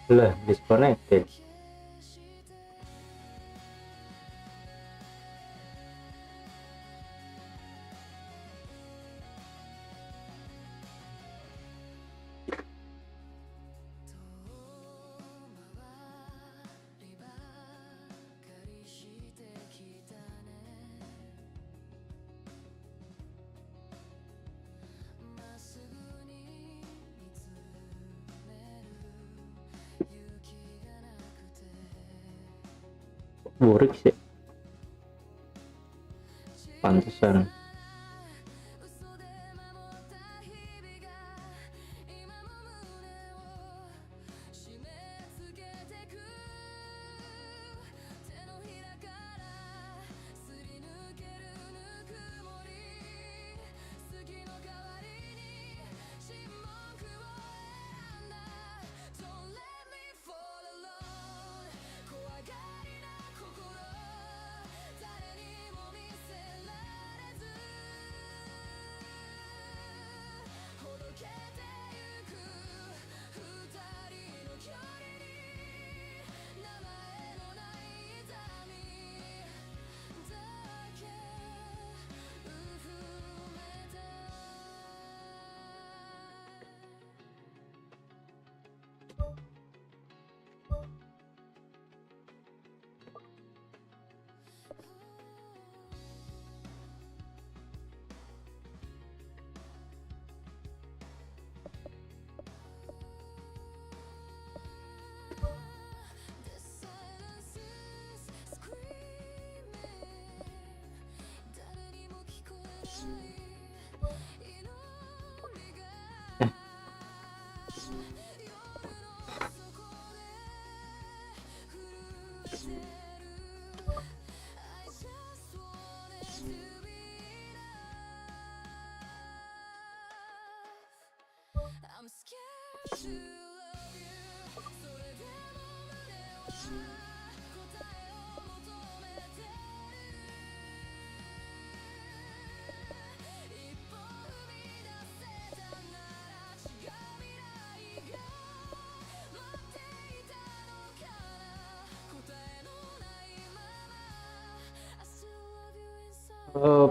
Lah, disconnected. Burik sih, pantesan.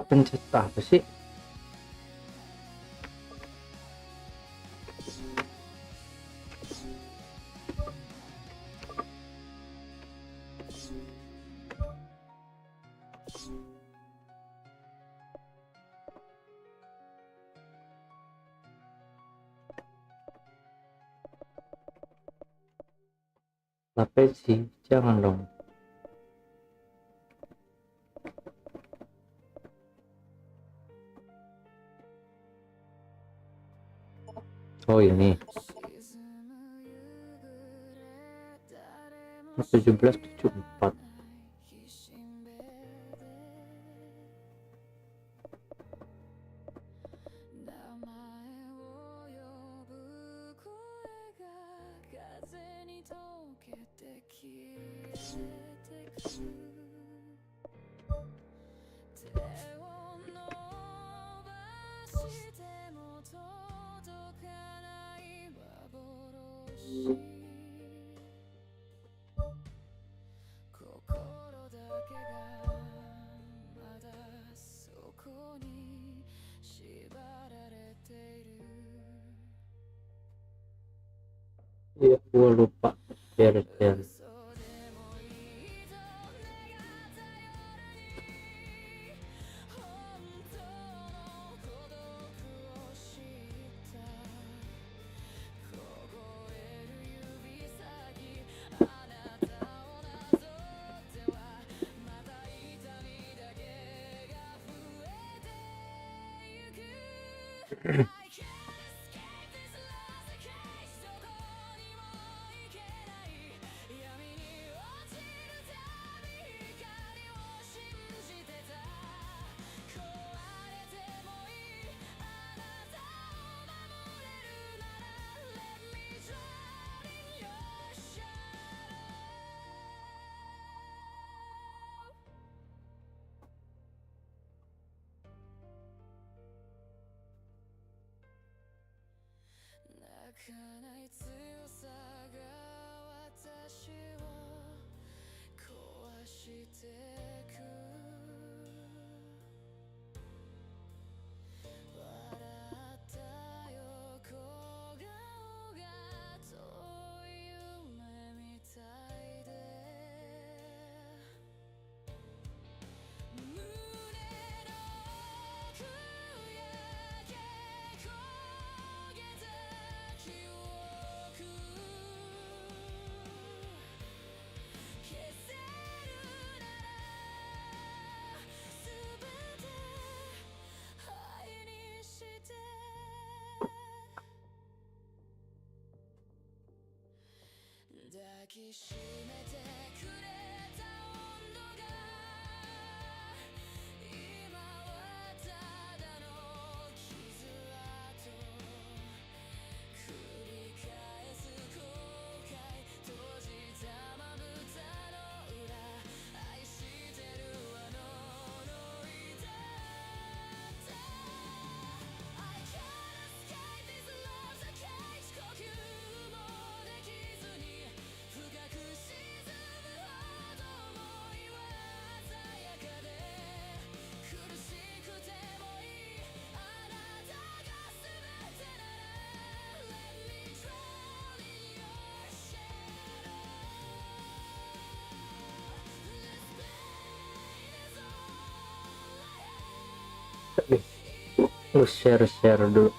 Pencet apa sih? Apa sih? Jangan dong. Oh ini 1774. Iya, gua lupa share. Lu share dulu.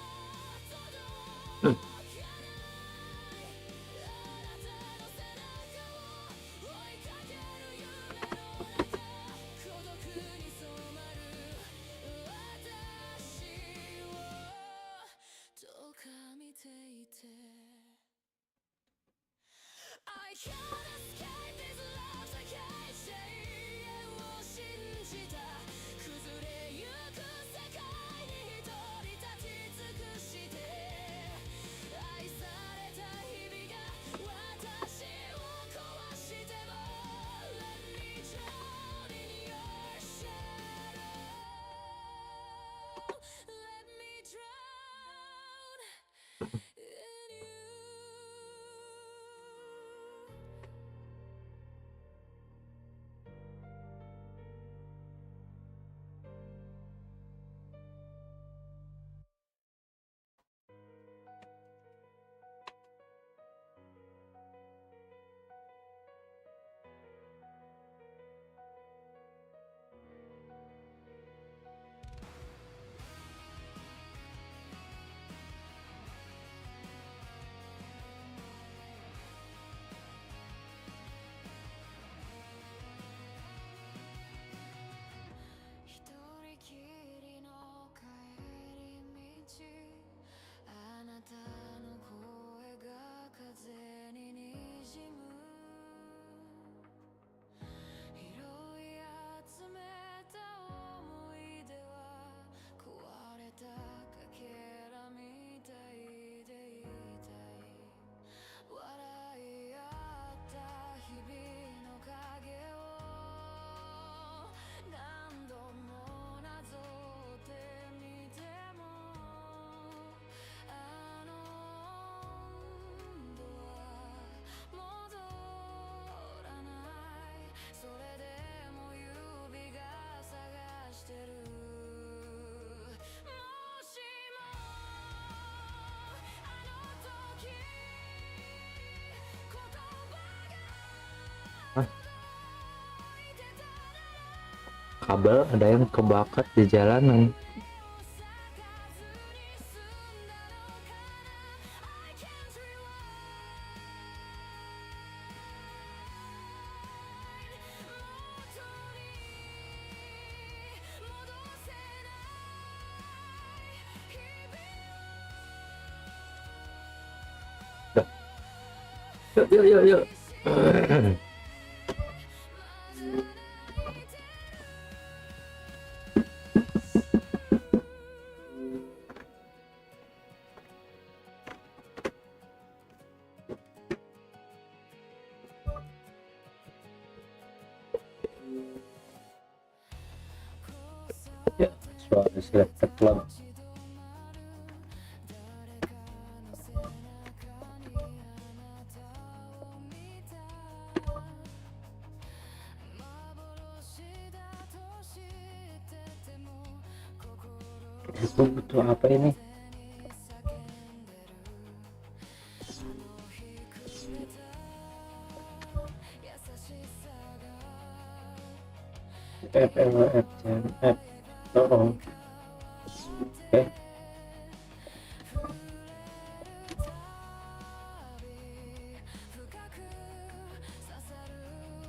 kabel, ada yang kebakar di jalanan. Yuk, yuk, yuk, yuk. Ya, suara selektor club. Itu butuh apa ini? FLF F oh, oke.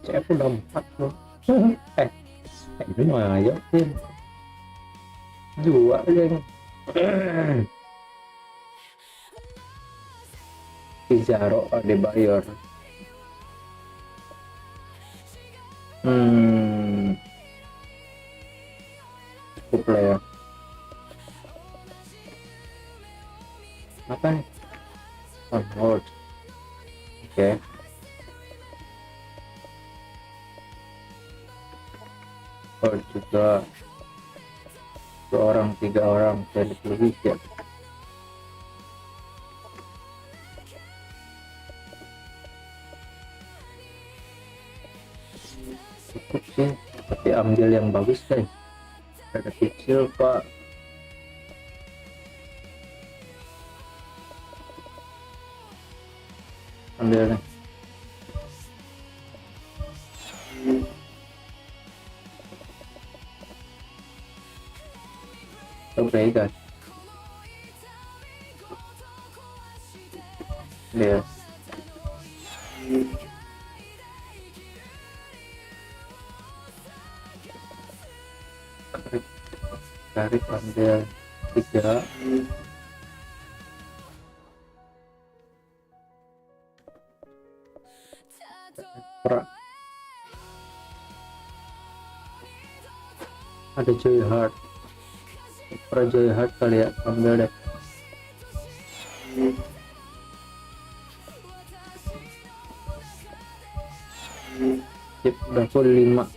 CF udah 4 loh. Ini mah ayo sih. 2 yang Pizarro Adebayor. Cukup lah ya. Apa nih? On hold. Oke. Hold juga 2 orang 3 orang jadi lebih ya. Cukup sih, tapi ambil yang bagus guys. Ada kecil pak. Ambil nih. Oke guys. Lihat. Tarik ambil 3. Perak. Ada Joy Heart. Joy Heart kali ya, ambil deh. Sip, udah full 5.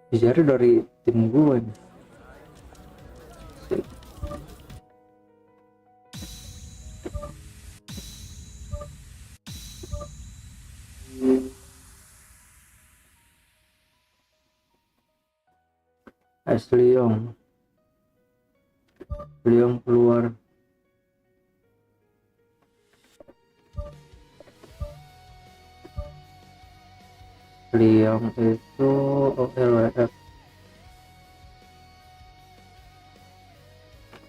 Bicara dari tim gue nih. Leong keluar. Leong itu OLWF.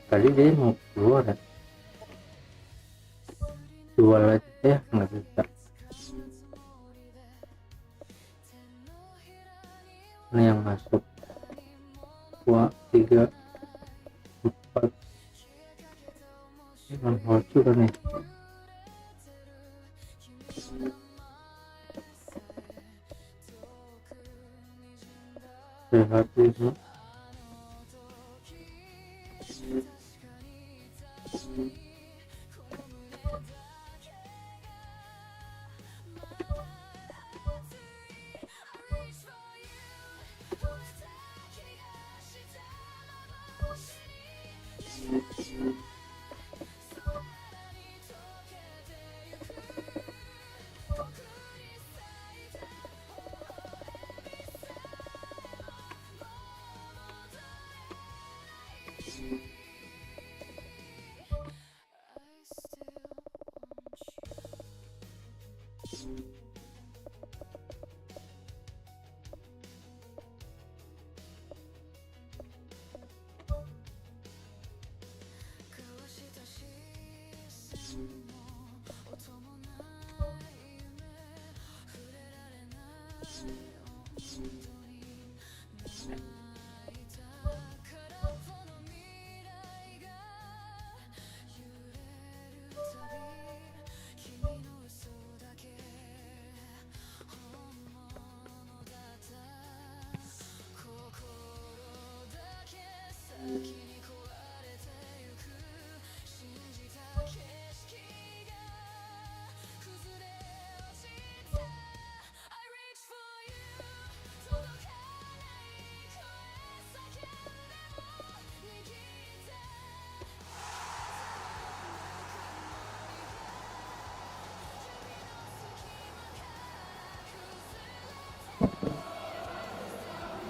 Tadi dia mau keluar ya. Jual aja ya, nggak bisa. Ini yang masuk 2, 3, 4. Ini hold juga nih. Sehat ini.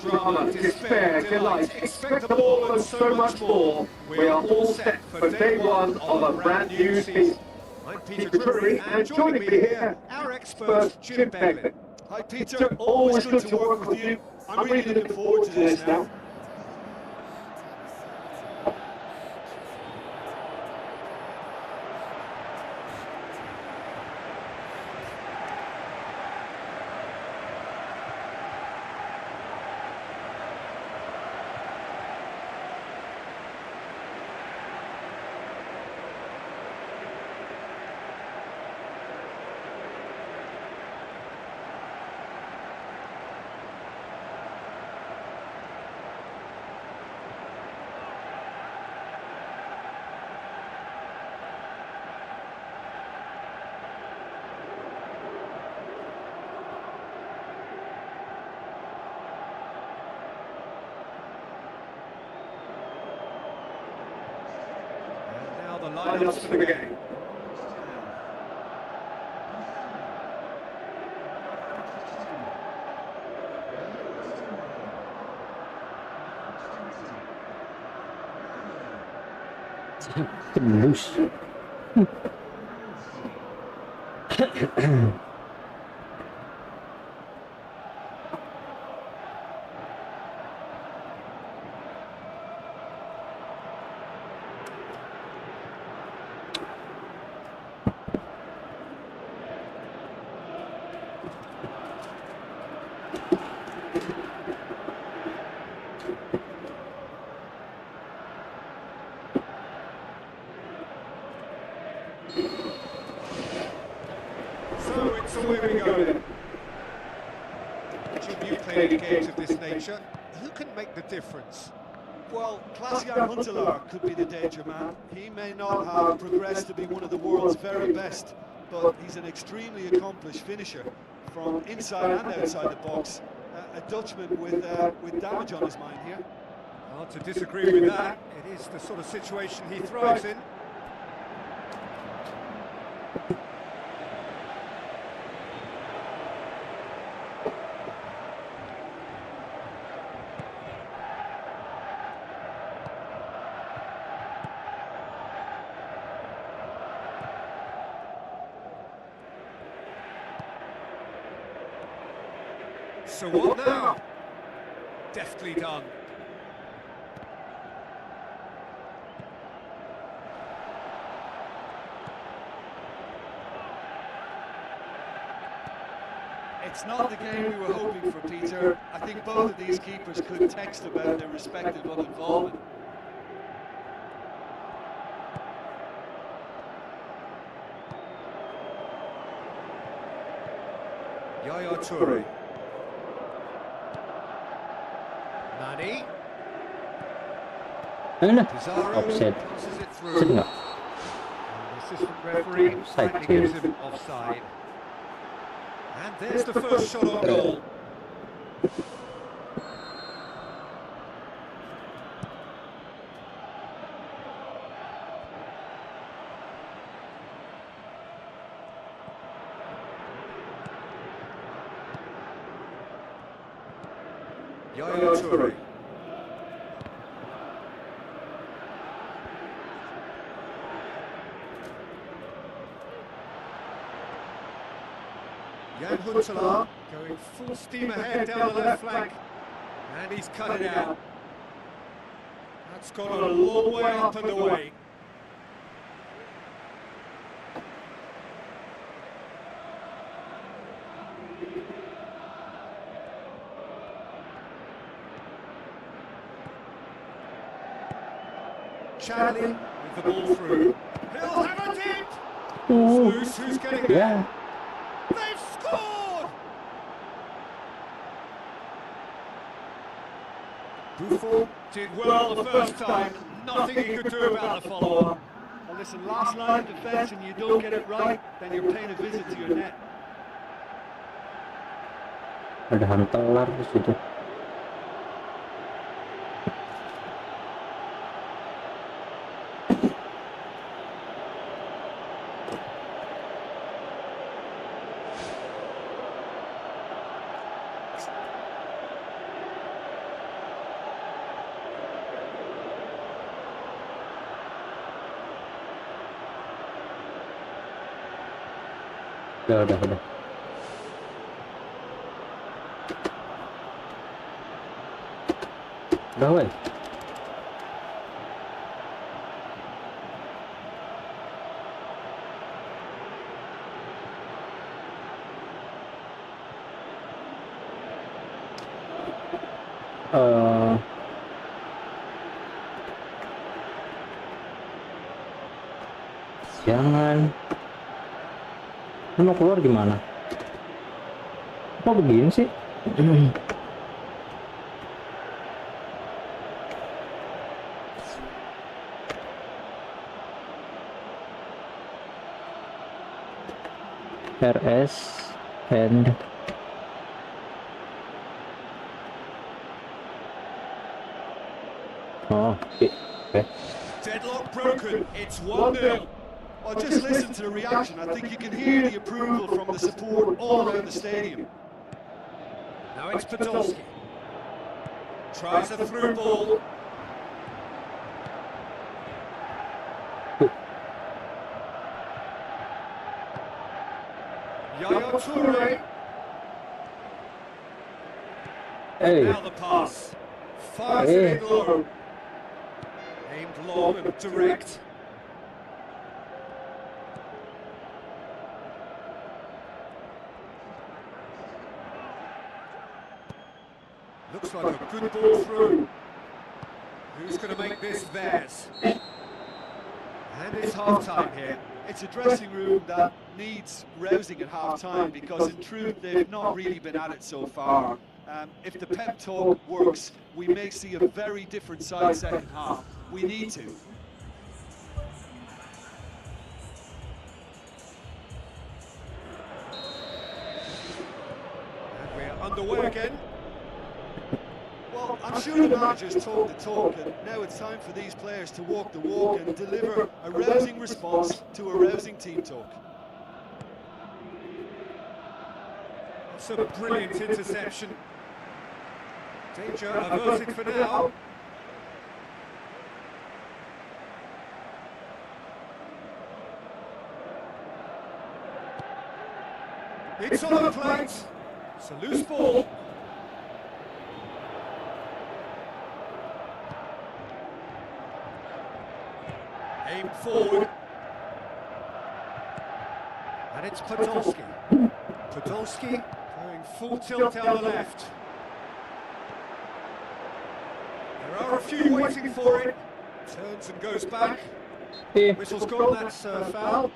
Drama, despair, delight, expectable and so much more. We are all set for day one of a brand new season. I'm Peter Drury, and joining me here, our expert, Jim Beglin. Hi Peter, always good to work with you. I'm really looking forward to this now. The lineups for the game. Loose. So where we go then? Jim, you've played games of this nature. Who can make the difference? Well, Klaas-Jan Huntelaar could be the danger man. He may not have progressed to be one of the world's very best, but he's an extremely accomplished finisher from inside and outside the box. A Dutchman with damage on his mind here. Hard to disagree with that. It is the sort of situation he thrives in. So what now? Deftly done. It's not the game we were hoping for, Peter. I think both of these keepers could text about their respective involvement. Yaya Toure. Mani. Offset. Passes it through. And the assistant referee Offside gives him offside. And there's the first shot on goal. Yaya Toure. Jangan going full steam ahead down the left flank. And he's cut it out. That's gone a long way up and away. Chadley with the ball through. He'll have it! Who's getting there? Yeah. They've scored! Buffon did well the first time. Nothing he could do about the follow-up. Well, listen, last line of defence and you don't get it right, then you're paying a visit to your net. Ada hantelar di situ. Udah. Udah, weh. Jangan. Ini mau keluar gimana? Kok begini sih? RS and okay. Deadlock broken, it's 1-0. Well, just listen to the reaction. I think you can hear the approval from the support all around the stadium. Now it's Podolski. Tries a through ball. Yaya Toure. Hey. Now the pass. Fires it in low. Aimed long and direct. Looks like a good ball through. Who's going to make this theirs? And it's half-time here. It's a dressing room that needs rousing at half-time because in truth they've not really been at it so far. If the pep talk works, we may see a very different side second half. We need to. And we're underway again. Well, I'm sure the manager's talked the talk, and now it's time for these players to walk the walk and deliver a rousing response to a rousing team talk. It's a brilliant interception. Danger averted for now. It's on the plate. It's a loose ball. Aimed forward. And it's Podolski. Podolski going full tilt down the left. There are a few waiting for it. Turns and goes back. Whistle's gone, that's a foul.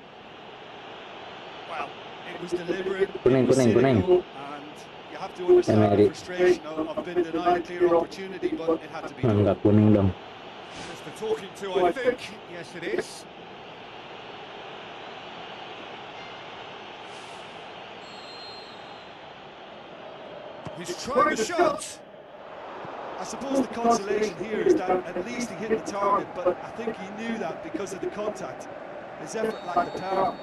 Well, it was deliberate, Kuning, it was kuning, kuning. cynical, and you have to understand the frustration of being denied a clear opportunity, but it had to be done. Enggak kuning dong. Just the talking to, I think. Yes, it is. He's trying the shot. I suppose the consolation here is that at least he hit the target, but I think he knew that because of the contact. His effort lacked the power.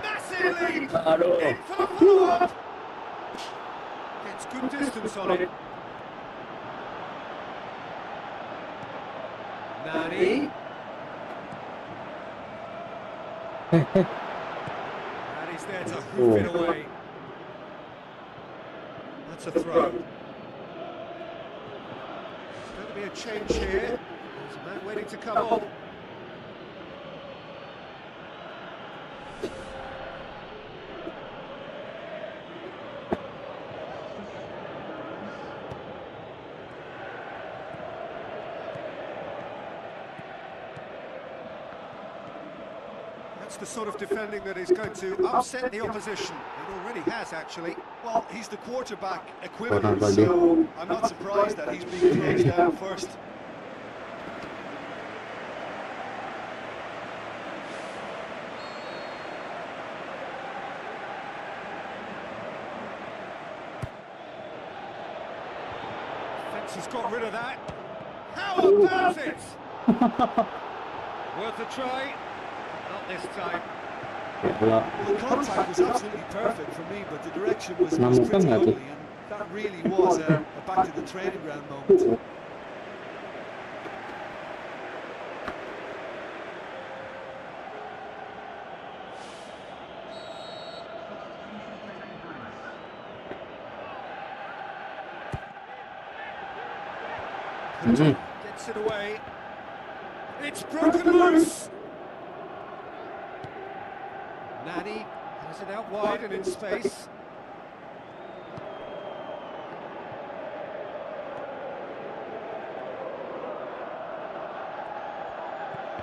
Massive lead Aduh. In for the follow-up. Gets good distance on it. Nani. And he's there to hoof it away. That's a throw. There's going to be a change here. There's a man waiting to come on. That's the sort of defending that is going to upset the opposition. It already has, actually. Well, he's the quarterback equivalent, so I'm not surprised that he's being closed down first. Defence has got rid of that. How about it? Worth a try. Not this time. Gila. Well, the contact was absolutely perfect for me, but the direction was Menemukan pretty nggak tuh? ugly, and that really was a back to the training ground moment. Gets it away. It's broken loose. Nani has it out wide and in space.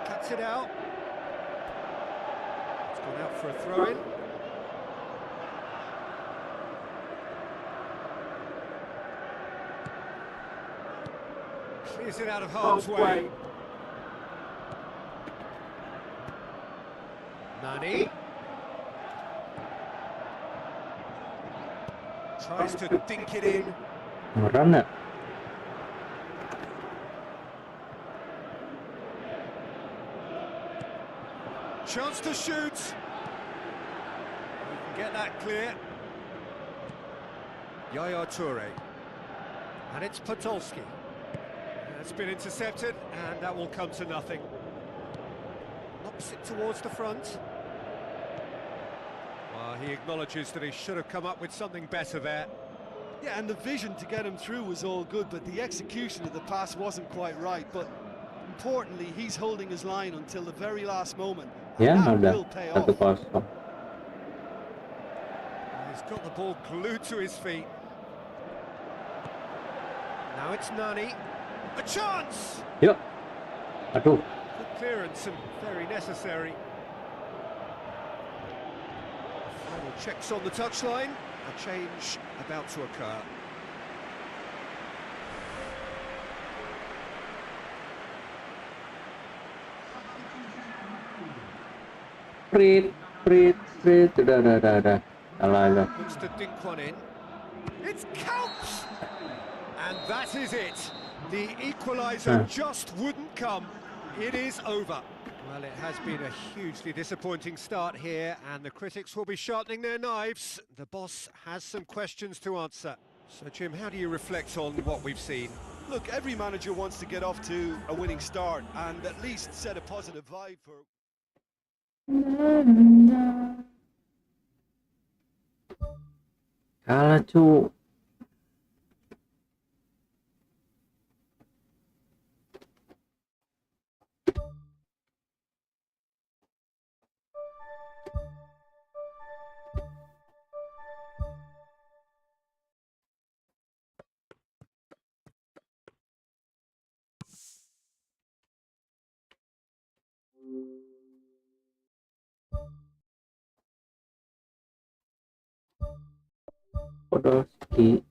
Cuts it out. It's gone out for a throw-in. Clears it out of harm's way. Nani tries to dink it in. Beneran nggak? Chance to shoot. We can get that clear. Yaya Toure. And it's Podolski. That's been intercepted, and that will come to nothing. Knocks it towards the front. Well, he acknowledges that he should have come up with something better there. Yeah, and the vision to get him through was all good, but the execution of the pass wasn't quite right. But importantly, he's holding his line until the very last moment, and Ya that udah will pay off. 1-0. He's got the ball glued to his feet. Now it's Nani. A chance! Yuk. Aduh. Good clearance and very necessary. Final checks on the touchline. A change about to occur. Prit. Udah. Salah. Looks to dink one in. It's counts! And that is it. The equaliser just wouldn't come. It is over. Well, it has been a hugely disappointing start here, and the critics will be sharpening their knives. The boss has some questions to answer. So, Jim, how do you reflect on what we've seen? Look, every manager wants to get off to a winning start and at least set a positive vibe for... Kalah cu. Podolski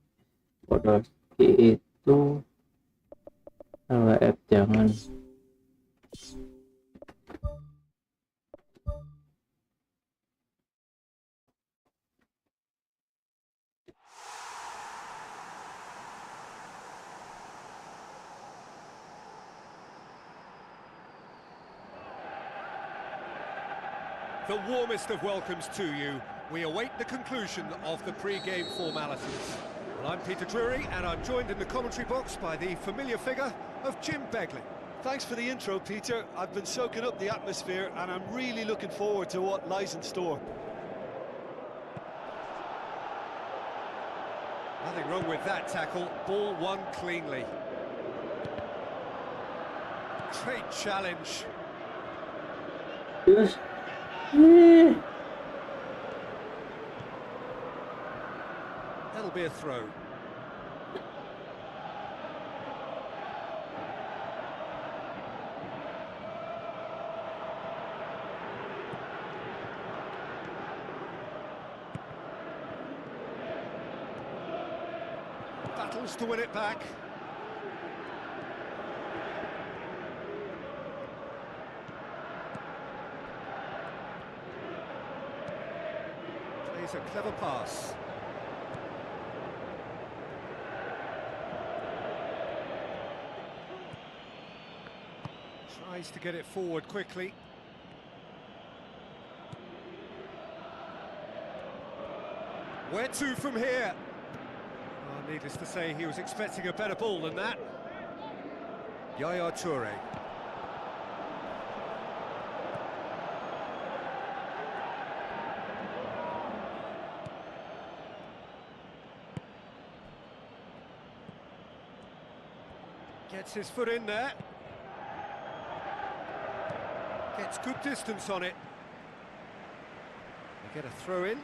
itu LWF jangan. The warmest of welcomes to you. We await the conclusion of the pre-game formalities. Well, I'm Peter Drury, and I'm joined in the commentary box by the familiar figure of Jim Begley. Thanks for the intro, Peter. I've been soaking up the atmosphere, and I'm really looking forward to what lies in store. Nothing wrong with that tackle. Ball won cleanly. Great challenge. Yes. That'll be a throw. Battles to win it back. Plays a clever pass. Tries to get it forward quickly. Where to from here? Well, needless to say, he was expecting a better ball than that. Yaya Toure. Gets his foot in there. Gets good distance on it. They get a throw in.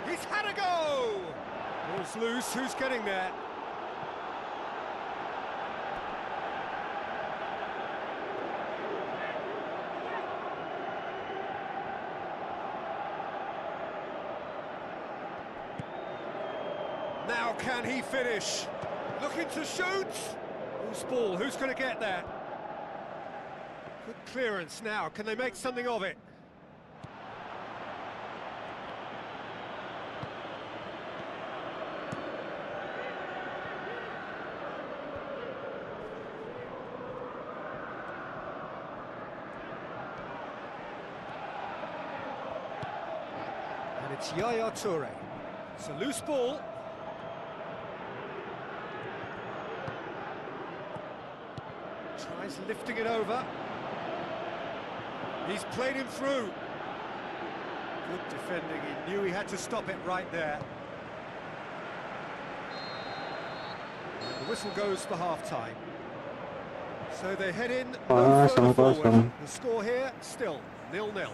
He's had a go! Ball's loose, who's getting there? Now can he finish? Looking to shoot! Loose ball, who's going to get there? Good clearance now, can they make something of it? And it's Yaya Toure. It's a loose ball. Tries lifting it over. He's played him through. Good defending, he knew he had to stop it right there. And the whistle goes for half-time. So they head in no further forward. The score here, still 0-0.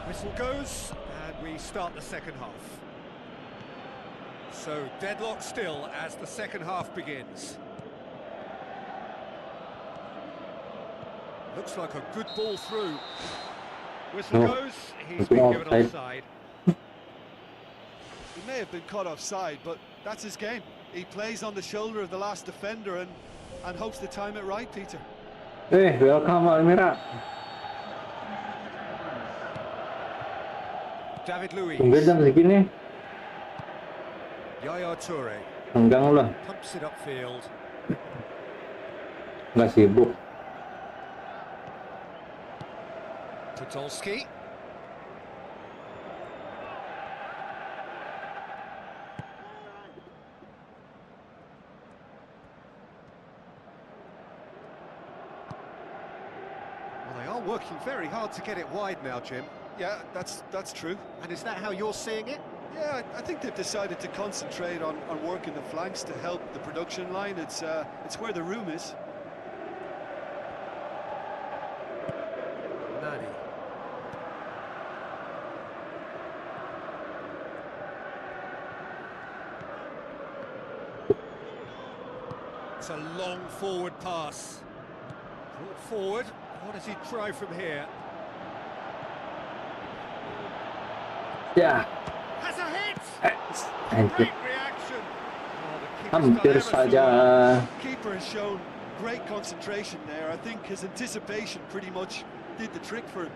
Whistle goes, and we start the second half. So deadlock still as the second half begins. Looks like a good ball through. Whistle goes, he's been given offside. He may have been caught offside, but that's his game. He plays on the shoulder of the last defender and hopes to time it right, Peter. Hey, welcome Almira. David Luiz. Tunggu jam segini. Yaya Toure. Tenggang lah. Pumps it upfield. Nggak sibuk. Podolski. Well, they are working very hard to get it wide now, Jim. Yeah, that's true. And is that how you're seeing it? Yeah, I think they've decided to concentrate on working the flanks to help the production line. It's where the room is. Nani. It's a long forward pass. Brought forward. What does he try from here? Yeah. Has a hit! And Great reaction! Oh, the Hampir saja. Keeper has shown great concentration there. I think his anticipation pretty much did the trick for him.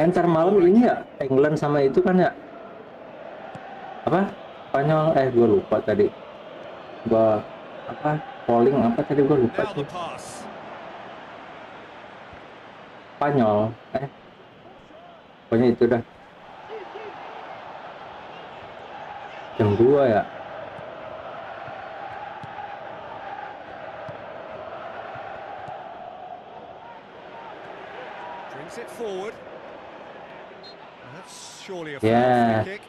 Ntar malam ini ya England sama itu kan ya apa Spanyol, gue lupa tadi, gua apa polling apa tadi, gue lupa Now sih. the pass. Spanyol pokoknya itu dah jam 2 ya. Brings it forward. That's surely a Yeah. free kick.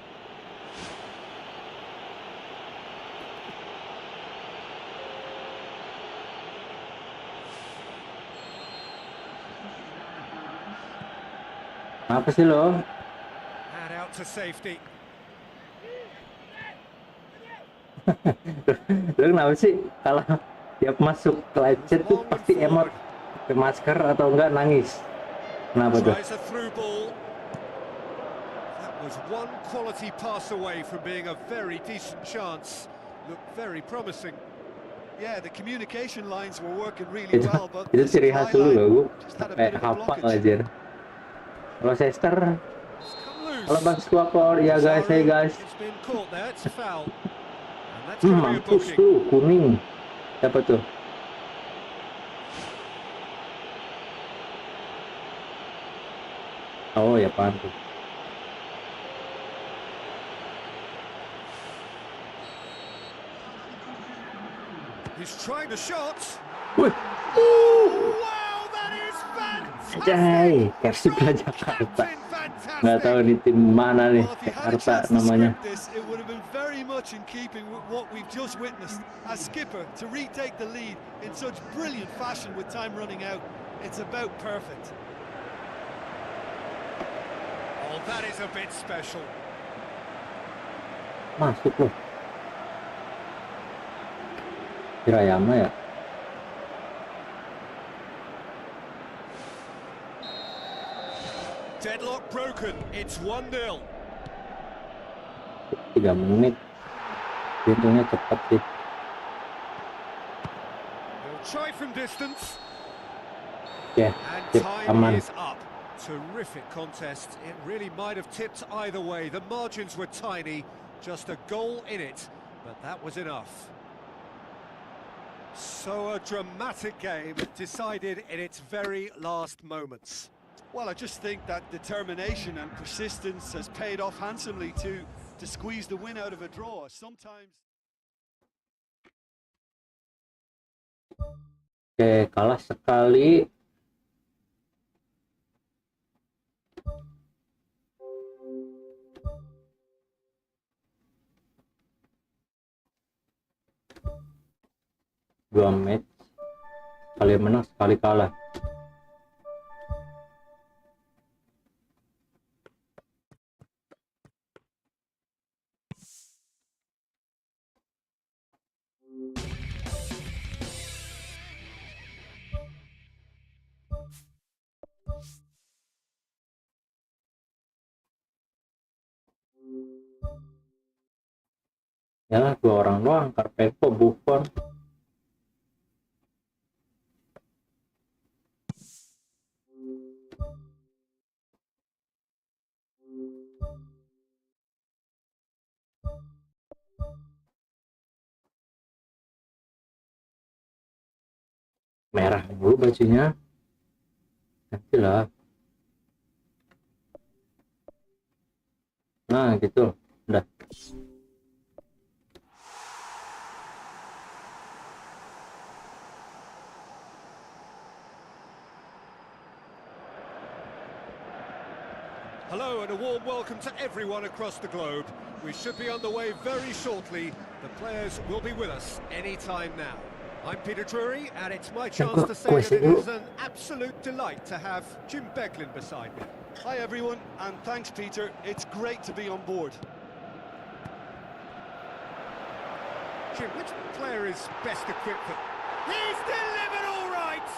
Apa sih lo? And out to safety. Lo kenapa sih kalau tiap masuk ke live chat tuh pasti emot pakai masker atau enggak nangis? Kenapa tuh? Tries a through ball. That was one quality pass away from being a very decent chance. Looked very promising. Yeah, the communication lines were working really Itu, well, but itu the ciri khas dulu supply loh, line gue just had a sampai bit of a hafal blockage. aja. Kalau Sester, It's come kalau loose. Bang Squakor, ya guys, hey guys. It's been caught there. It's a foul. And that's going to be a Mampus booking. tuh, kuning. Siapa tuh? Oh ya, pan tuh. He's trying the shot. Wih, Wow, that is fantastic. jay, Persib lah Jakarta. Captain, fantastic. Nggak tahu di tim mana nih, Well, if he had a Jakarta chance to namanya. script this, it would have been very much in keeping with what we've just witnessed. As skipper, to retake the lead in such brilliant fashion with time running out, it's about perfect. Oh, that is a bit special. Masuk loh. Hirayama ya. Deadlock broken. It's 1-0. 3 menit. Hitungnya cepat sih. He'll try from distance. Ya, And sip, time aman. is up. Terrific contest. It really might have tipped either way. The margins were tiny. Just a goal in it. But that was enough. So a dramatic game decided in its very last moments. Well, I just think that determination and persistence has paid off handsomely to squeeze the win out of a draw. Sometimes... Oke, kalah sekali. Dua match, sekali menang, sekali kalah. Ya, 2 orang doang, Carpeco, Buffon. Merah dulu bajunya. Nantilah. Nah, gitu. Udah. Hello and a warm welcome to everyone across the globe. We should be underway very shortly. The players will be with us any time now. I'm Peter Drury, and it's my Yang chance kok to say kue that it dulu. is an absolute delight to have Jim Beglin beside me. Hi everyone, and thanks Peter. It's great to be on board. Jim, which player is best equipped for... He's delivered all right!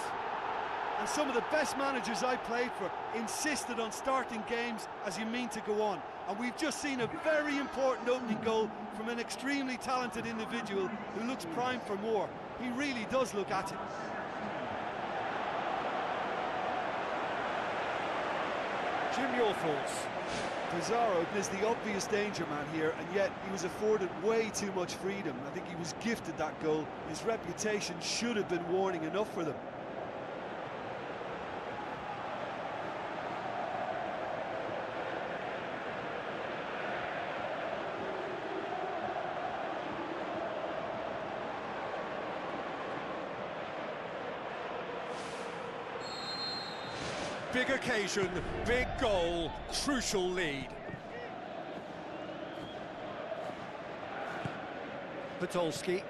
And some of the best managers I played for insisted on starting games as you mean to go on. And we've just seen a very important opening goal from an extremely talented individual who looks primed for more. He really does look at it. Jim, your thoughts? Pizarro is the obvious danger man here, and yet he was afforded way too much freedom. I think he was gifted that goal. His reputation should have been warning enough for them. Big occasion, big goal, crucial lead. Podolski.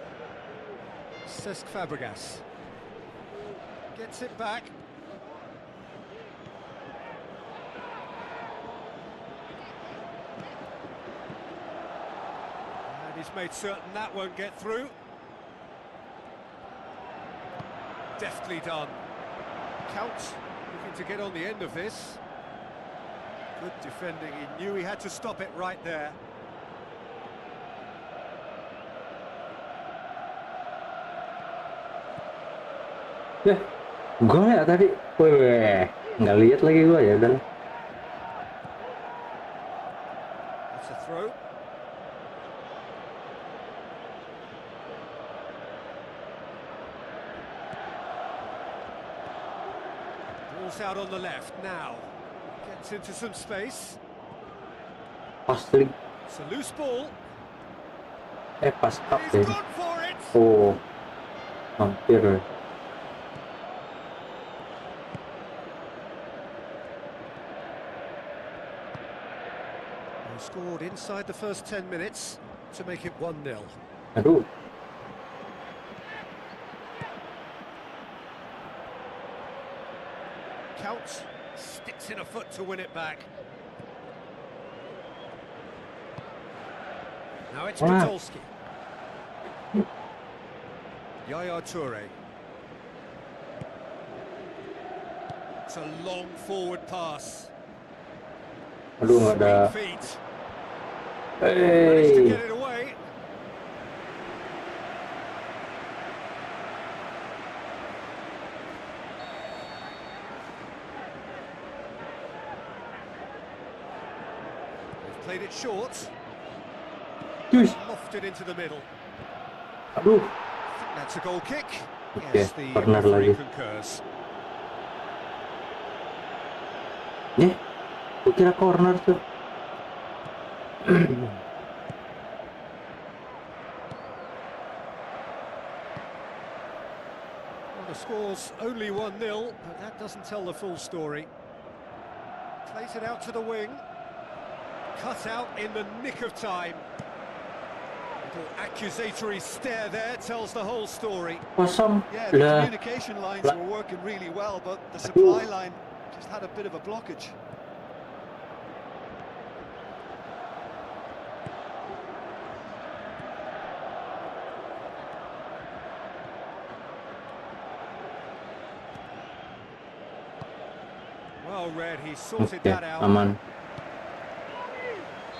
Cesc Fabregas. Gets it back. And he's made certain that won't get through. Deftly done. Counts. Looking to get on the end of this. Good defending, he knew he had to stop it right there. Gol ya tadi. Wih, nggak lihat lagi gua ya udah. That's a throw. Ball's out on the left now. Gets into some space. Asli. It's a loose ball. Pas up He's ya. gone for it. Oh, hampir. He scored inside the first 10 minutes to make it 1-0. Aduh. Counts, sticks in a foot to win it back. Now it's Wow. Podolski. Yaya Toure. It's a long forward pass. Aduh, nggak ada. Sweet feet. Managed to Hey. get it away. They've played it short. Cus. Lofted into the middle. Aduh. I think that's a goal kick. Okay, Yes, the corner referee lagi. concurs. Gua kira corner tuh. Well, the score's only 1-0, but that doesn't tell the full story. Plays it out to the wing. Cut out in the nick of time. Little accusatory stare there tells the whole story. Kosong. Yeah, the Lah. communication lines were working really well, but the supply line just had a bit of a blockage. Well read, he sorted Oke, that out. aman.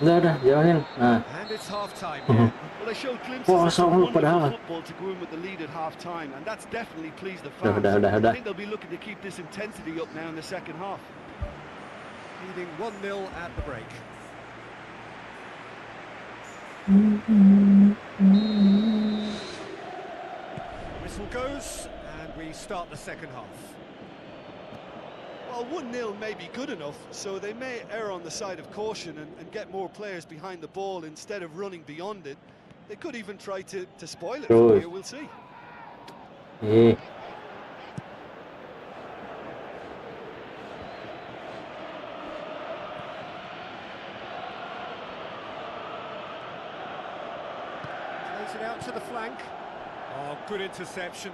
Udah, jauhin. Nah, And it's half-time here. Well, they showed glimpses Oh, of some sorry, wonderful padahal. football to go in with the lead at half-time, and that's definitely pleased the Udah, fans. udah. I think they'll be looking to keep this intensity up now in the second half. Leading 1-0 at the break. Whistle goes, and we start the second half. Well, 1-0 may be good enough, so they may err on the side of caution and get more players behind the ball instead of running beyond it. They could even try to spoil it from Terus. here, we'll see. Ih. Plays it out to the flank. Oh, good interception.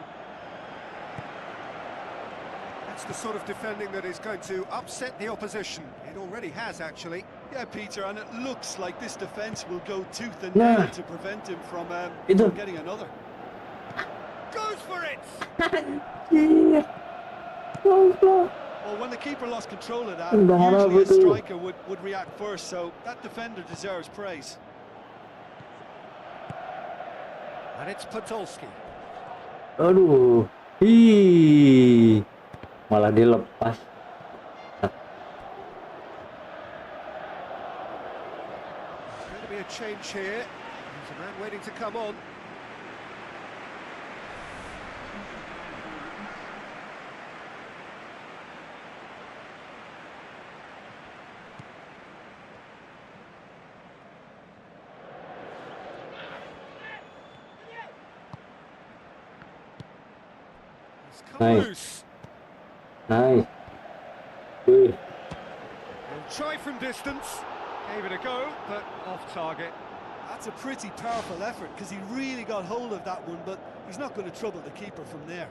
That's the sort of defending that is going to upset the opposition. It already has, actually. Yeah, Peter, and it looks like this defence will go tooth and nail to prevent him from getting another. Goes for it! Well, when the keeper lost control of that, usually a striker would react first, so that defender deserves praise. And it's Podolski. Aduh, ih, malah dilepas. Going to be a change here. There's a man waiting to come on. Nice. Nice. Wih. He'll try from distance. Gave it a go, but off target. That's a pretty powerful effort, because he really got hold of that one, but he's not going to trouble the keeper from there.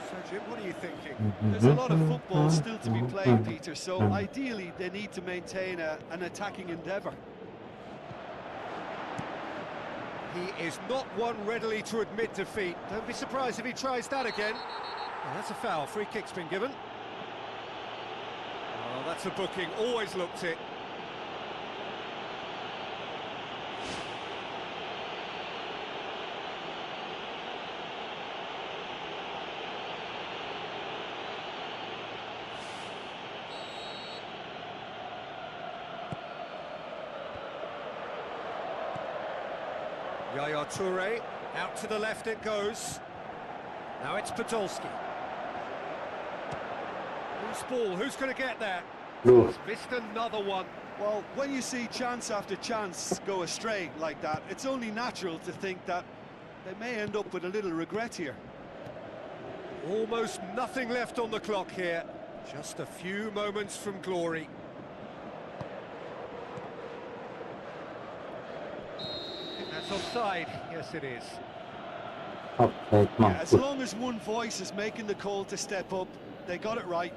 So, Jim, what are you thinking? There's a lot of football still to be played, Peter, so ideally they need to maintain an attacking endeavour. He is not one readily to admit defeat. Don't be surprised if he tries that again. Oh, that's a foul. Free kick's been given. Oh, that's a booking. Always looked it. Yaya Toure, out to the left it goes. Now it's Podolski. Who's ball? Who's going to get that? Duh. He's missed another one. Well, when you see chance after chance go astray like that, it's only natural to think that they may end up with a little regret here. Almost nothing left on the clock here. Just a few moments from glory. That's offside. Yes, it is. Offside, Yeah, as long as one voice is making the call to step up, they got it right.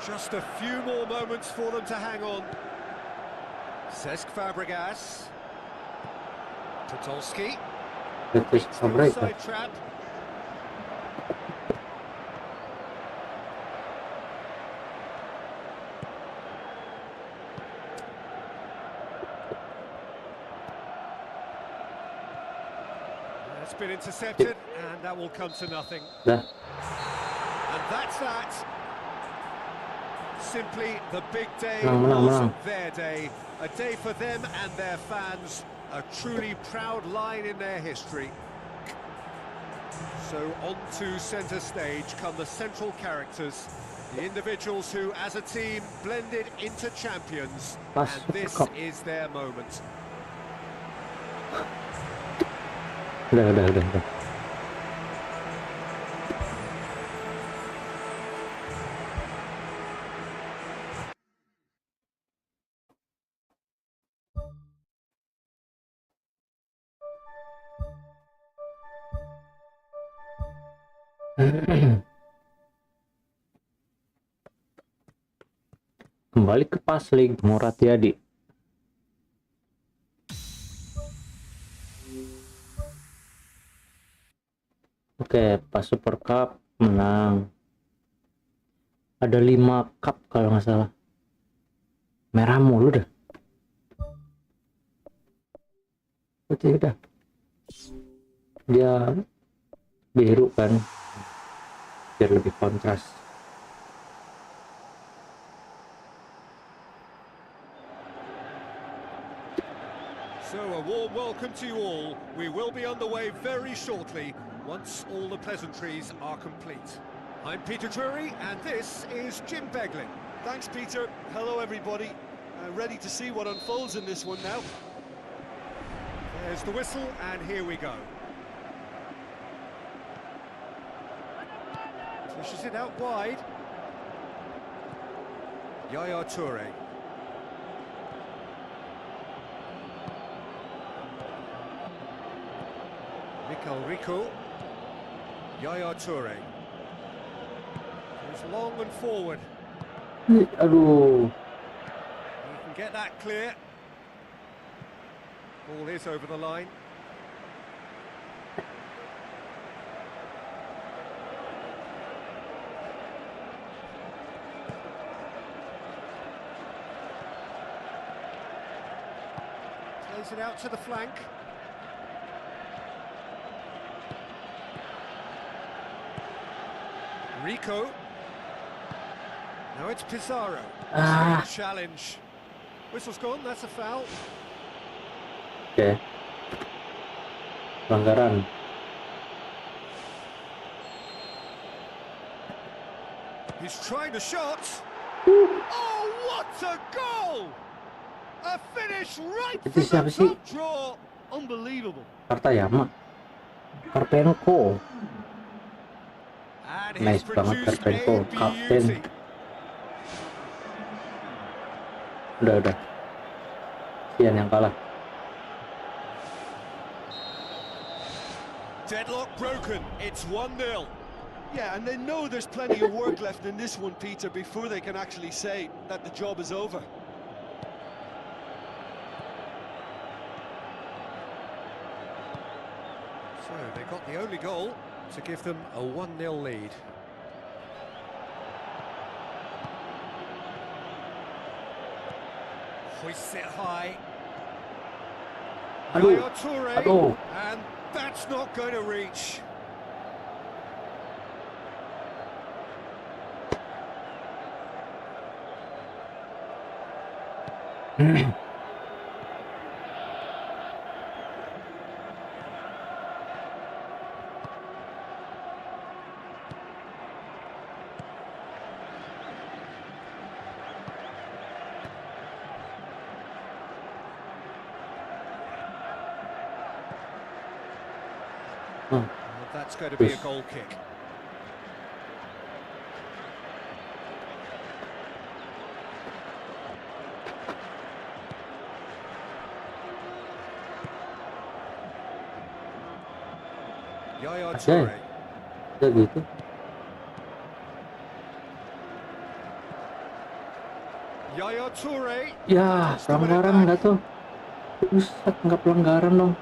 Just a few more moments for them to hang on. Cesc Fabregas. Podolski. That is Fabregas. Side trap. That's been intercepted, and that will come to nothing. Dah. And that's that. Simply the big day Menang. was their day. A day for them and their fans. A truly proud line in their history. So on to centre stage come the central characters. The individuals who, as a team, blended into champions. Pas, And this Cup. is their moment. Udah. Kembali ke Pasling, Murad Yadi. Oke, pas Super Cup menang. Ada 5 cup kalau nggak salah. Merah mulu dah. Putih udah. Dia biru kan. Biar lebih kontras. So a warm welcome to you all. We will be underway very shortly. once all the pleasantries are complete. I'm Peter Drury, and this is Jim Beglin. Thanks, Peter. Hello, everybody. Ready to see what unfolds in this one now. There's the whistle, and here we go. Pushes it out wide. Yaya Toure. Mikhail Rico. Yaya Toure. Goes long and forward. Aduh. You can get that clear. Ball is over the line. Plays it out to the flank. Rico. Now it's Pizarro. Challenge. Whistle's gone, that's a foul. Oke. Pelanggaran. He's trying the shot. Oh, what a goal! A finish right Itu from siapa the sih? top draw. Unbelievable. Kartayama. Karpenko. And Nice he's banget produced Karpenko, a kapten. beauty. Udah. Sian yang kalah. Deadlock broken. It's 1-0. Yeah, and they know there's plenty of work left in this one, Peter, before they can actually say that the job is over. So they got the only goal to give them a 1-0 lead. Hoists it high. Aduh. Yaya Toure, Aduh. and that's not going to reach. Well, that's going to be a goal kick. Yaya Toure. Udah gitu. Yaya Toure. Ya, pelanggaran enggak tuh? Buset, enggak pelanggaran dong.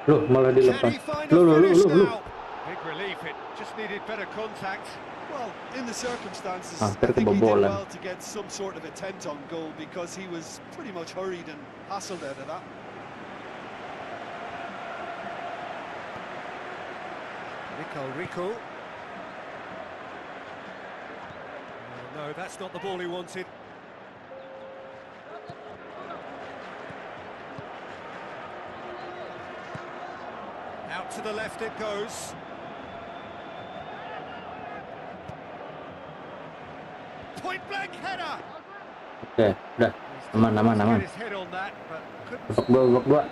Loh, malah dilepas. Loh. Big relief, it just needed better contact. Well, in the circumstances, I Hampir think he did kebobolan. well to get some sort of attempt on goal because he was pretty much hurried and hassled out of that. Mikhail Rico. No, that's not the ball he wanted. Out to the left it goes. Point blank header. Oke, udah. Aman. His head on that, but couldn't. Babak dua.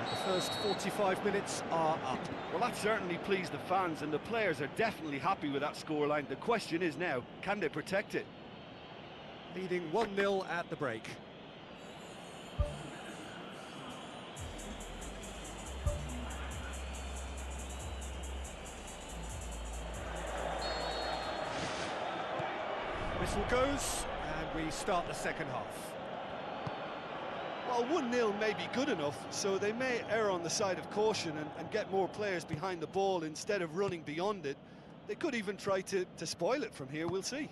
The first 45 minutes are up. Well, that certainly pleased the fans, and the players are definitely happy with that scoreline. The question is now, can they protect it? Leading 1-0 at the break. Whistle goes, and we start the second half. Well, 1-0 may be good enough, so they may err on the side of caution and get more players behind the ball instead of running beyond it. They could even try to spoil it from here, we'll see.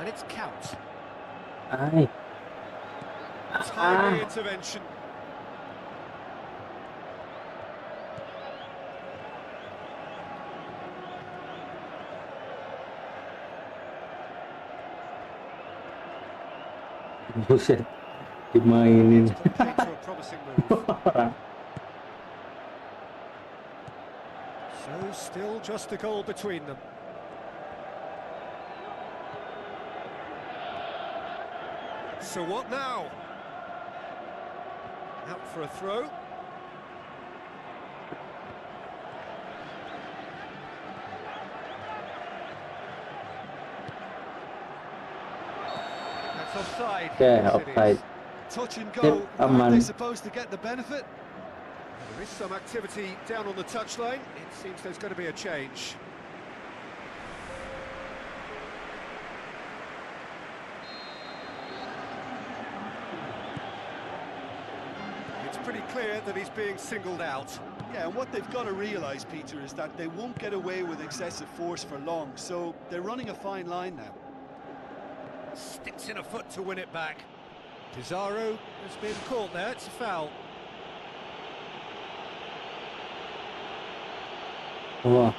And it's count. Ay. Timely intervention. Buset, dimainin. It's on paper a promising move. Orang. So still just a goal between them. So what now? Out for a throw. That's offside. Oke, Yes, it offside. is. Touch and Yep, go. Aren't aman. they supposed to get the benefit? There is some activity down on the touchline. It seems there's going to be a change. It's pretty clear that he's being singled out. Yeah, and what they've got to realise, Peter, is that they won't get away with excessive force for long, so they're running a fine line now. Sticks in a foot to win it back. Pizarro has been caught there. It's a foul. Wah,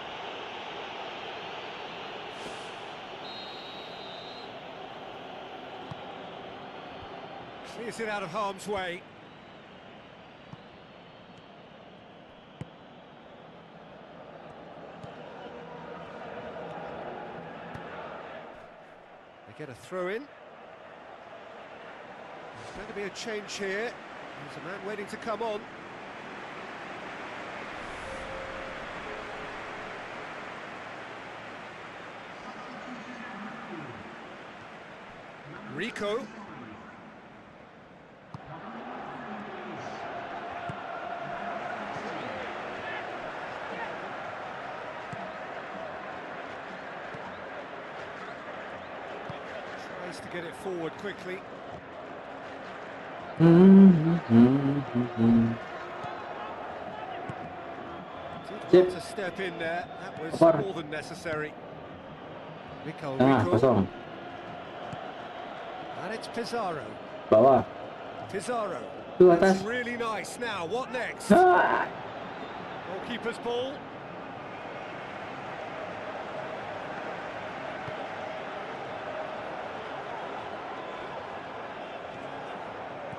Clears it out of harm's way. They get a throw in. There's going to be a change here. There's a man waiting to come on. Rico. Tries to get it forward quickly. Did want to step in there. That was Var. more than necessary. Rico. Tengah kosong. And it's Pizarro. Bawah. Pizarro. Tuh That's atas. really nice. Now, what next? Ah. Goalkeeper's ball.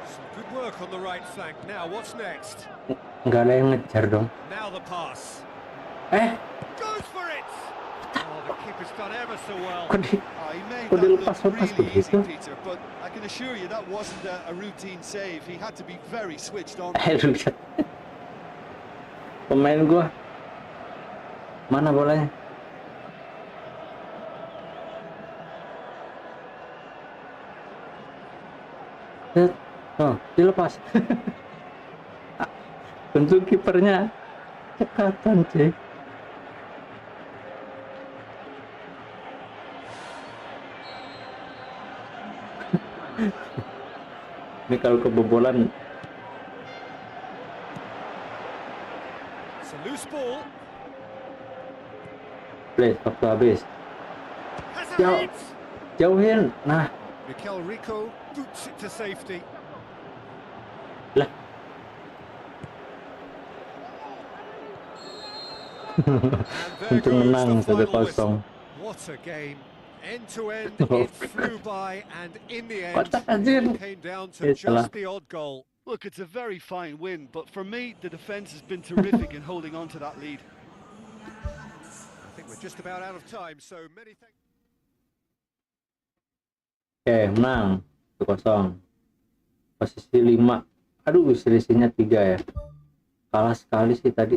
Some good work on the right flank. Now, what's next? Nggak ada yang ngejar dong. Now the pass. Goes for it! Oh, the keeper's done ever so well. Kok di He made Kok that dilepas-lepas look really easy, begitu? Peter, but I can assure you that wasn't a routine save. He had to be very switched on. Lihat. Pemain gua. Mana bolanya? Lihat. Oh, dilepas. Untuk kipernya cekatan, cuy. Ini kalau kebobolan It's a loose ball. please, waktu habis. Has a Jauh. hit! Jauhin. Nah, Mikel Rico boots it to safety. lah. And there Untung goes menang the final 1-0. whistle. What a game. End to end, Oh. it flew by, and in the end, Kocak anjir. it came down to Itulah. just the odd goal. Look, it's a very fine win, but for me, the defence has been terrific in holding on to that lead. I think we're just about out of time, so many thanks. Oke, menang 1-0. Posisi 5. Aduh, selisihnya 3 ya. Kalah sekali sih tadi.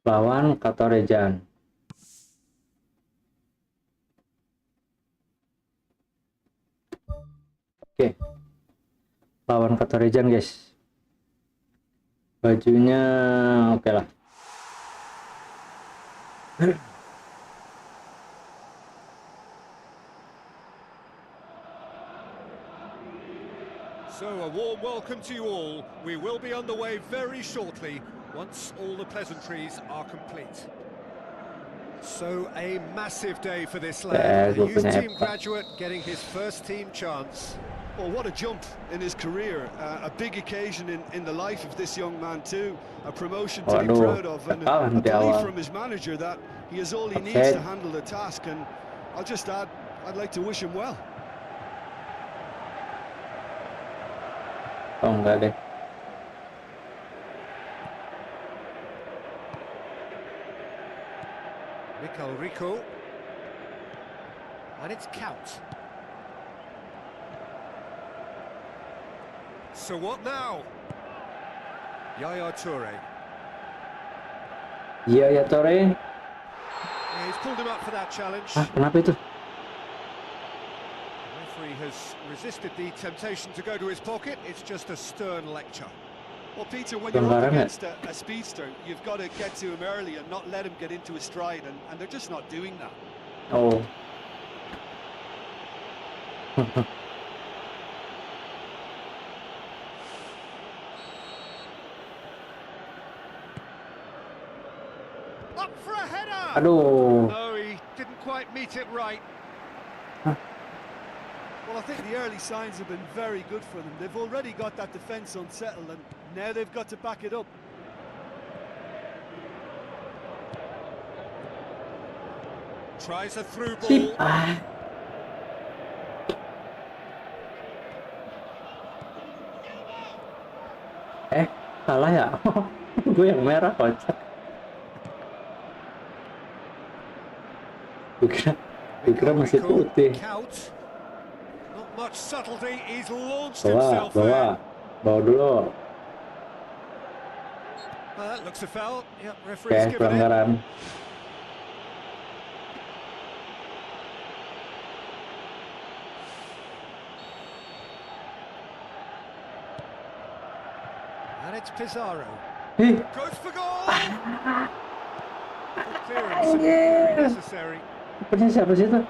Lawan Katorejan. Oke. Lawan Katorejan, guys. Bajunya oke lah. So a warm welcome to you all. We will be underway very shortly. once all the pleasantries are complete. So a massive day for this lad, a youth team graduate getting his first team chance. Well, what a jump in his career, a big occasion in the life of this young man too, a promotion to be proud of, and a belief from his manager that he has all he needs to handle the task. And I'll just add, I'd like to wish him well. Oh, enggak deh. Rico, and it's count. So what now? Yaya Toure. Iya ya Toure. Yeah, he's pulled him up for that challenge. Ah, kenapa itu? The referee has resisted the temptation to go to his pocket. It's just a stern lecture. Well, Peter, when you're up against a speedster, you've got to get to him early and not let him get into his stride, and they're just not doing that. Oh. Up for a header! Aduh. No, he didn't quite meet it right. Well, I think the early signs have been very good for them. They've already got that defence unsettled, and now they've got to back it up. Tries a through ball. Salah ya? Gue yang merah, kocak. Gue kira masih putih. Not much subtlety. He's launched Bawa, himself bawa. Bawa dulu. That looks a foul. Yep, Oke, referee's given it. pelanggaran. And it's Pizarro. Ih, Goes for goal. Clearance very necessary. kipernya siapa sih itu?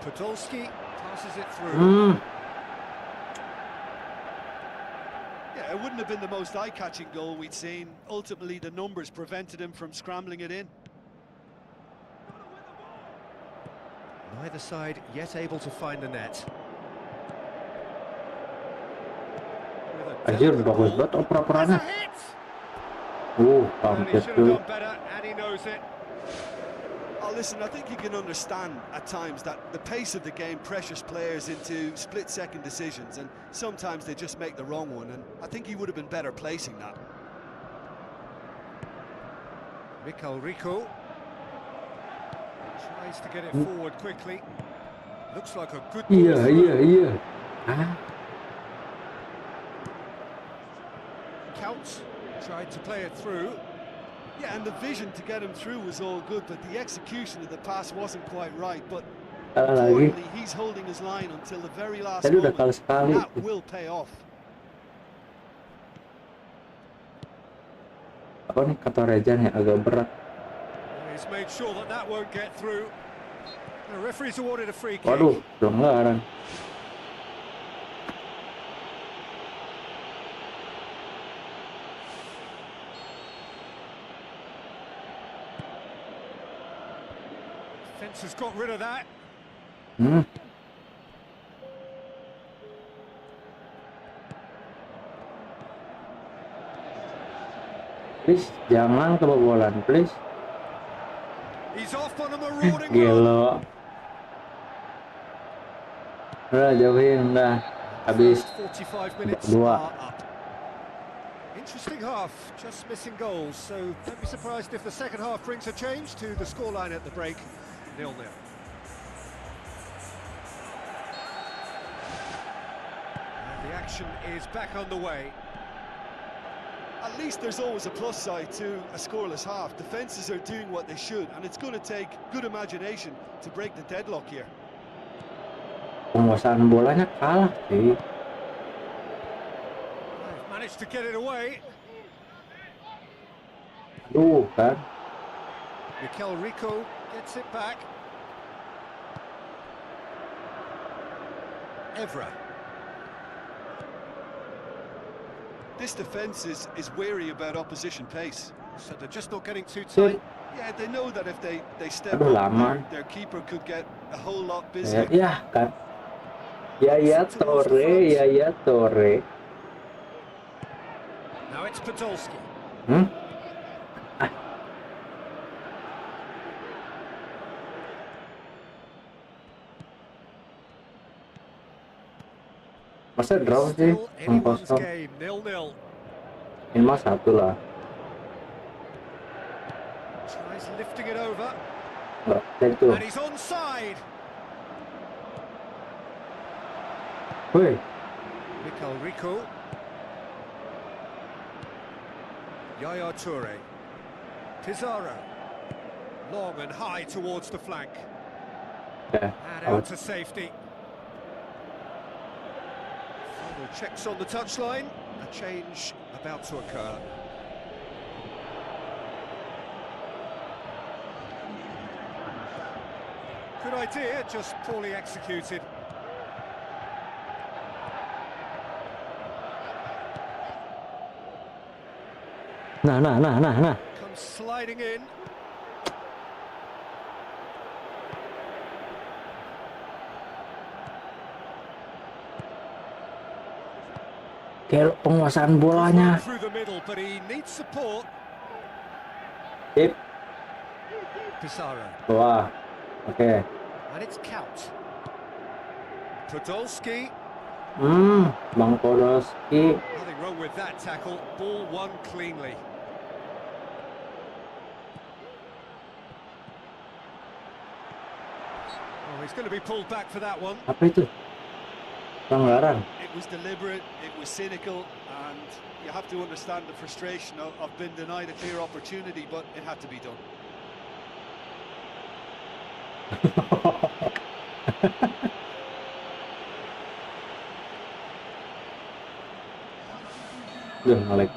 Podolski passes it through. Yeah, it wouldn't have been the most eye-catching goal we'd seen. Ultimately, the numbers prevented him from scrambling it in. Neither side yet able to find the net. Anjir, bagus banget oper-operannya. Hampir Should have tuh. done better, and he knows it. Oh, listen, I think you can understand at times that the pace of the game pressures players into split-second decisions, and sometimes they just make the wrong one, and I think he would have been better placing that. Rico tries to get it forward quickly. Looks like a good ball. Iya. Counts, tried to play it through. Yeah, and the vision to get him through was all good, but the execution of the pass wasn't quite right. But Salah lagi. importantly, he's holding his line until the very last Tadi udah moment. kalah sekali. That will pay off. Apa nih, kata Rejan ya, agak berat. He's made sure that that won't get through. The referee's awarded a free kick. Waduh, pelanggaran. Fence has got rid of that. Please, jangan kebobolan, please. He's off on a marauding run. Gelo. Udah, jauhin, udah. Habis. 45 minutes Dua. are up. Interesting half, just missing goals, so don't be surprised if the second half brings a change to the scoreline at the break, 0-0. And the action is back on the way. At least there's always a plus side to a scoreless half. Defences are doing what they should, and it's going to take good imagination to break the deadlock here. Penguasaan bolanya kalah sih. They've managed to get it away. Aduh, kan. Rico gets it back. Evra. This defence is wary about opposition pace. So they're just not getting too tight. Yeah, they know that if they step Aduh, up, lama. their keeper could get a whole lot Ya, busier. ya kan. Ya Tore. Now it's Podolski. Masa draw sih? Still anyone's 0-0. game, 0-0. Ini mah 1 lah. Tries lifting it over. Enggak, itu. And he's onside. Woi, Mikkel Rico. Yaya Toure. Pizarro. Long and high towards the flank. ya. And out to safety. Final checks on the touchline. A change about to occur. Good idea, just poorly executed. Nah. Comes sliding in. Kayak penguasaan bolanya. Through the middle, but he needs support. Tip. Pizarro. Wah. Oke. And it's Count. Podolski. Bang Podolski. Nothing wrong with that tackle. Ball won cleanly. Oh, he's going to be pulled back for that one. Apa itu? Pelanggaran. It was deliberate, it was cynical, and you have to understand the frustration of being denied a clear opportunity, but it had to be done. Duh, ngelek.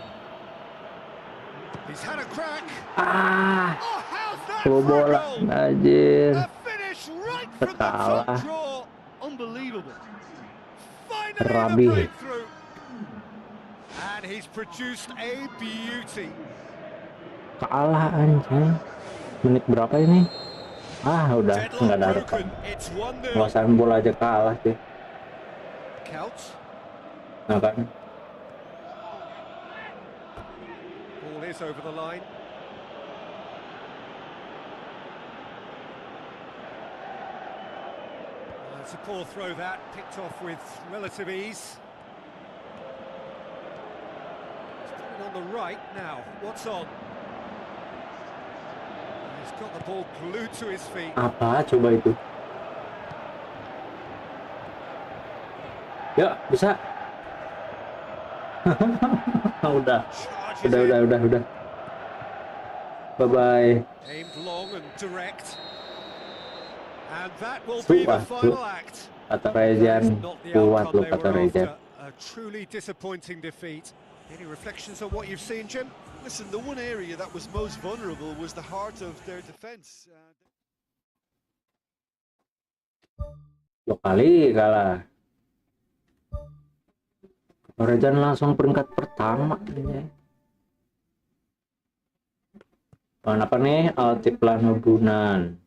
He's had a crack. Ah, Oh, how's that lu for a bola, goal? anjir. A finish right from the Kalah. top draw. Unbelievable. Finally Rabi. the breakthrough. And he's produced a beauty. Kalah anjing. Menit berapa ini? Ah, udah nggak Deadlock ada broken. It's 1-0. penguasaan bola aja kalah sih. Count. Nah kan. Ball is over the line. It's a poor throw that, picked off with relative ease. He's putting on the right now. What's on? He's got the ball glued to his feet. Apa coba itu? Ya, bisa. udah. Charges in. Udah. Bye-bye. Aimed long and direct. And that will be the final act. Kata That is Rejan, not the kuat outcome lu they kata were Rejan. after. A truly disappointing defeat. Any reflections on what you've seen, Jim? Listen, the one area that was most vulnerable was the heart of their defence. 2 kali kalah. Rejan langsung peringkat pertama. Apa nih? Altiplan hubungan.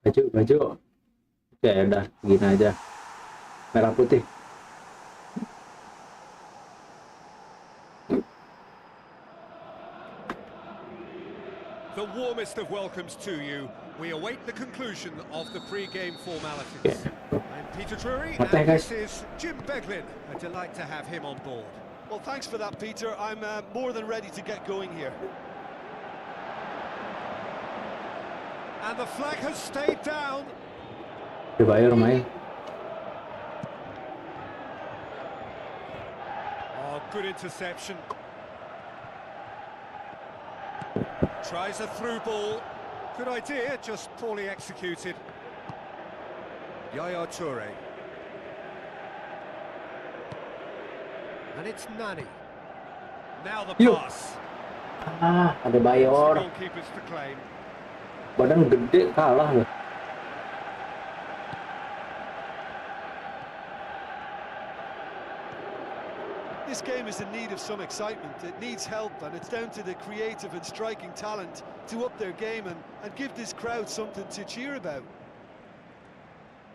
Baju. Ya udah, gini aja. Merah putih. The warmest of welcomes to you. We await the conclusion of the pre-game formalities. Yeah. I'm Peter Drury, What the and heck, this is Jim Beglin. A delight to have him on board. Well, thanks for that, Peter. I'm more than ready to get going here. And the flag has stayed down. Dibayar main. Oh, good interception. Tries a through ball. Good idea, just poorly executed. Yaya Toure. And it's Nani. Now the Yuk. pass. Ada Bayor. Goalkeepers to claim. Badan gede kalah loh. This game is in need of some excitement. It needs help, and it's down to the creative and striking talent to up their game and give this crowd something to cheer about.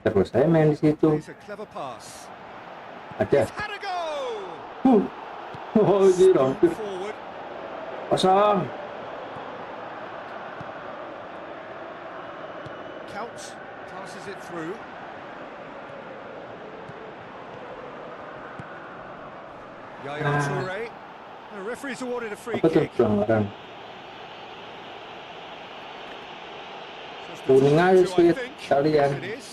Terus saya main di situ. It's a clever pass. Ada. Had a go. Oh, ini hampir Forward. pasang. Counts. Passes it through. Yaya Toure. The referee's awarded a free Apa tuh kick. pelanggaran? Just a Kuning touch aja or two, sih I think. kalian. Yes, it is.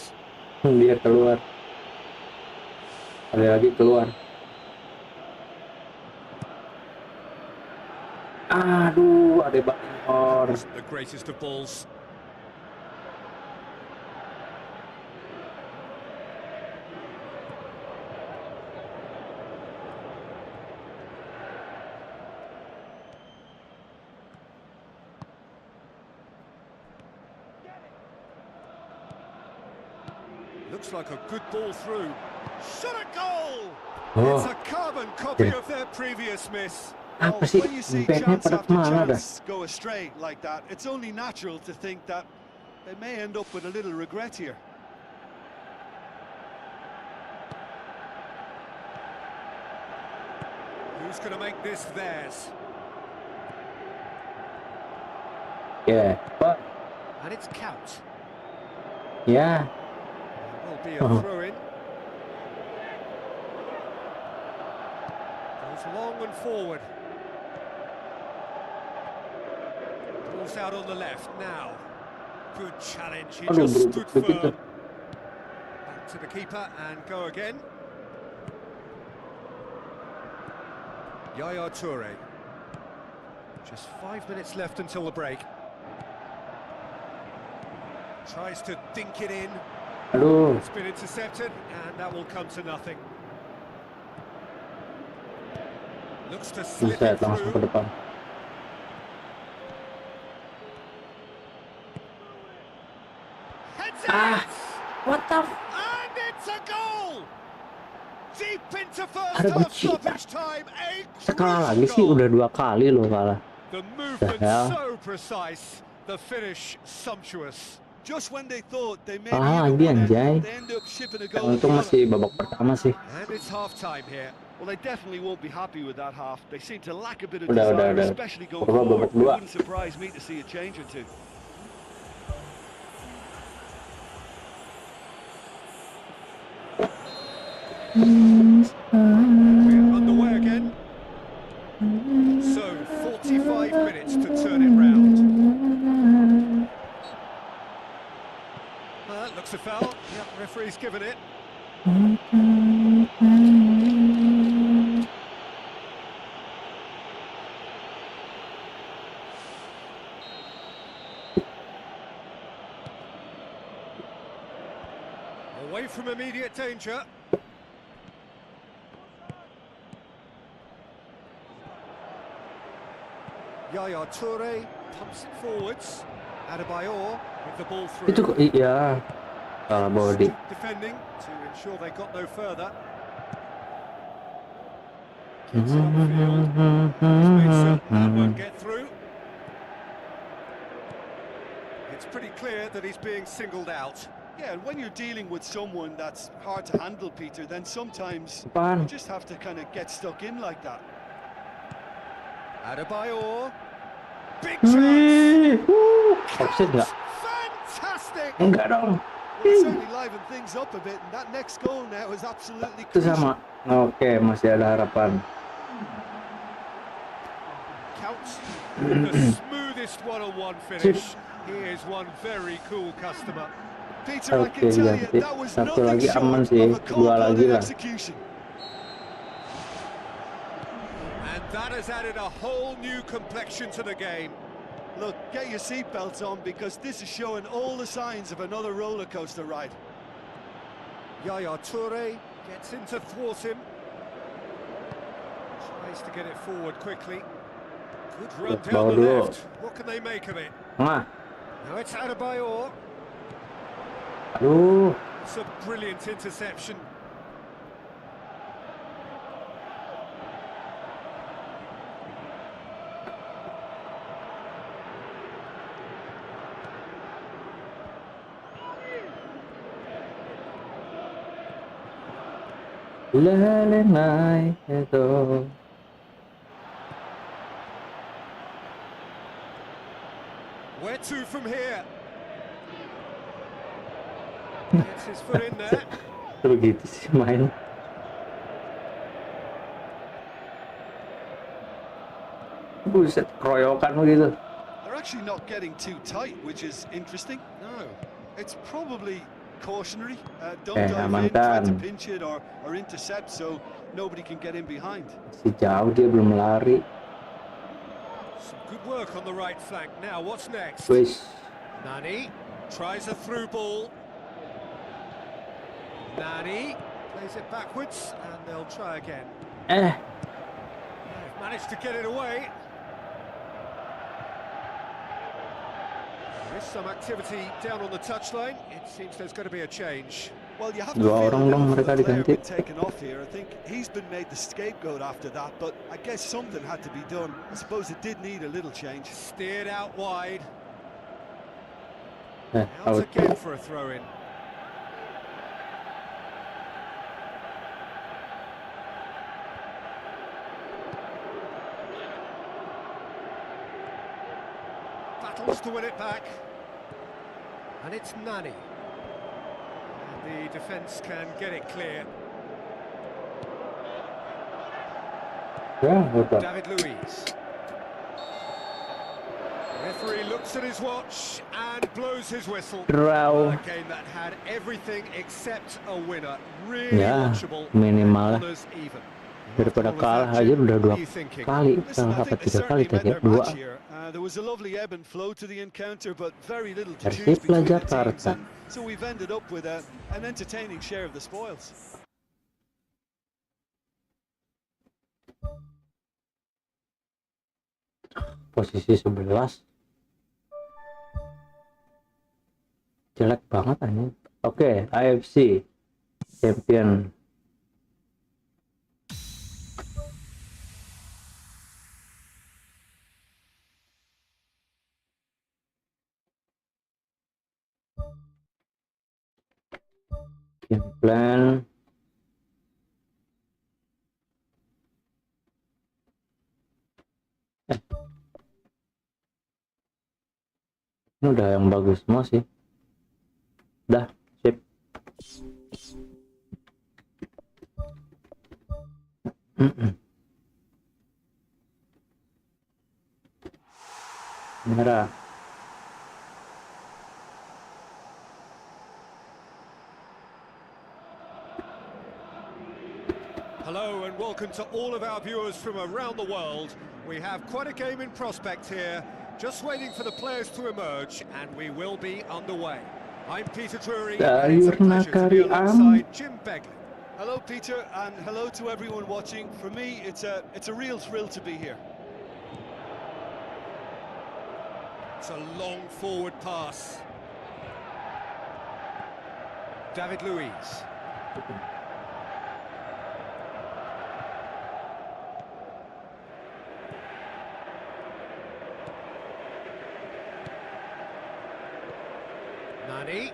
Dia keluar. Ada lagi keluar. Aduh, ada Bayor. Wasn't the greatest of balls. Looks like a good ball through. Shot a goal! Oh, It's a carbon copy of their previous miss. apa sih? When you see Backnya chance pada after kemana dah? chance go astray like that, it's only natural to think that they may end up with a little regret here. Who's going to make this theirs? Ya, Pak. And it's count. Ya. Will be a Uh-huh. throw-in. Goes long and forward. Ball's out on the left now. Good challenge. He Aduh, just stood berubah begitu. firm. Back to the keeper and go again. Yaya Toure. Just 5 minutes left until the break. Tries to dink it in. Aduh, It's been intercepted, and that will come to nothing. Looks to slip buset it langsung ke through. depan. Heads Ah, it! what the f... And it's a goal! Deep into first Ada half benci. stoppage time. A Sekali lagi crucial sih goal. udah 2 kali loh kalah. The movement hell? so precise, the finish sumptuous. Just when they thought they may Ah, be in lagi the anjay. one, they end up shipping a goal. Untung to the masih babak pertama sih. And it's half time here. Well, they definitely won't be happy with that half. They seem to lack a bit of Udah, desire, udah. especially going Pokoknya forward. babak It 2. wouldn't surprise me to see a change or two. We're underway again. So, 45 minutes to turn it round. Looks a foul. Yep, referee's given it. Away from immediate danger. Yaya Toure pumps it forwards. Adebayor with the ball through. Itu kok iya. Salah body. Astute defending to ensure they got no further. Gets it upfield. He's made certain that won't get through. It's pretty clear that he's being singled out. Yeah, and when you're dealing with someone that's hard to handle, Peter, then sometimes you Apaan? just have to kind of get stuck in like that. Adebayor. Big chance. Wih, offside nggak? Fantastic. Enggak dong. Well, it certainly livened things up a bit, and that next goal now is absolutely Itu crucial. sama. Oke, masih ada harapan. Counts the smoothest one-on-one finish. He is one very cool customer. Peter, I Oke, can tell you ganti. that was Satu nothing lagi aman short sih. of a 2 lagi cold-blooded lah. execution. And that has added a whole new complexion to the game. Look, get your seatbelts on, because this is showing all the signs of another roller coaster ride. Yaya Toure gets in to thwart him. Tries Needs to get it forward quickly. Good run Bawa down the dulu. left. What can they make of it? Nah, Now it's Adebayor. aduh. It's a brilliant interception. Lain itu. Where to from here? Gets his foot in there. Terus gitu sih main. Buset, keroyokan begitu. They're actually not getting too tight, which is interesting. No. It's probably cautionary. Don't Eh, dive in, try to amankan. pinch it or intercept so nobody can get in behind. Masih jauh dia belum lari. Some good work on the right flank. Now, what's next? Wis. Nani tries a through ball. Nani plays it backwards, and they'll try again. Eh, They've managed to get it away. There's some activity down on the touchline. It seems there's going to be a change. Well, you have to Dua feel a orang dong little for mereka the player diganti. being taken off here. I think he's been made the scapegoat after that, but I guess something had to be done. I suppose it did need a little change. Steered out wide. out. Out again for a throw-in. Battles to win it back. And it's Nani. And the defence can get it clear. Ya, betul. David Luiz. Referee looks at his watch and blows his whistle. Draw. A game that had everything except a winner. Really Ya, watchable. minimal. Honours even. Daripada After all of kalah that, aja Jim, udah what dua are you thinking? kali. Listen, Kalau I apa think they 3 kali certainly tadi? meant their Dua. match here. There was a lovely ebb and flow to the encounter, but very little to Persib choose between the Jakarta. teams, and so we've ended up with an entertaining share of the spoils. Posisi 11. Jelek banget ini. Oke, AFC Champion. Game plan. Ini udah yang bagus semua sih. Udah, sip. Merah. Hello and welcome to all of our viewers from around the world. We have quite a game in prospect here. Just waiting for the players to emerge and we will be underway. I'm Peter Drury and it's a pleasure to be alongside Jim Begley. Hello, Peter, and hello to everyone watching. For me, it's a real thrill to be here. It's a long forward pass. David Luiz. Nani.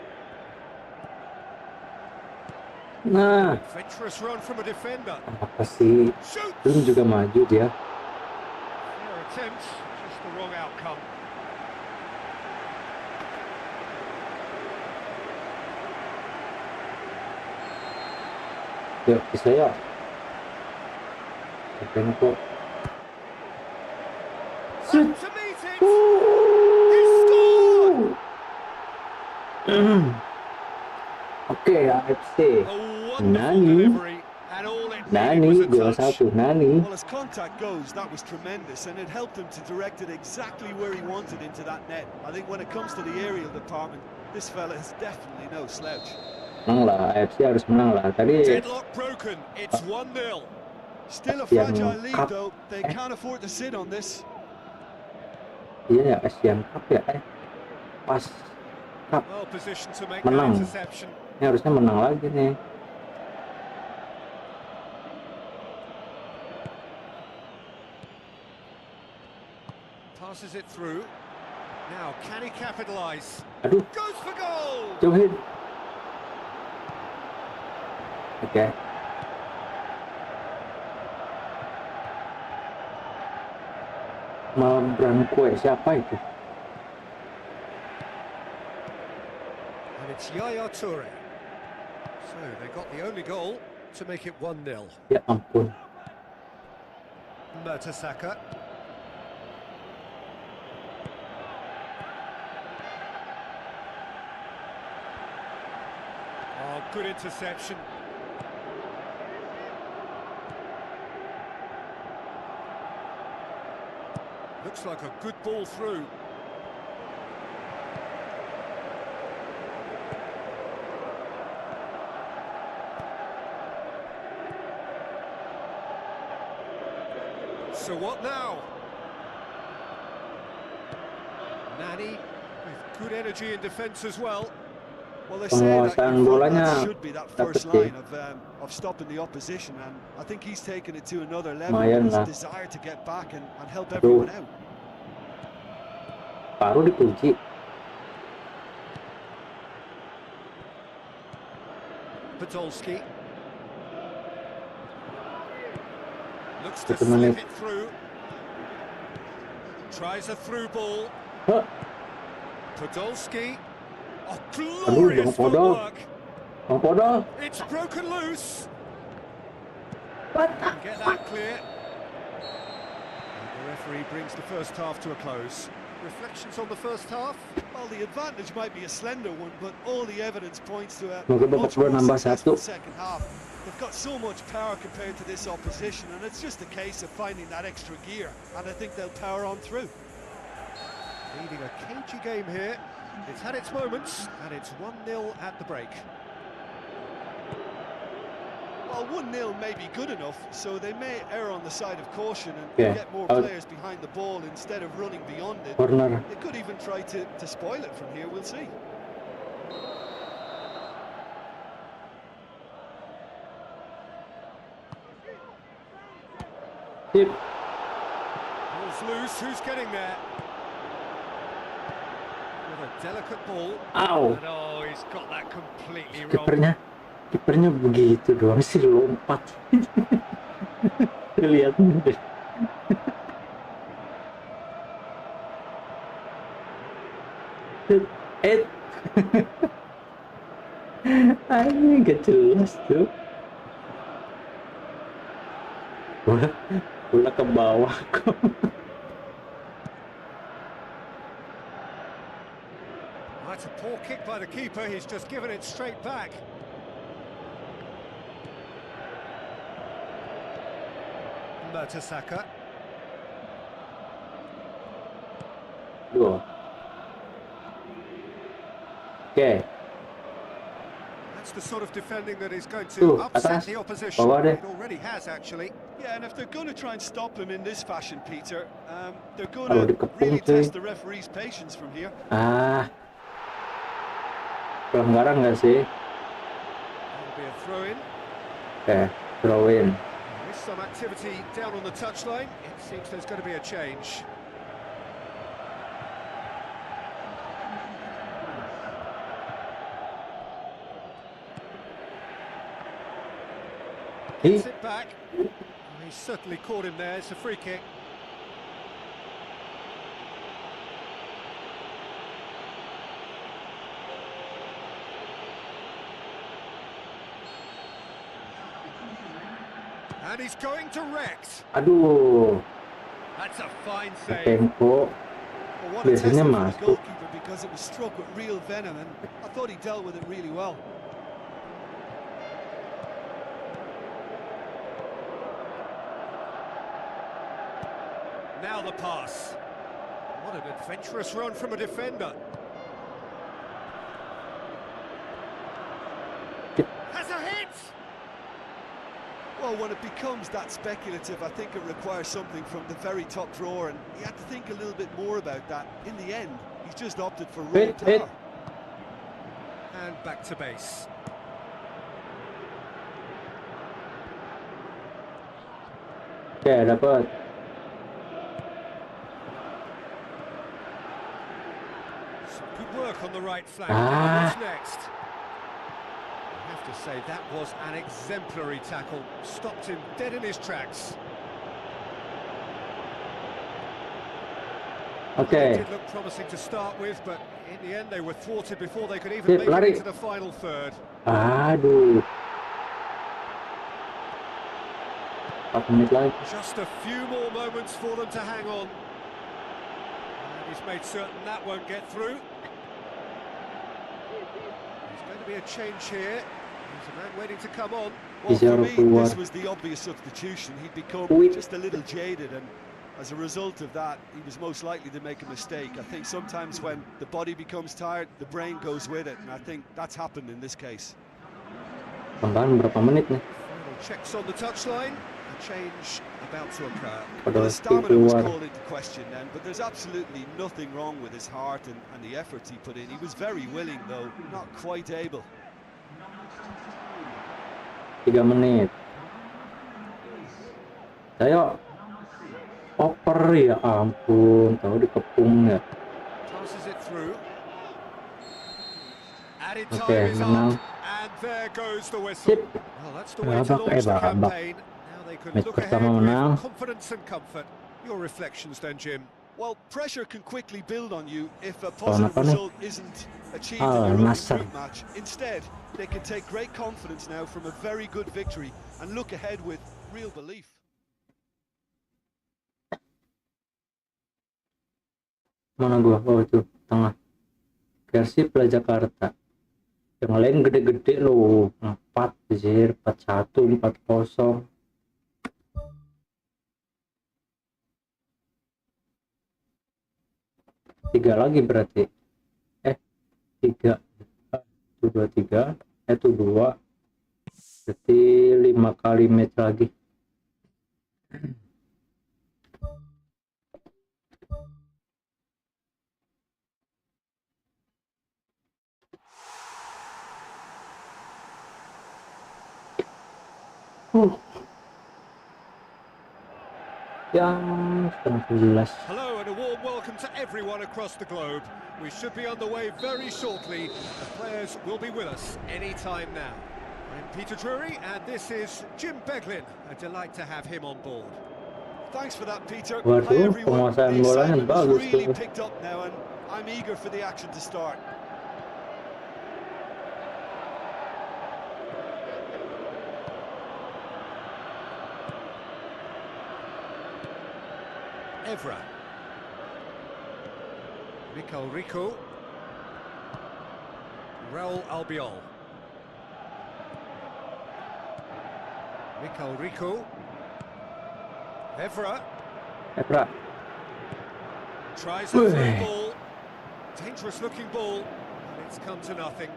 Nah, Adventurous run from a defender. apa sih? Shoots! Belum juga maju dia. Fair attempt, just the wrong outcome. Yuk, bisa ya. Oke, kok. To meet it! He scored! Oke, AFC. A wonderful Nani. delivery, and all it Nani, needed was a touch. 2-1. Nani. Well, as contact goes, that was tremendous, and it helped him to direct it exactly where he wanted into that net. I think when it comes to the aerial department, this fella is definitely no slouch. Menang lah, AFC harus menang lah. Tadi Deadlock broken, it's 1-0. Still a Asian fragile lead, Cup. though. They can't afford to sit on this. Iya ya, Asian Cup ya. Pas Cup Well positioned to make menang. that interception. Ini harusnya menang lagi nih. Passes it through. Now, can he capitalise? Aduh, Goes for goal! jauhin. Oke. Melebran kue siapa itu? And it's Yaya Toure. So they got the only goal to make it 1-0. Ya ampun. Mertesacker. Oh, good interception. Looks like a good ball through. So what now? Nani with good energy in defence as well. Well, they say that Penguasaan your bolanya fullback should be that first dapet line of stopping the opposition, and I think he's taken it to another level. Lumayan His lah. desire to get back and help Aduh. everyone out. Paru dikunci. Podolski. Looks to Satu menit. slip it through. Tries a through ball. Hah, Podolski. Oh, Aduh, glorious Bang Podol. footwork. Bang Podol. It's broken loose. What the Get that clear. And the referee brings the first half to a close. Reflections on the first half? Well, the advantage might be a slender one, but all the evidence points to a Semoga babak much kedua more nambah successful satu. second half. They've got so much power compared to this opposition, and it's just a case of finding that extra gear, and I think they'll power on through. Leading a cagey game here. It's had its moments, and it's 1-0 at the break. Well, 1-0 may be good enough, so they may err on the side of caution and Yeah, get more out. players behind the ball instead of running beyond it. Corner. They could even try to spoil it from here, we'll see. Sip. Ball's loose, who's getting there? With a delicate ball. Au. And oh, he's got that completely wrong. Kipernya begitu doang sih, lompat. Lihat deh. Ini gak jelas tuh. Bola ke bawah kok. That's a poor kick by the keeper, he's just given it straight back. Mertesacker. Duh. Oke, That's the sort of defending that is going to Tuh, upset atas. the opposition. Bawah deh. It already has, actually. Yeah, and if they're going to try and stop him in this fashion, Peter, they're going Kalau to dikepung, really cuy. test the referee's patience from here. Pelanggaran nggak sih? That'll be a throw-in. Oke, throw in. There's some activity down on the touchline. It seems there's going to be a change. Gets it back. He's certainly caught him there. It's a free kick. And he's going direct. Aduh, That's a fine save. tempo. Well, what a test Biasanya for the masuk. goalkeeper, because it was struck with real venom, and I thought he dealt with it really well. Now the pass. What an adventurous run from a defender. Has a hit! Well, when it becomes that speculative, I think it requires something from the very top drawer, and he had to think a little bit more about that. In the end, he's just opted for raw Hit. power. And back to base. Oke, dapat. Some good work on the right flank. Ah. What's next? I have to say that was an exemplary tackle. Stopped him dead in his tracks. Oke. It did look promising to start with, but in the end they were thwarted before they could even Sip, make it lari. into the final third. Aduh. 4 menit lagi. Just a few more moments for them to hang on. And he's made certain that won't get through. There's going to be a change here. There's a man waiting to come on. Well, Bisa for me, keluar. this was the obvious substitution. He'd become Wait. just a little jaded, and as a result of that, he was most likely to make a mistake. I think sometimes when the body becomes tired, the brain goes with it, and I think that's happened in this case. Tambahan berapa menit nih? Final checks on the touchline. A change about to occur. Well, Pada the stamina was keluar. called into question then, but there's absolutely nothing wrong with his heart and the efforts he put in. He was very willing, though not quite able. 3 menit. Ayo. Oper ya ampun, tahu dikepung ya. Passes it through. Added Oke, time is menang. up, and there goes the whistle. Sip. Well, that's the way to Babak, launch the babak. campaign. Now they can Match look pertama ahead menang. with confidence and comfort. Your reflections then, Jim? Well, pressure can quickly build on you if a Lawan positive apa nih? result isn't achieved Ah, in your own Nasr. group match. Instead, they can take great confidence now from a very good victory and look ahead with real belief. Mana gua? Oh itu tengah. Persib lah Jakarta. Yang lain gede-gede loh. 4 zir, 4-1, 4-0. 3 lagi berarti. 3. Itu 2-3. Itu 2. Berarti 5 kali match lagi. Jam setengah 11. Hello and a warm welcome to everyone across the globe. We should be on the way very shortly. The players will be with us any time now. I'm Peter Drury and this is Jim Beglin. A delight to have him on board. Thanks for that, Peter. Waduh, Hi, everyone. penguasaan The bolanya excitement has bagus really tuh. picked up now, and I'm eager for the action to start. Evra. Mikhail Rico. Raul Albiol. Mikhail Rico. Evra. Evra. Tries a through ball. Dangerous looking ball. And it's come to nothing.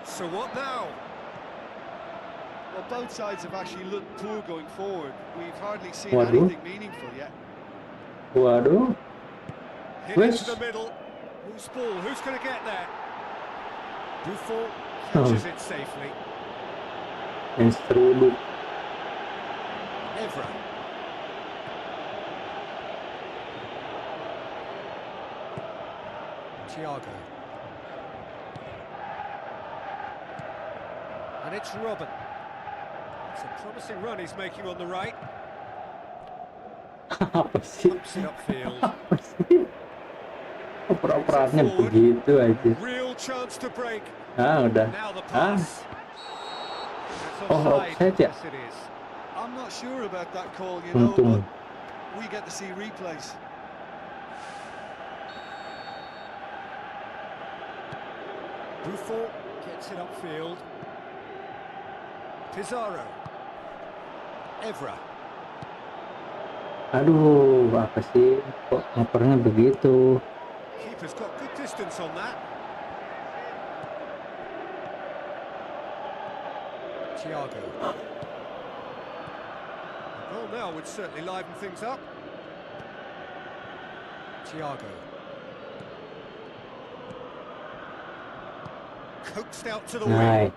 So what now? Well, both sides have actually looked poor going forward. We've hardly seen Waduh. anything meaningful yet. Waduh. Hit Wish. into the middle. Who's ball? Who's going to get there? Buffon catches it safely. Instrudu. Evra. Thiago. And it's Robin. It's a promising run he's making on the right. Apa sih? Pumps it upfield. Apa sih? Oper-operannya begitu aja. Real chance to break. Ah, udah. Now the Ah, pass. That's oh, offside. offside ya? Yes, it is. I'm not sure about that call, you know, Untung. but we get to see replays. Buffon gets it upfield. Pizarro. Evra. Aduh, apa sih? Kok ngopernya begitu? Keeper's got good distance on that. Thiago. A goal now would certainly liven things up. Thiago. Coaxed out to the wing. Nah,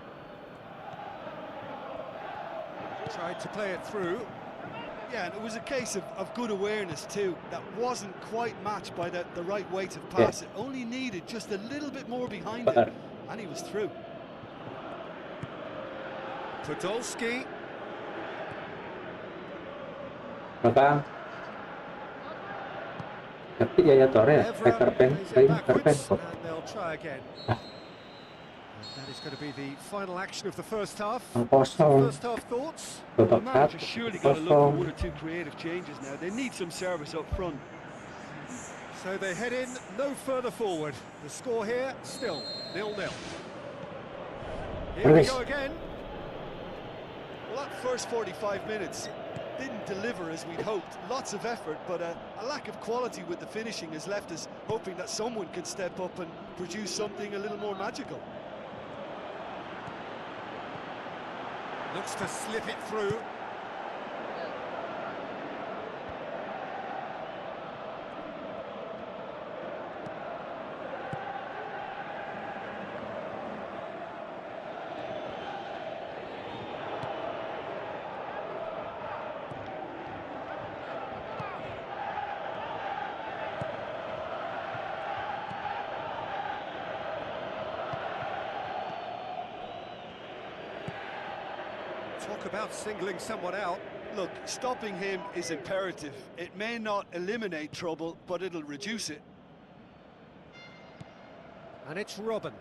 Tried to play it through. Yeah, and it was a case of good awareness too. That wasn't quite matched by the right weight of pass. It only needed just a little bit more behind it, and he was through. Podolski. belakang. Tapi ya Torre ya, Evra Carpen, plays it Carpen backwards, kok. and they'll try again. And that is going to be the final action of the first half. Kosong, First half thoughts? The babak manager satu, surely got to look for one kosong. or two creative changes now. They need some service up front. So they head in no further forward. The score here still 0-0. Here we go again. Well, that first 45 minutes didn't deliver as we'd hoped. Lots of effort, but a lack of quality with the finishing has left us hoping that someone can step up and produce something a little more magical. Looks to slip it through. Talk about singling someone out. Look, stopping him is imperative. It may not eliminate trouble, but it'll reduce it. And it's Robin.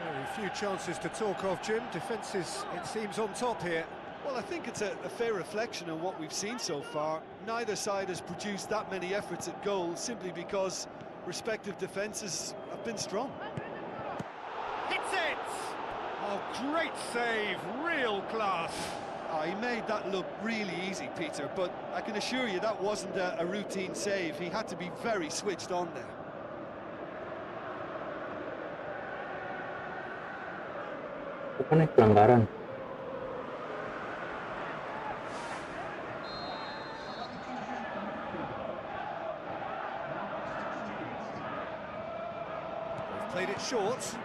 Very few chances to talk of, Jim. Defence is, it seems, on top here. Well, I think it's a fair reflection on what we've seen so far. Neither side has produced that many efforts at goal simply because respective defences have been strong. Hits it! Oh, great save, real class. Oh, he made that look really easy, Peter, but I can assure you that wasn't a routine save. He had to be very switched on there. Bukan nih pelanggaran. They've played it short.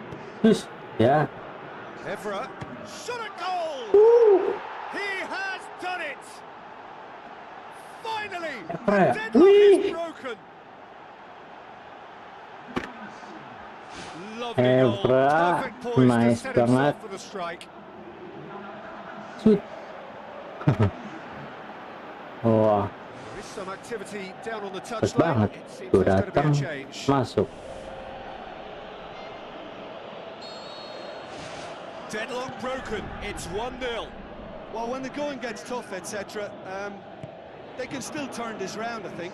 Terus, ya. Evra, shot a goal! He has done it! Finally, Evra ya? the deadlock is broken. Lovely goal, Evra, perfect poise nice to set banget. himself for the strike. Shoot. Wah, There is some activity down on the pas touchline. banget. It seems Tuh there's going to be datang, a change. masuk. Deadlock broken. It's 1-0. Well, when the going gets tough, etc., they can still turn this round, I think.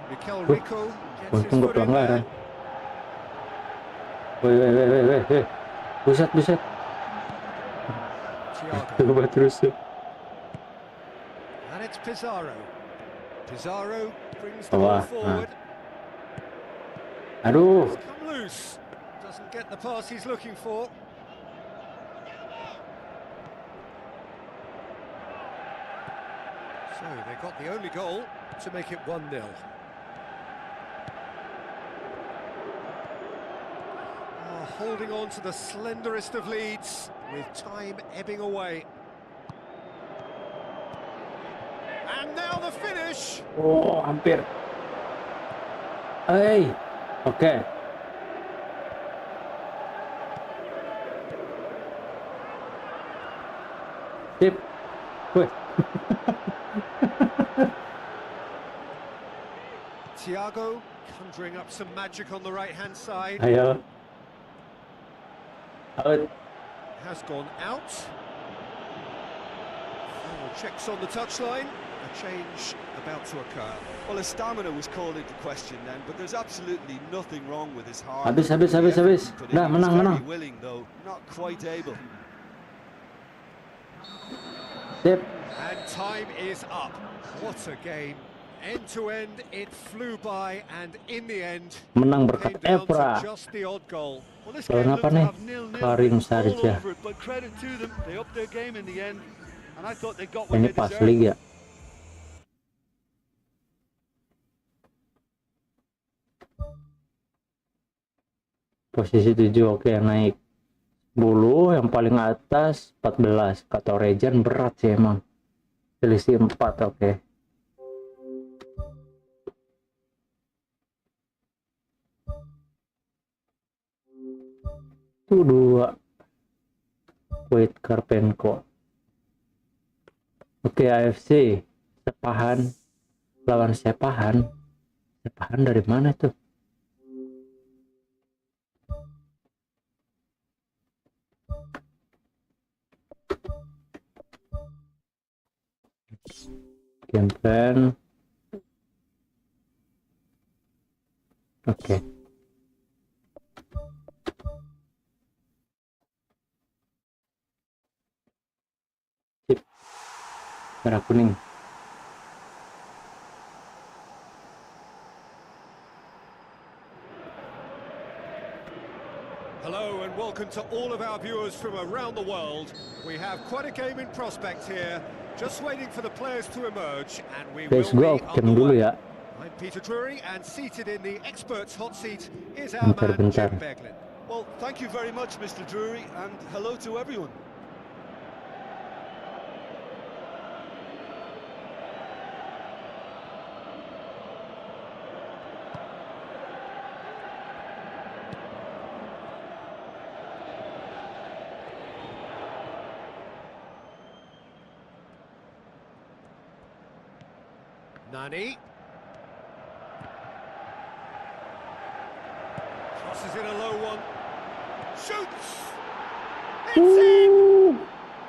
Mikel Rico gets his Untung gak foot in pelanggaran. there. Weh. Buset. Thiago. Coba terus. And it's Pizarro. Pizarro brings the ball Bawah. forward. Aduh. It's come loose. Doesn't get the pass he's looking for. So they got the only goal to make it 1-0. Oh, holding on to the slenderest of leads with time ebbing away. And now the finish. Oh, hampir. Hey. Oke. Sip. Wih. Thiago conjuring up some magic on the right-hand side. Ayo. Out. Has gone out. Final checks on the touchline. a change about to occur. Well, his stamina was called into question then, but there's absolutely nothing wrong with his heart. Habis. The effort Dah, he put in, he was menang. very willing, though not quite able. Sip. And time is up. What a game. End to end, it flew by, and in the end, Menang came berkat down to Evra. just the odd goal. Well, this Lawan game apa looked to nih? have 0-0 Karim written all saja. over it, but credit to them, they upped their game in the end, and I thought they got what Ini they pas deserved. liga. Posisi 7 oke, naik 10, yang paling atas 14. Kata Rejan berat sih emang. Selisih 4 oke. Itu 2. Wait Karpenko. Oke, AFC Sepahan lawan Sepahan. Sepahan dari mana tuh? Game plan. Oke. Sip. Merah kuning. Hello and welcome to all of our viewers from around the world. We have quite a game in prospect here. Just waiting for the players to emerge, and we Guys, will gue be game dulu underway. ya. I'm Peter Drury, and seated in the experts' hot seat is our man, Bentar. Jim Beglin. Well, thank you very much, Mr. Drury, and hello to everyone. Nani. Crosses in a low one. Shoots! It's in!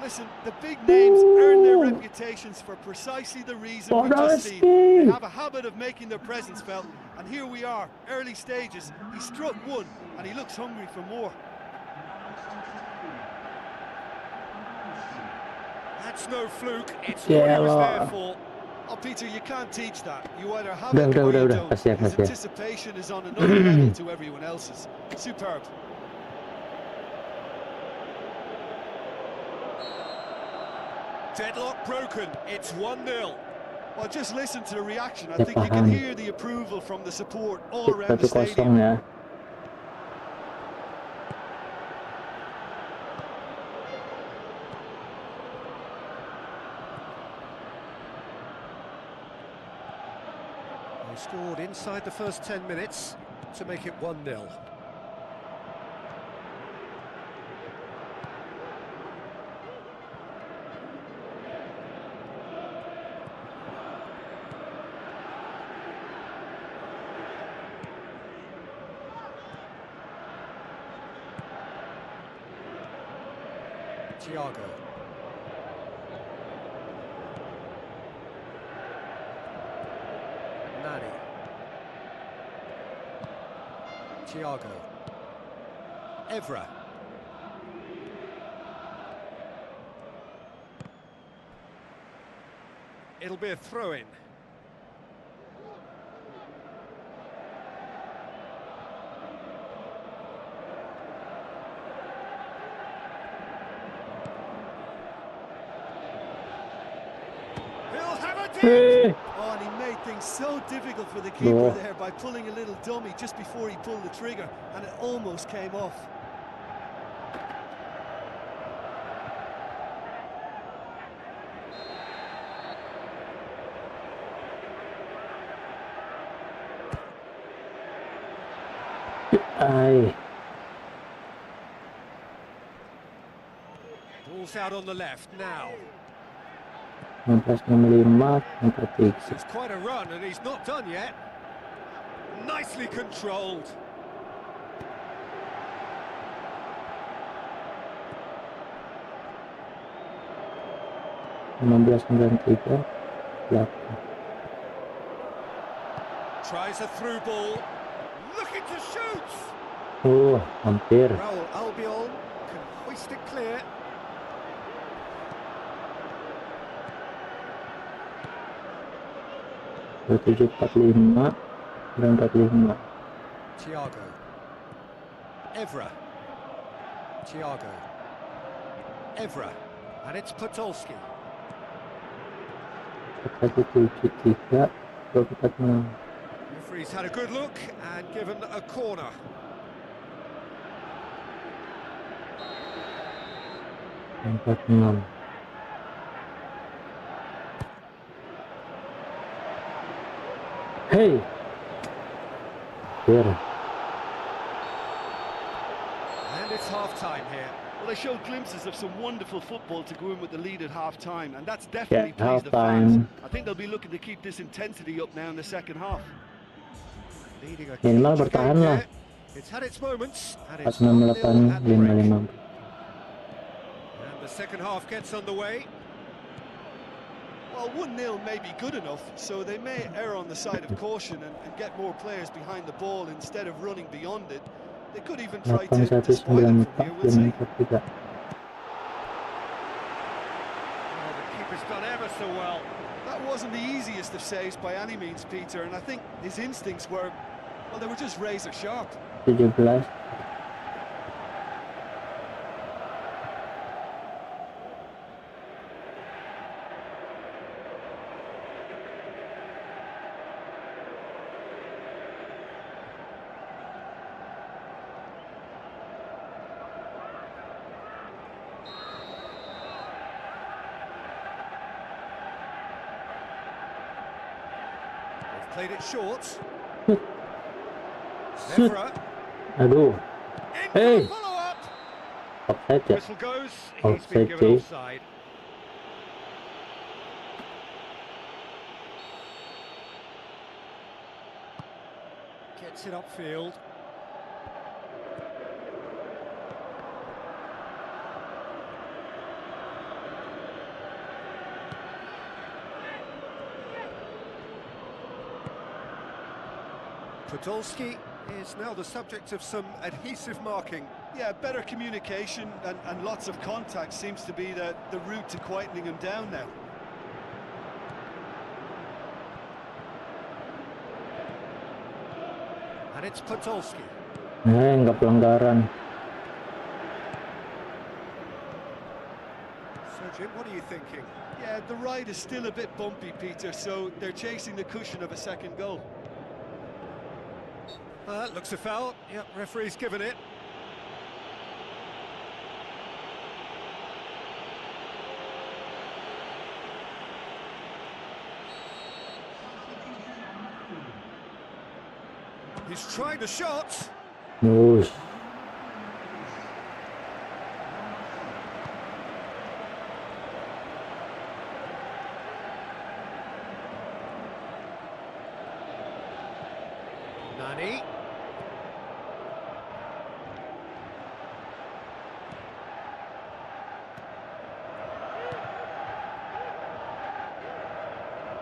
Listen, the big names earn their reputations for precisely the reason we just seen. They have a habit of making their presence felt, and here we are, early stages. He struck one, and he looks hungry for more. That's no fluke, it's what he was there for. Oh, Peter, you can't teach that. You either have Udah, it or you udah. don't. Kasihan. His anticipation is on another level to everyone else's. Superb. Deadlock broken, it's 1-0. Well, just listen to the reaction. I think you can hear the approval from the support all around the 1-0 stadium. ya. They scored inside the first 10 minutes to make it 1-0. Thiago. Nani. Thiago. Evra. It'll be a throw-in. He'll have a dip! Oh, and he made things so difficult for the keeper there by pulling a little dummy just before he pulled the trigger, and it almost came off. Ay, Ball's out on the left now. 1965, 43. It's quite a run, and he's not done yet. Nicely controlled. Lima belas 93. belakang. Tries a through ball. Looking to shoot. Hampir. Raul Albiol can hoist it clear. Tujuh 45 dan 45. Thiago. Evra. Thiago. Evra. And it's Podolski. 173 246. Referee's had a good look and given a corner. Empat enam. Hey, here. And it's half-time here. Well, they showed glimpses of some wonderful football to go in with the lead at half-time, and that's definitely Yeah, pleased the fans. half-time. I think they'll be looking to keep this intensity up now in the second half. Leading a Minimal huge bertahan game lah. here. It's had its moments and it's 468 1-0 at the break. 55. And the second half gets underway. Well, 1-0 may be good enough, so they may err on the side of caution and get more players behind the ball instead of running beyond it. They could even try to spoil it from here, we'll see. 8193. Oh, the keeper's done ever so well. That wasn't the easiest of saves by any means, Peter, and I think his instincts were, well, they were just razor sharp. 17. Played it short. Shoot. Evra. Aduh, Into Hey. the follow-up. offside ya? Whistle goes. He's Offside, been given Jay. offside. Gets it upfield. Podolski is now the subject of some adhesive marking. Yeah, better communication and lots of contact seems to be the route to quietening him down now. And it's Podolski. Nggak pelanggaran. So, Jim, what are you thinking? Yeah, the ride is still a bit bumpy, Peter, so they're chasing the cushion of a second goal. Looks a foul. Yep, referee's given it. He's trying the shot. Nush. Nani.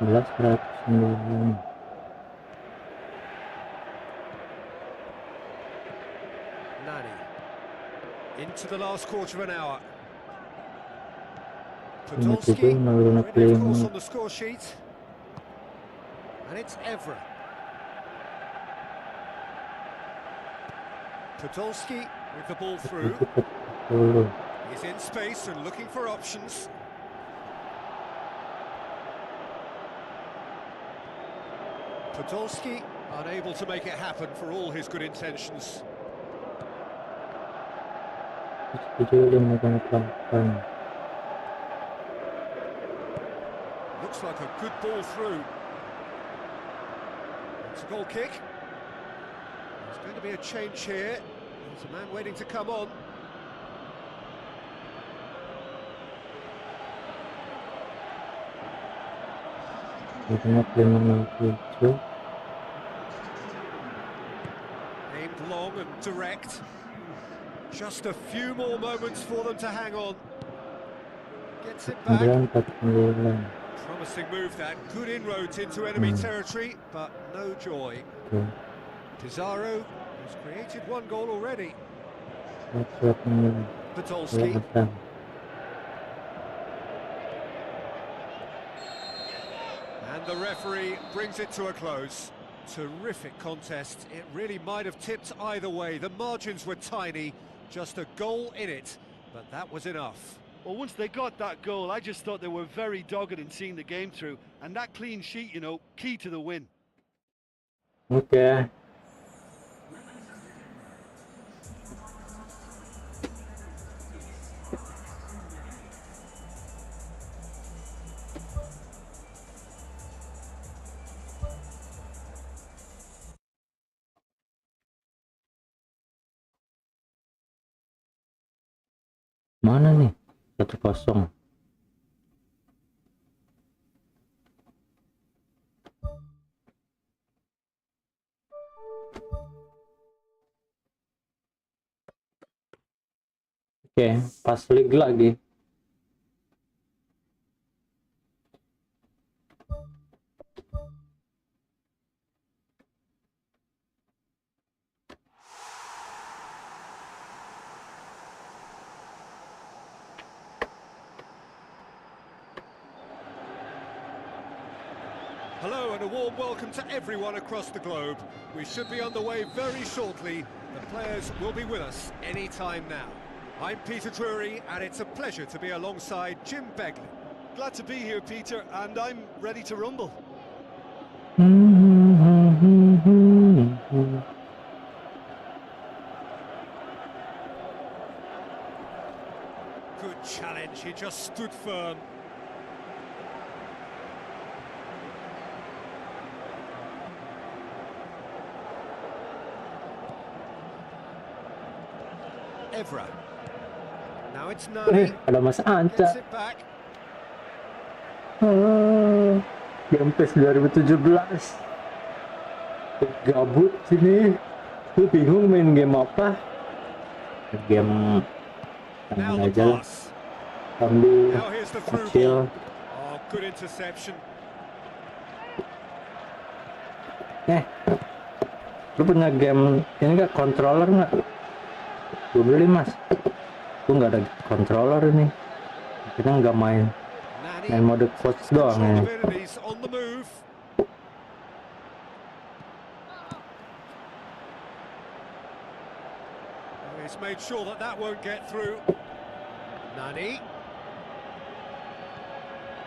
Belas 109. Nani. Into the last quarter of an hour. Podolski, already of course on the score sheet. And it's Evra. Podolski with the ball through. 10. He's in space and looking for options. Podolski unable to make it happen for all his good intentions. 758. Looks like a good ball through. It's a goal kick. There's going to be a change here. There's a man waiting to come on. Aimed long and direct. Just a few more moments for them to hang on. Gets it back. 949. Promising move that. Good inroads into enemy territory, but no joy. Pizarro has created one goal already. Podolski. And the referee brings it to a close. Terrific contest. It really might have tipped either way. The margins were tiny, just a goal in it, but that was enough. Well, once they got that goal, I just thought they were very dogged in seeing the game through. And that clean sheet, you know, key to the win. Oke. Mana nih? 1-0. Oke, pas league lagi. Hello and a warm welcome to everyone across the globe. We should be on the way very shortly. The players will be with us any time now. I'm Peter Drury, and it's a pleasure to be alongside Jim Begley. Glad to be here, Peter, and I'm ready to rumble. Good challenge, he just stood firm. Evra. Now it's Nani. Ada Mas Anca. Gets it back. Game PES 2017. Gabut sini. Lu bingung main game apa? Game Now yang the aja lah. pass. Sambil Now here's the through kecil. ball. Oh, good interception. Lu punya game ini nggak, controller nggak? Gue beli Mas. Gue nggak ada controller ini. Kita nggak main mode coach doang ya. Abilities on the move. He's made sure that that won't get through. Nani.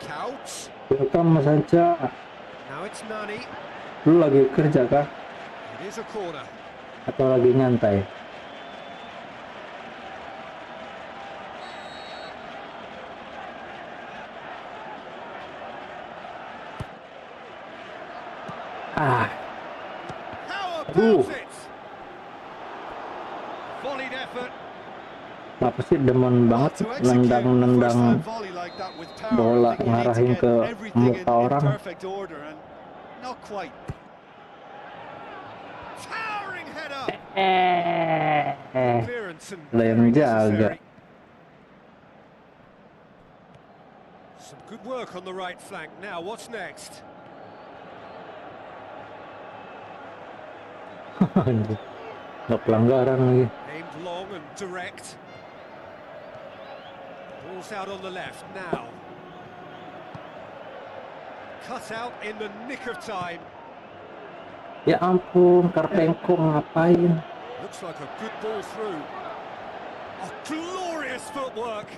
Couch. Welcome Mas Anca. Now it's Nani. Lu lagi kerja kah? It is a corner. Atau lagi nyantai? How about it? Volleyed effort. Kenapa sih demen banget nendang-nendang bola ngarahin ke muka orang? Not quite. Towering header. Clearance and Ada yang jaga. some good work on the right flank. Now what's next? Nggak pelanggaran lagi. Aimed long and direct. Ball's out on the left now. Cut out in the nick of time. Ya ampun, Karpenko ngapain? Looks like a good ball through. Oh, glorious footwork.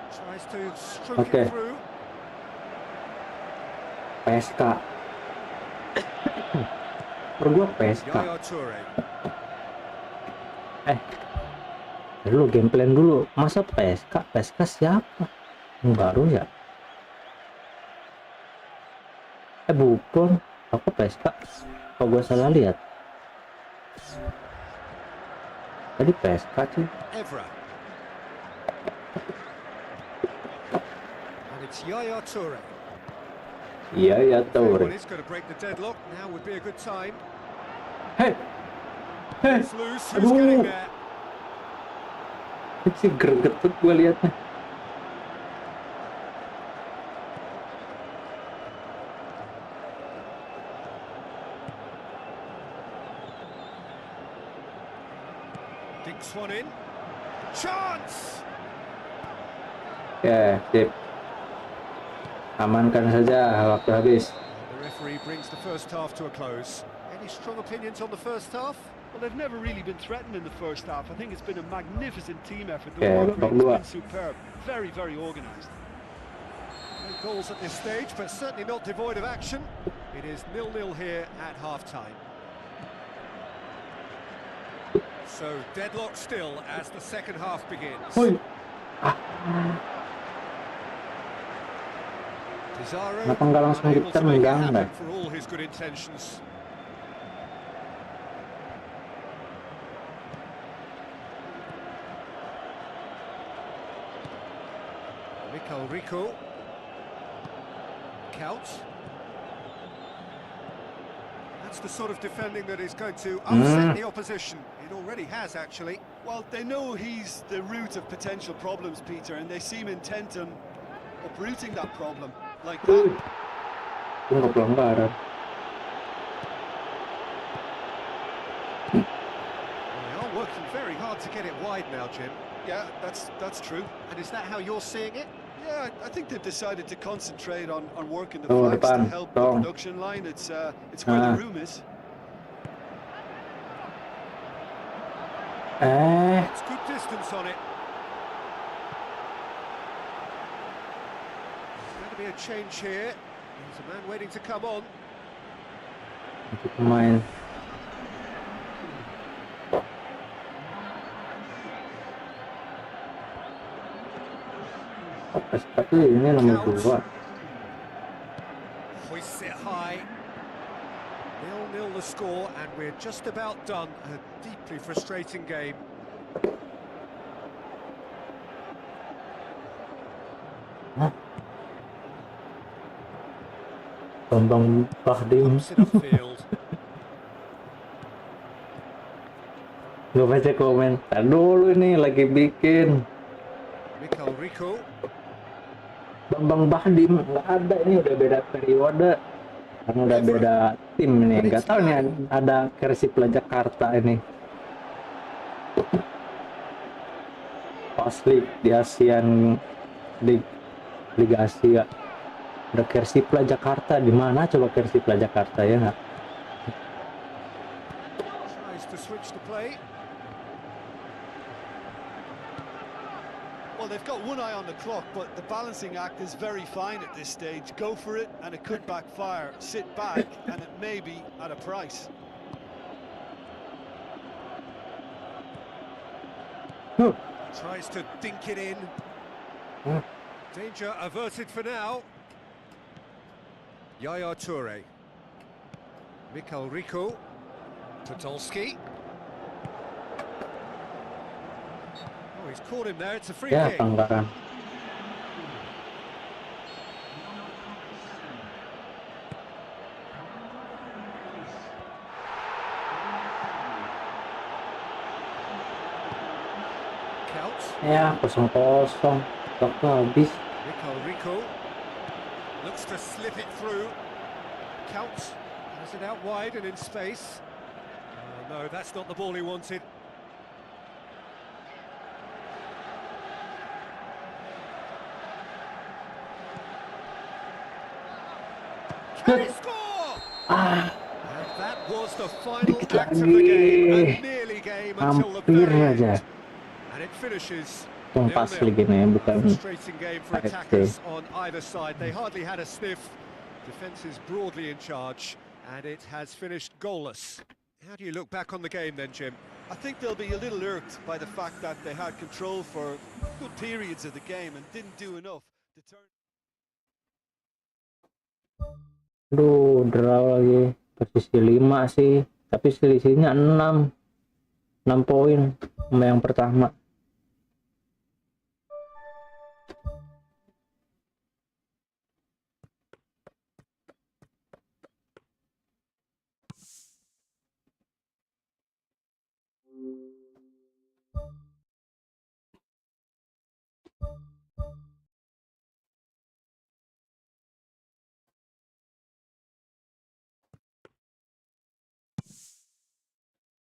Tries to stroke Okay. it through. PSK. Per gua PSK. Yaya Toure. Dulu game plan dulu. Masa PSK? PSK siapa? Yang baru ya? Bukan. Aku PSK. Kok gua salah lihat? Tadi PSK sih. Evra. And it's Yaya Toure. Iya ya Well, tahu. he's going to break the deadlock. Now would be a good time. Hei, It's loose. Who's Aduh. getting there? ini sih gregetut gue liatnya. Dinks one in. Chance! Oke, sip. Amankan saja, waktu habis. The referee brings the first half to a close. Any strong opinions on the first half? Well, they've never really been threatened in the first half. I think it's been a magnificent team effort. The Okay, work babak rate's dua. been superb. Very, very organised. No goals at this stage, but certainly not devoid of action. It is 0-0 here at half-time. So, deadlock still as the second half begins. Woi. Pizarro Kenapa nggak langsung unable to make it ditendang, happen Mbak? for all his good intentions. Rico. Counts. That's the sort of defending that is going to upset the opposition. It already has, actually. Well, they know he's the root of potential problems, Peter, and they seem intent on uprooting that problem. Like that. Tunggu pelanggaran. They are working very hard to get it wide now, Jim. Yeah, that's true. And is that how you're seeing it? Yeah, I think they've decided to concentrate on working the Oh, flanks to depan, help the dong. production line. It's where the room is. It's good distance on it. There's going to be a change here. There's a man waiting to come on. Untuk pemain. Tapi ini nomor 2. Hoists it high. 0-0 the score, and we're just about done. A deeply frustrating game. Bambang Bahdim. Pumps it upfield. Nggak baca komen. Tar dulu ini lagi bikin. Rico. Bambang Bahdim nggak ada, ini udah beda periode. Karena udah beda tim nih. Nggak tahu nih ada versi Jakarta ini. Asli di ASEAN Liga Asia. Ada versi Jakarta, di mana coba versi Jakarta ya nggak? Tries to switch the play. Well, they've got one eye on the clock, but the balancing act is very fine at this stage. Go for it, and it could backfire. Sit back, and it may be at a price. Tries to dink it in. Danger averted for now. Yaya Toure. Rico. Podolski. Oh, he's caught him there. It's a free Ya, kick. pelanggaran. Counts. Ya, 0-0. Waktu habis. Rico. Looks to slip it through. Counts. Has it out wide and in space. No, that's not the ball he wanted. Can he score? And that was the final Dikit act of the game. lagi. A nearly game until the Hampir very aja. end. And it finishes Tumpas 0-0. lagi nih, bukan Frustrating game for AFC. attackers on either side. They hardly had a sniff. Defence is broadly in charge, and it has finished goalless. How do you look back on the game then, Jim? I think they'll be a little irked by the fact that they had control for good periods of the game and didn't do enough to turn. Aduh, draw lagi. Posisi 5 sih. Tapi selisihnya 6 poin sama yang pertama.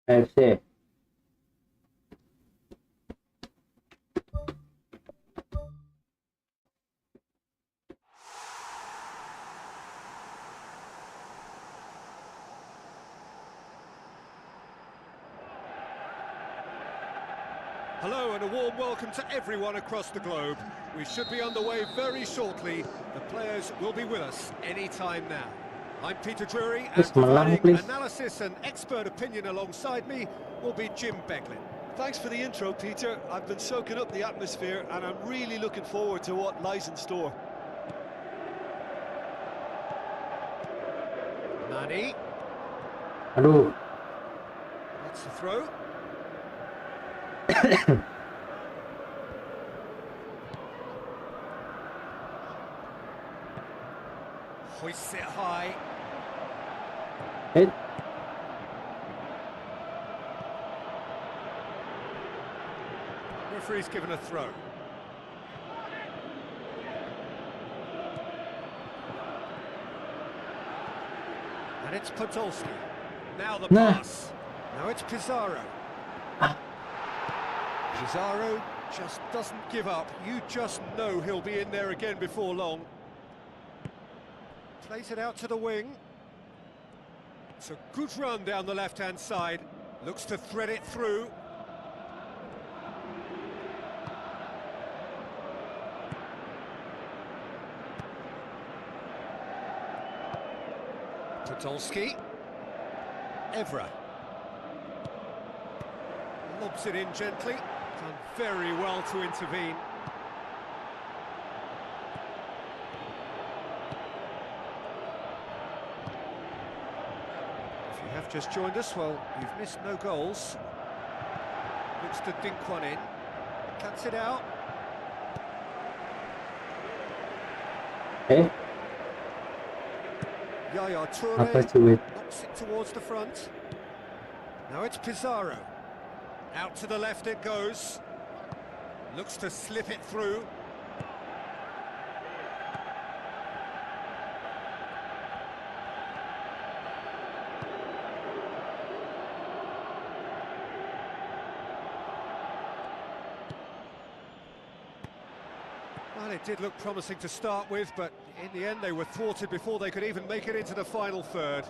AFC. Hello and a warm welcome to everyone across the globe. We should be underway very shortly. The players will be with us any time now. I'm Peter Drury, and Please, Malang, providing please. analysis and expert opinion alongside me will be Jim Beglin. Thanks for the intro, Peter. I've been soaking up the atmosphere and I'm really looking forward to what lies in store. BANI, Aduh. that's the throw. Hoists it high. Hit. Referee's given a throw. And it's Podolski. Now the Nah. pass. Now it's Pizarro. Pizarro just doesn't give up. You just know he'll be in there again before long. Plays it out to the wing. It's a good run down the left-hand side. Looks to thread it through. Podolski. Evra. Lobs it in gently. Done very well to intervene. If you have just joined us, well, you've missed no goals. Looks to dink one in. Cuts it out. Eh, Yaya apa Toure cuy? knocks it towards the front. Now it's Pizarro. Out to the left it goes. Looks to slip it through. Well, it did look promising to start with, but in the end they were thwarted before they could even make it into the final third.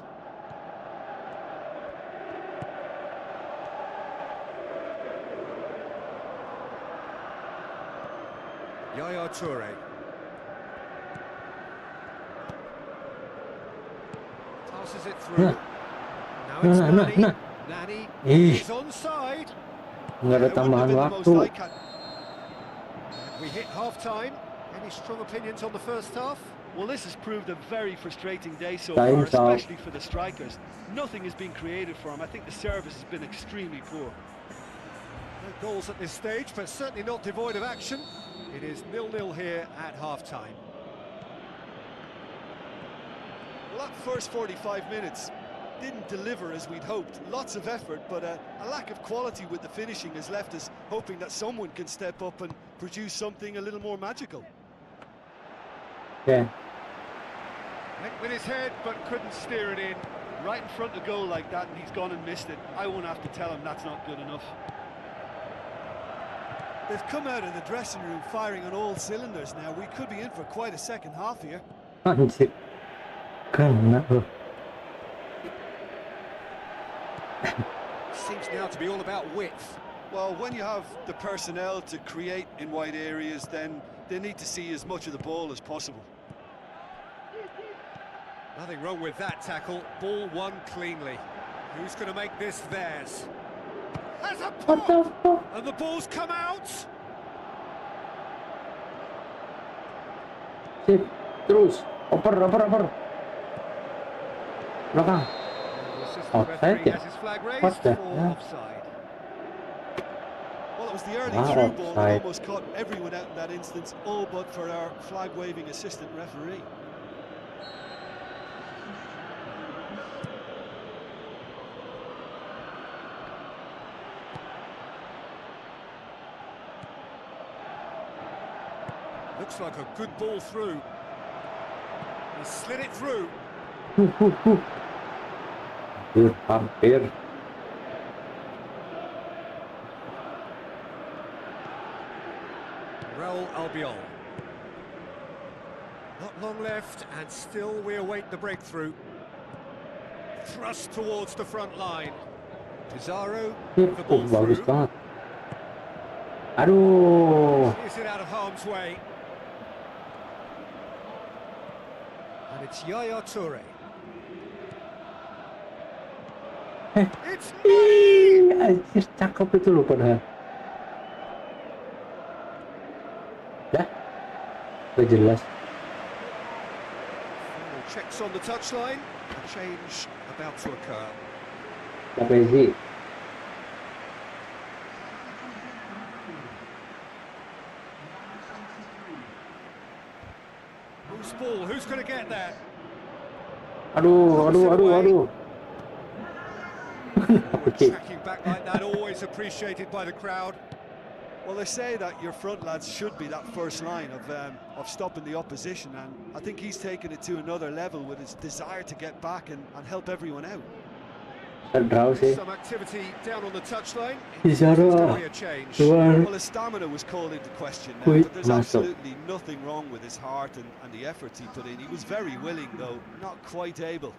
Yaya Toure. Passes it through. Nah. Now it's Nah, nah, Nani. nah. Nani Ih, is onside. nggak ada It wouldn't have tambahan been the most waktu. eye-catching. We hit half-time. Any strong opinions on the first half? Well, this has proved a very frustrating day so Time far, out. especially for the strikers. Nothing has been created for them. I think the service has been extremely poor. No goals at this stage, but certainly not devoid of action. It is 0-0 here at half-time. Well, that first 45 minutes didn't deliver as we'd hoped. Lots of effort, but a lack of quality with the finishing has left us hoping that someone can step up and produce something a little more magical. Oke. Went with his head, but couldn't steer it in. Right in front of goal like that, and he's gone and missed it. I won't have to tell him that's not good enough. They've come out of the dressing room firing on all cylinders now. We could be in for quite a second half here. Anjir. Kena loh. Seems now to be all about width. Well, when you have the personnel to create in wide areas, then they need to see as much of the ball as possible. Nothing wrong with that tackle. Ball won cleanly. Who's going to make this theirs? Has a What the pop! fuck? And the ball's come out! Sip. Terus. Oper. Belakang. The assistant Offside, referee yeah. has his flag raised What the for hell? offside. Well, it was the early Ah, through ball that offside. almost caught everyone out in that instance, all but for our flag-waving assistant referee. Looks like a good ball through. He slid it through. Hampir. Raul Albiol. Not long left, and still we await the breakthrough. Thrust towards the front line. Pizarro, the ball Bagus through. banget. Aduh. Is it out of harm's way? And it's Yaya Toure. It's money! Anjir, cakep itu loh padahal. Dah. Udah jelas. Final checks on the touchline. A change about to occur. Lapezi. Who's ball? Who's going to get that? Aduh. Okay. Tracking back like that, always appreciated by the crowd. Well, they say that your front lads should be that first line of stopping the opposition, and I think he's taken it to another level with his desire to get back and help everyone out. Some activity down on the touchline. Bisa Going to be a change. Well, his stamina was called into question now, but there's absolutely nothing wrong with his heart and the efforts he put in. He was very willing, though not quite able.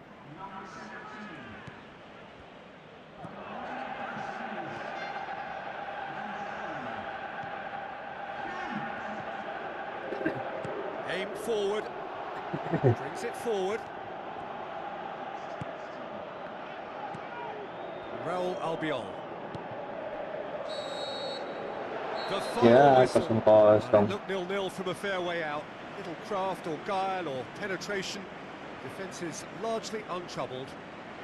Aim forward. Brings it forward. Raul Albiol. The final whistle. 0-0. Look 0-0 from a fair way out. Little craft or guile or penetration. Defence is largely untroubled.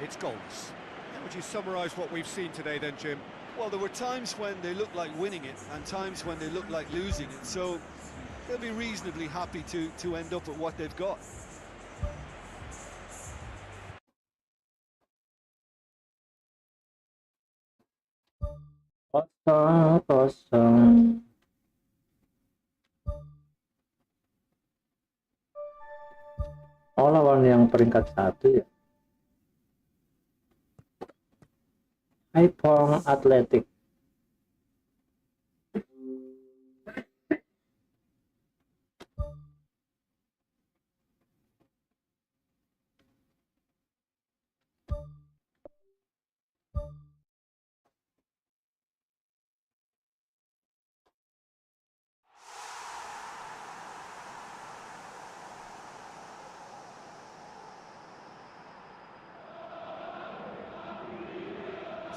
It's goals. How would you summarise what we've seen today then, Jim? Well, there were times when they looked like winning it and times when they looked like losing it, so they'll be reasonably happy to end up with what they've got. Kosong. Oh, lawan yang peringkat 1 ya. Haipong Athletic.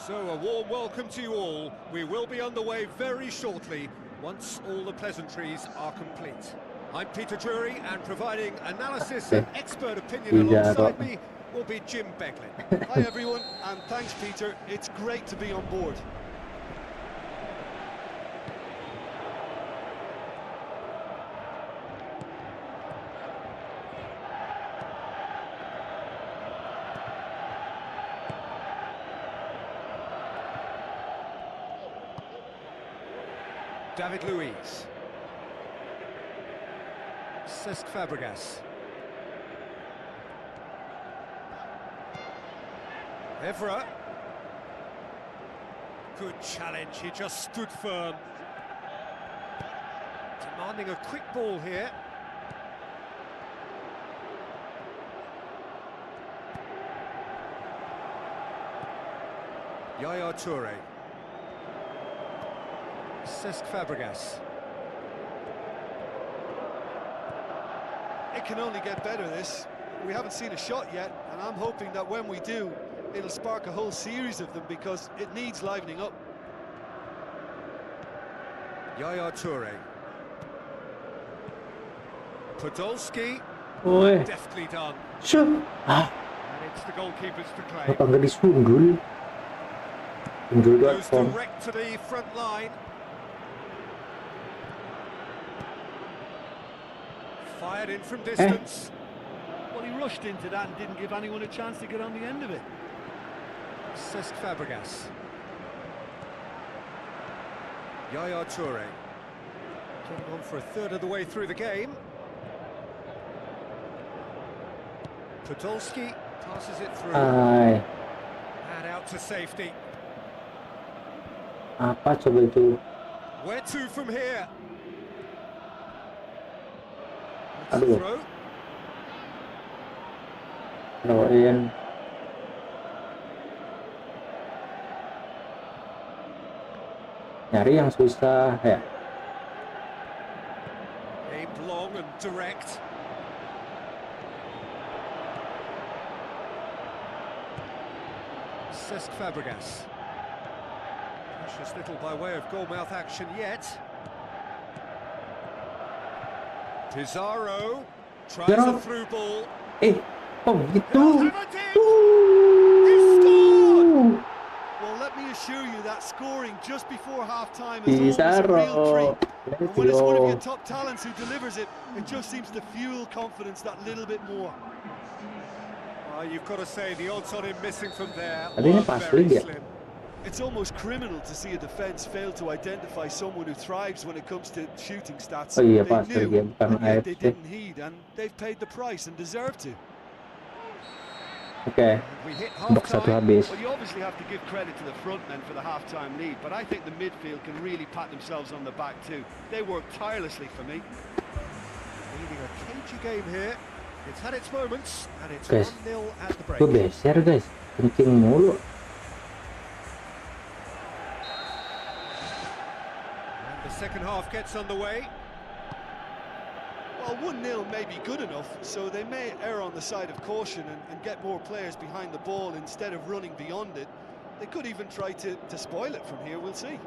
So a warm welcome to you all. We will be underway very shortly once all the pleasantries are complete. I'm Peter Drury, and providing analysis and expert opinion alongside me will be Jim Beglin. Hi everyone, and thanks Peter. It's great to be on board. David Luiz. Cesc Fabregas. Evra. Good challenge, he just stood firm. Demanding a quick ball here. Yaya Toure. Cesc Fabregas. It can only get better, this. We haven't seen a shot yet, and I'm hoping that when we do, it'll spark a whole series of them because it needs livening up. Yaya Toure. Podolski. Oi. Deftly done. Sure. Ah, And it's the goalkeepers to claim. apa nggak disundul? Goes Sundul.com. direct to the front line. Fired in from distance. Well, he rushed into that and didn't give anyone a chance to get on the end of it. Cesc Fabregas. Yaya Toure. Getting on for a third of the way through the game. Podolski passes it through. Ay, And out to safety. apa coba itu? Where to from here? Aduh. Throw. Lain. nyari yang susah ya. Aimed long and direct. Cesc Fabregas. Precious little by way of goalmouth action yet. Pizarro tries Pizarro. a through ball. Kok gitu? He'll have it in. He scored! Well, let me assure you that scoring just before half-time is always a Pizarro. real treat. Let's And when it's one of your go. top talents who delivers it, it just seems to fuel confidence that little bit more. You've got to say the odds on him missing from there Tapi ini were pasli very dia. slim. It's almost criminal to see a defence fail to identify someone who thrives when it comes to shooting stats. Oh iya, They pasli knew, dia, bukan and yet they AFC. didn't heed, and they've paid the price and deserve to. Oke, We hit box satu half-time. habis. Well, you obviously have to give credit to the front men for the half-time lead, but I think the midfield can really pat themselves on the back too. They worked tirelessly for me. Leading a cagey game here. It's had its moments, and it's Guys, 1-0 at the break. gue beser guys, kencing mulu. And the second half gets underway. Well, 1-0 may be good enough, so they may err on the side of caution and get more players behind the ball instead of running beyond it. They could even try to spoil it from here, we'll see.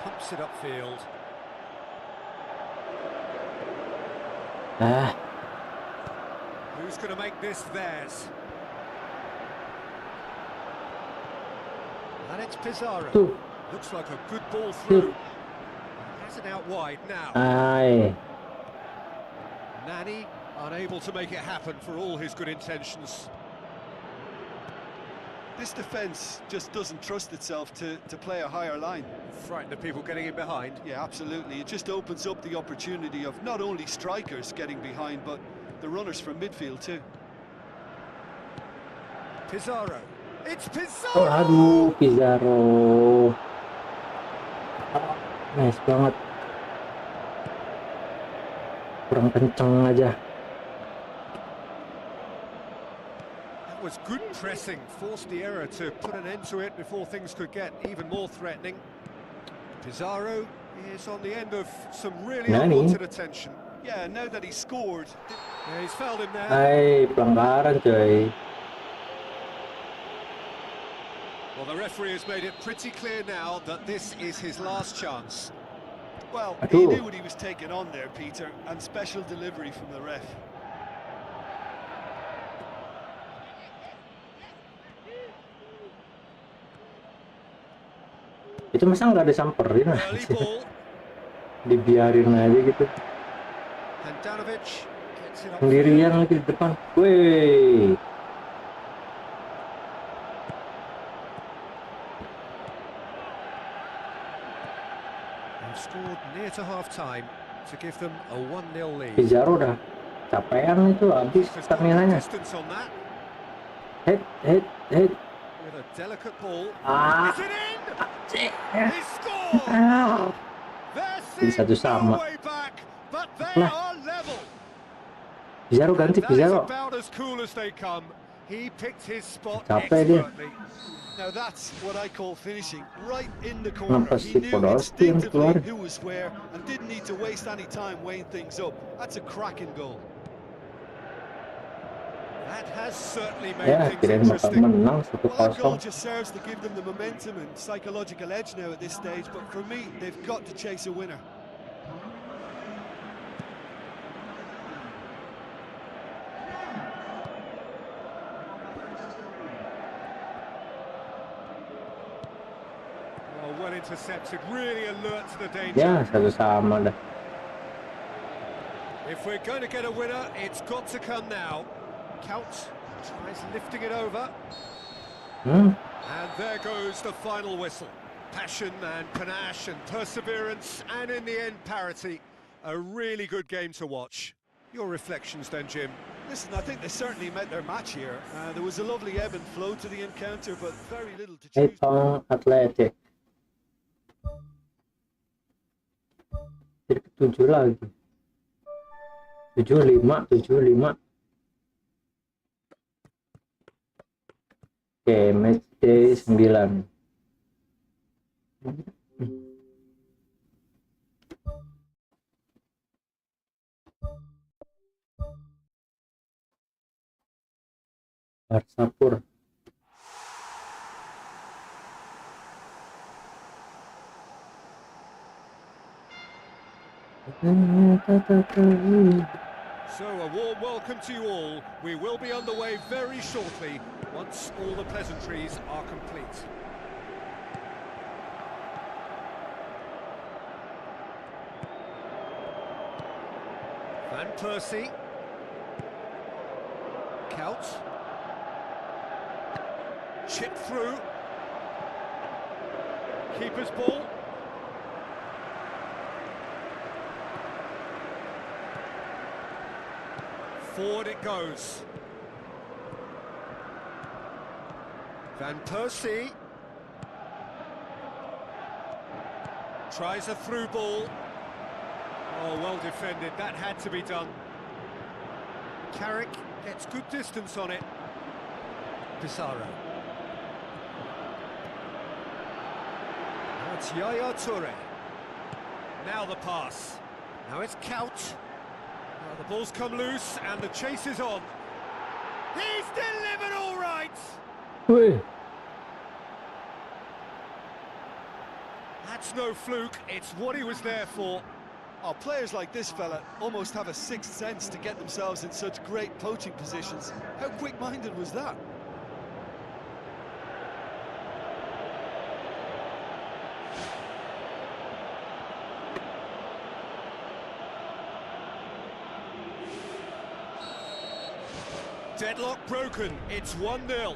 Pumps it upfield. Who's going to make this theirs? And it's Pizarro. Tuh, Looks like a good ball through. Has it out wide now. ay. Nani unable to make it happen for all his good intentions. This defence just doesn't trust itself to play a higher line. Frightened of people getting in behind. Yeah, absolutely. It just opens up the opportunity of not only strikers getting behind, but the runners from midfield too. Pizarro. It's Oh, Pizarro! aduh, Pizarro. Nice banget. Kurang kenceng aja. That was good pressing. Forced the error to put an end to it before things could get even more threatening. Pizarro is on the end of some really Nani? unwanted attention. Yeah, now that he's scored, Yeah, he's fouled him there. Hai, pelanggaran coy. Well, the referee has made it pretty clear now that this is his last chance. well, he Aduh. knew what he was taking on there, Peter, and special delivery from the ref. Itu masa nggak disamperin lah, Early ball. dibiarin aja gitu. Handanovic gets it up. Sendirian lagi di depan. Wih, They've scored near to half-time to give them a 1-0 lead. Pizarro udah capean itu, habis There's stamina-nya. distance on that Head. with a delicate ball. Ah, Is it in? cek. He scored! Ah. There Jadi satu seems sama. no way back, but they Lah. are level. Pizarro ganti, That is Pizarro. about as cool as they come. He picked his spot Capek dia. expertly. Now that's what I call finishing, right in the corner. Kenapa He si knew Podolski yang instinctively keluar? who was where and didn't need to waste any time weighing things up. That's a cracking goal. That has certainly made Ya, things kirain bakal interesting. menang Well, that goal 1-0. just serves to give them the momentum and psychological edge now at this stage, but for me, they've got to chase a winner. Well intercepted, really alert to the danger. Ya, satu sama dah. If we're going to get a winner, it's got to come now. Count tries lifting it over. Hmm, And there goes the final whistle. Passion and panache and perseverance, and in the end, parity. A really good game to watch. Your reflections then, Jim? Listen, I think they certainly met their match here. There was a lovely ebb and flow to the encounter, but very little to choose. Etong Atletik. Jadi ke-7 lagi. 75. Oke, match day 9. Barsapur. So a warm welcome to you all. We will be underway very shortly once all the pleasantries are complete. Van Persie. Couch. Chip through. Keeper's ball. Forward it goes. Van Persie tries a through ball. Oh, well defended. That had to be done. Carrick gets good distance on it. Pizarro. Now it's Yaya Toure. Now the pass. Now it's Couch. Well, the ball's come loose and the chase is on. He's delivered all right! Wih, That's no fluke, it's what he was there for. Oh, players like this fella almost have a sixth sense to get themselves in such great poaching positions. How quick-minded was that? Deadlock broken, it's 1-0.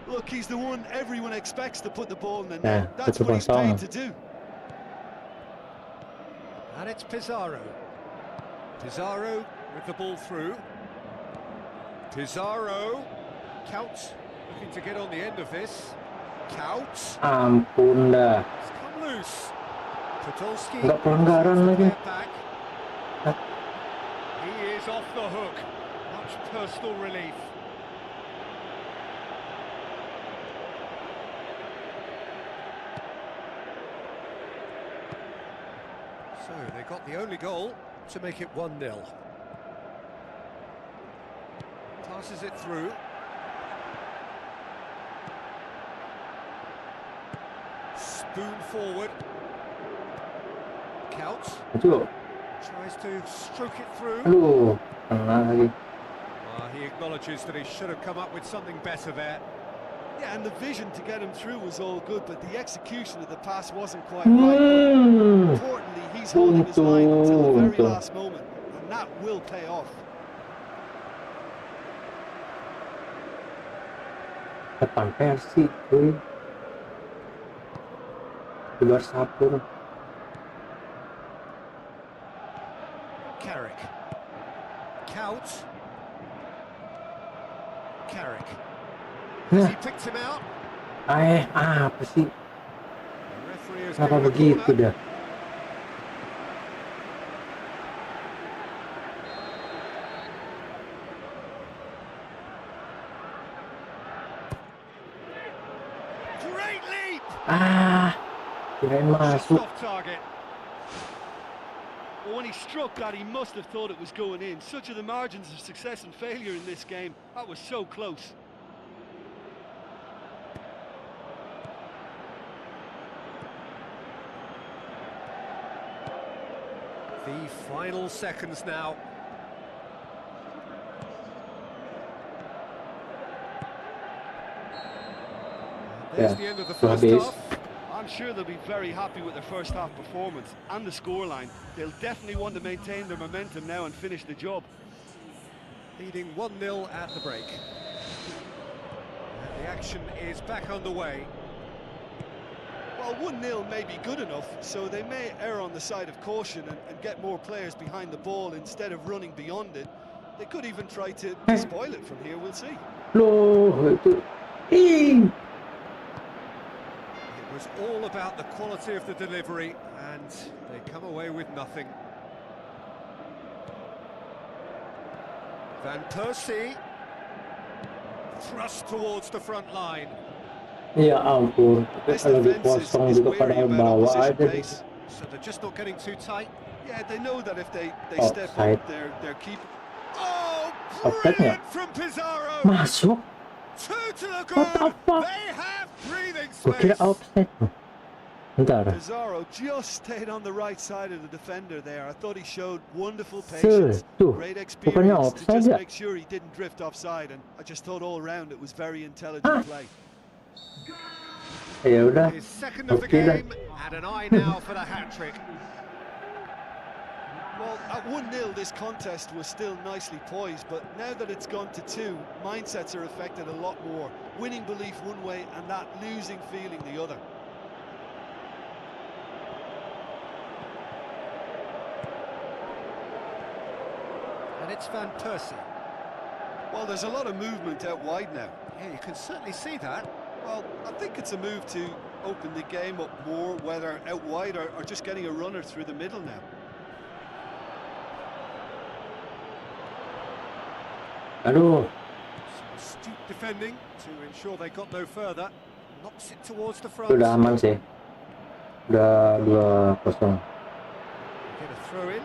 Look, he's the one everyone expects to put the ball in the Yeah, net. That's that's what he's what I paid saw. to do. And it's Pizarro. Pizarro with the ball through. Pizarro. Couch looking to get on the end of this. Couch. ampun dah. It's come loose. Podolski. Nggak pelanggaran lagi. Back. He is off the hook. Much personal relief. So they got the only goal to make it 1-0. Passes it through. Spoon forward. Couch Aduh, tries to stroke it through. aduh, kena lagi. He acknowledges that he should have come up with something better there. Yeah, and the vision to get him through was all good, but the execution of the pass wasn't quite right. Importantly, he's holding his line until the very last moment, and that will pay off. Depan Persi, cuy. Di Barsapur. Carrick. Couch. Carrick. Has he picked him out? Apa sih? The referee has Kenapa given a begitu corner. dah? Great leap! Kirain Just masuk. off target. But when he struck that, he must have thought it was going in. Such are the margins of success and failure in this game. That was so close. The final seconds now. There's Yeah, the end of the so first habis. half. I'm sure they'll be very happy with their first half performance and the scoreline. They'll definitely want to maintain their momentum now and finish the job. Leading 1-0 at the break. And the action is back underway. Well, 1-0 may be good enough, so they may err on the side of caution and get more players behind the ball instead of running beyond it. They could even try to spoil it from here, we'll see. Loh, itu. Ih. It was all about the quality of the delivery, and they come away with nothing. Van Persie. thrust towards the front line. Ya ampun, This lagi defence kosong is juga wary padahal about bawa opposition aja. pace. So they're just not getting too tight. Yeah, they know that if they step Offside. up, their keeper. Oh, Offside nggak? brilliant from Pizarro. Masuk. Two to the What the goal. fuck? They have breathing Gue kira space. offside. Bentar. Pizarro just stayed on the right side of the defender there. I thought he showed wonderful Tuh, patience, tuh. great Bukannya experience to offside just ya? make sure he didn't drift offside. And I just thought all round it was very Ah. intelligent play. Ya udah. His second of the Oke dah. game, and an eye now for the hat-trick. Well, at 1-0, this contest was still nicely poised, but now that it's gone to 2, mindsets are affected a lot more. Winning belief one way and that losing feeling the other. And it's Van Persie. Well, there's a lot of movement out wide now. Yeah, you can certainly see that. Well, I think it's a move to open the game up more, whether out wide or just getting a runner through the middle now. Aduh. Some astute defending to ensure they got no further. Knocks it towards the front. Udah aman sih. Udah 2-0. Get a throw in.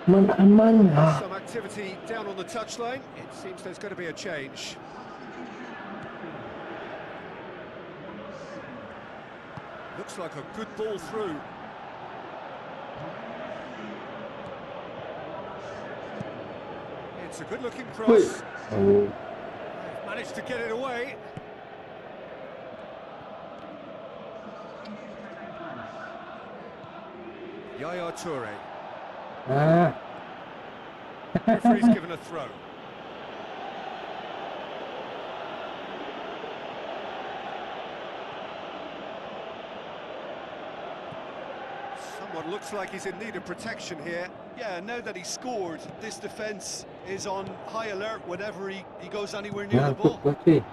Aman. Some activity down on the touchline. It seems there's going to be a change. Looks like a good ball through. It's a good-looking cross. Oh. Managed to get it away. Yaya Toure. Ah. Referee's given a throw. Someone looks like he's in need of protection here. Yeah, now that he scored, this defence is on high alert whenever he goes anywhere near the Ngantuk ball. gue cuy.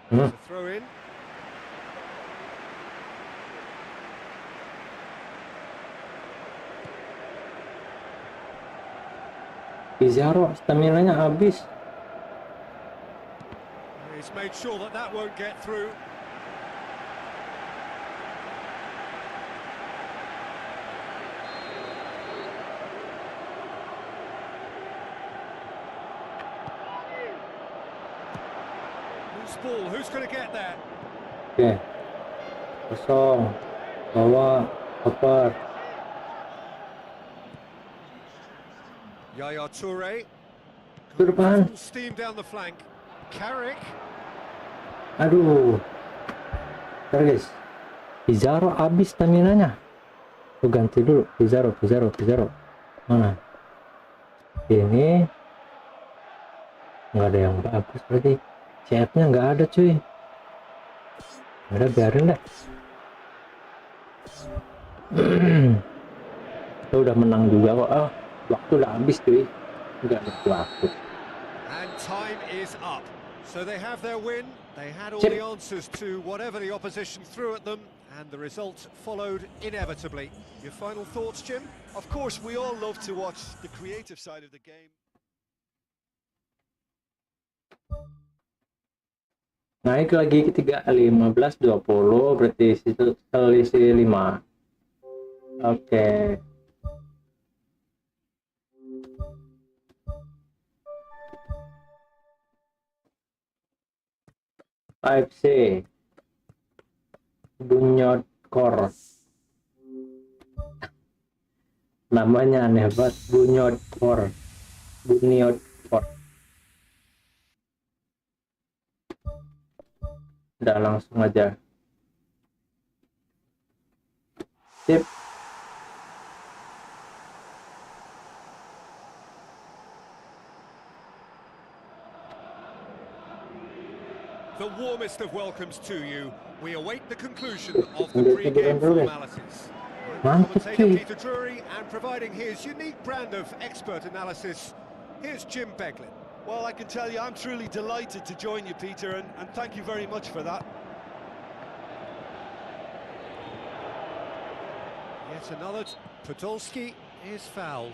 There's a throw in. Pizarro stamina-nya habis. He's made sure that that won't get through. Loose ball, who's going to get there? Oke. Kosong. Bawa. Oper. Yaya Toure. Ke depan. Full steam down the flank. Carrick. Aduh. Ntar guys. Pizarro habis stamina-nya. Tuh ganti dulu. Pizarro. Mana? Ini. Nggak ada yang bagus berarti. CF-nya nggak ada cuy. Udah biarin deh. Kita udah menang juga kok. Ah, waktu udah habis cuy. Nggak ada waktu. And time is up. So they have their win. They had all Chip. the answers to whatever the opposition threw at them, and the result followed inevitably. Your final thoughts, Jim? Of course, we all love to watch the creative side of the game. Naik lagi ke 15-20 berarti situ selisih 5. Oke. AFC Bunyod Kor. Namanya aneh banget, Bunyod Kor. Bunyod Kor. Udah langsung aja. Sip. The warmest of welcomes to you. We await the conclusion of the pre-game formalities. Commentator Peter Drury, and providing his unique brand of expert analysis, here's Jim Beglin. Well, I can tell you I'm truly delighted to join you, Peter, and thank you very much for that. Yet another. Podolski is fouled.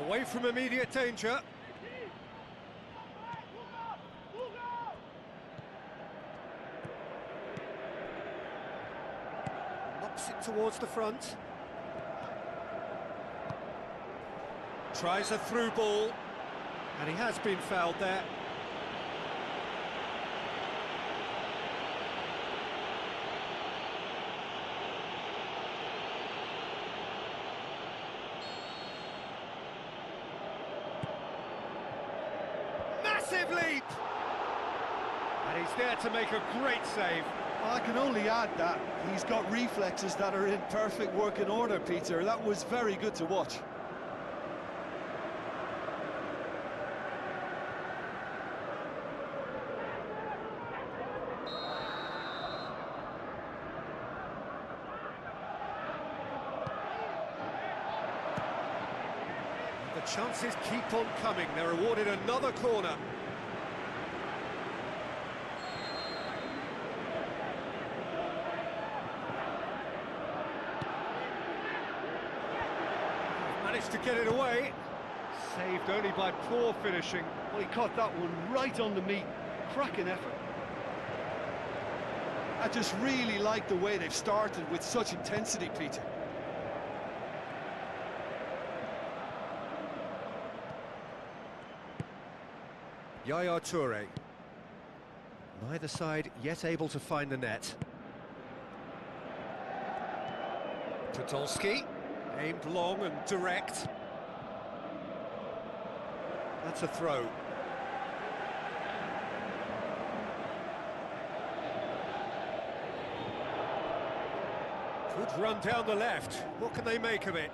Away from immediate danger. Knocks it towards the front. Tries a through ball. And he has been fouled there. Massive leap! And he's there to make a great save. Well, I can only add that he's got reflexes that are in perfect working order, Peter. That was very good to watch. The chances keep on coming. They're awarded another corner. Managed to get it away. Saved only by poor finishing. Well, he caught that one right on the meat. Cracking effort. I just really like the way they've started with such intensity, Peter. Yaya Toure. Neither side yet able to find the net. Podolski, aimed long and direct. That's a throw. Good run down the left. What can they make of it?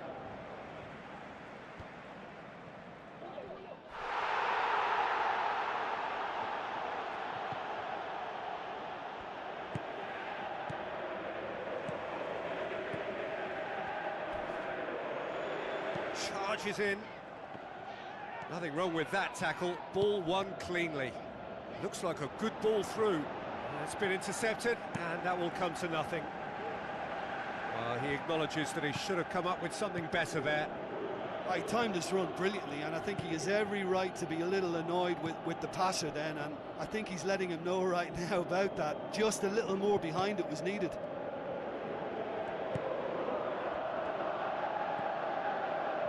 Charges in. Nothing wrong with that tackle. Ball won cleanly. Looks like a good ball through. It's been intercepted, and that will come to nothing. Well, he acknowledges that he should have come up with something better there. He timed this run brilliantly, and I think he has every right to be a little annoyed with the passer then, and I think he's letting him know right now about that. Just a little more behind it was needed.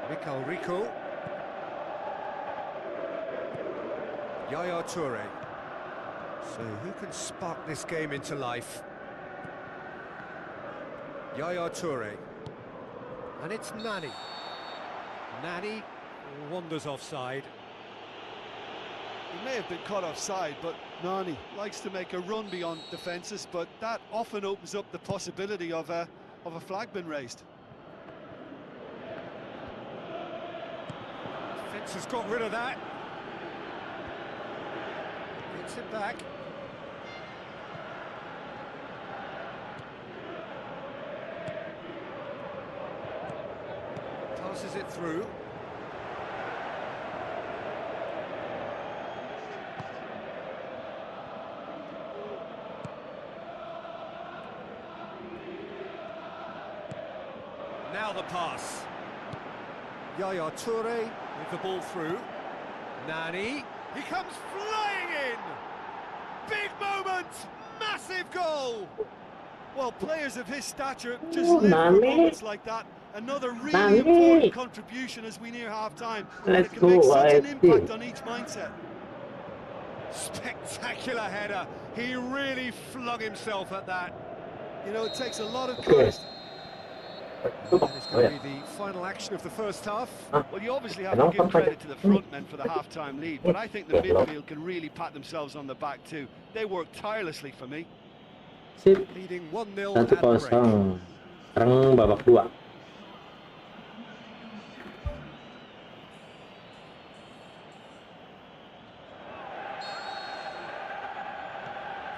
Mikhail Rico. Yaya Toure. So who can spark this game into life? Yaya Toure. And it's Nani. Nani wanders offside. He may have been caught offside, but Nani likes to make a run beyond defences, but that often opens up the possibility of a flag being raised. Defence has got rid of that. Gets it back. Passes it through. Now the pass. Yaya Toure with the ball through. Nani. He comes flying in. Big moment. Massive goal. Well, players of his stature just live for moments like that. Another really important contribution as we near half-time. Let's it can make go, such an AFC. impact on each mindset. Spectacular header. He really flung himself at that. You know, it takes a lot of courage. That is going to be the final action of the first half. Well, you obviously have to give credit to the front men for the half-time lead, but I think the midfield can really pat themselves on the back too. They work tirelessly for me. Sip. Leading 1-0 at 1-0. break. Sekarang babak 2.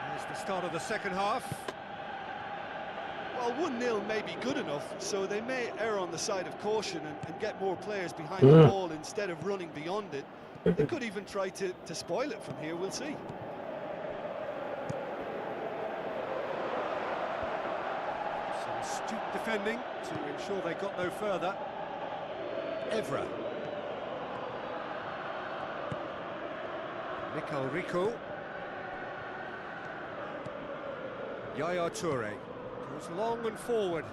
There's the start of the second half. Well, 1-0 may be good enough, so they may err on the side of caution and get more players behind the ball instead of running beyond it. They could even try to spoil it from here, we'll see. Astute defending to ensure they got no further. Evra. Mikhail Rico. Yaya Toure goes long and forward.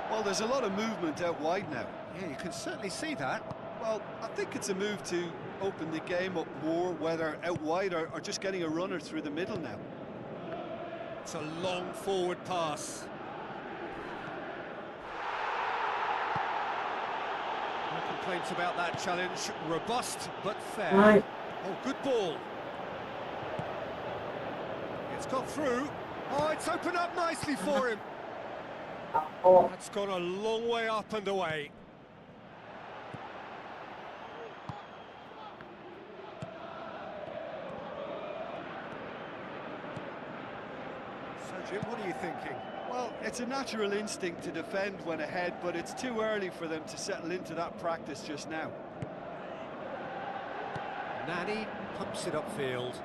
Well, there's a lot of movement out wide now. Yeah, you can certainly see that. Well, I think it's a move to open the game up more, whether out wide or just getting a runner through the middle now. It's a long forward pass. No complaints about that challenge. Robust but fair. Right. Oh, good ball. It's got through. Oh, it's opened up nicely for him. That's gone a long way up and away. So, Jim, what are you thinking? Well, it's a natural instinct to defend when ahead, but it's too early for them to settle into that practice just now. Nani pumps it upfield.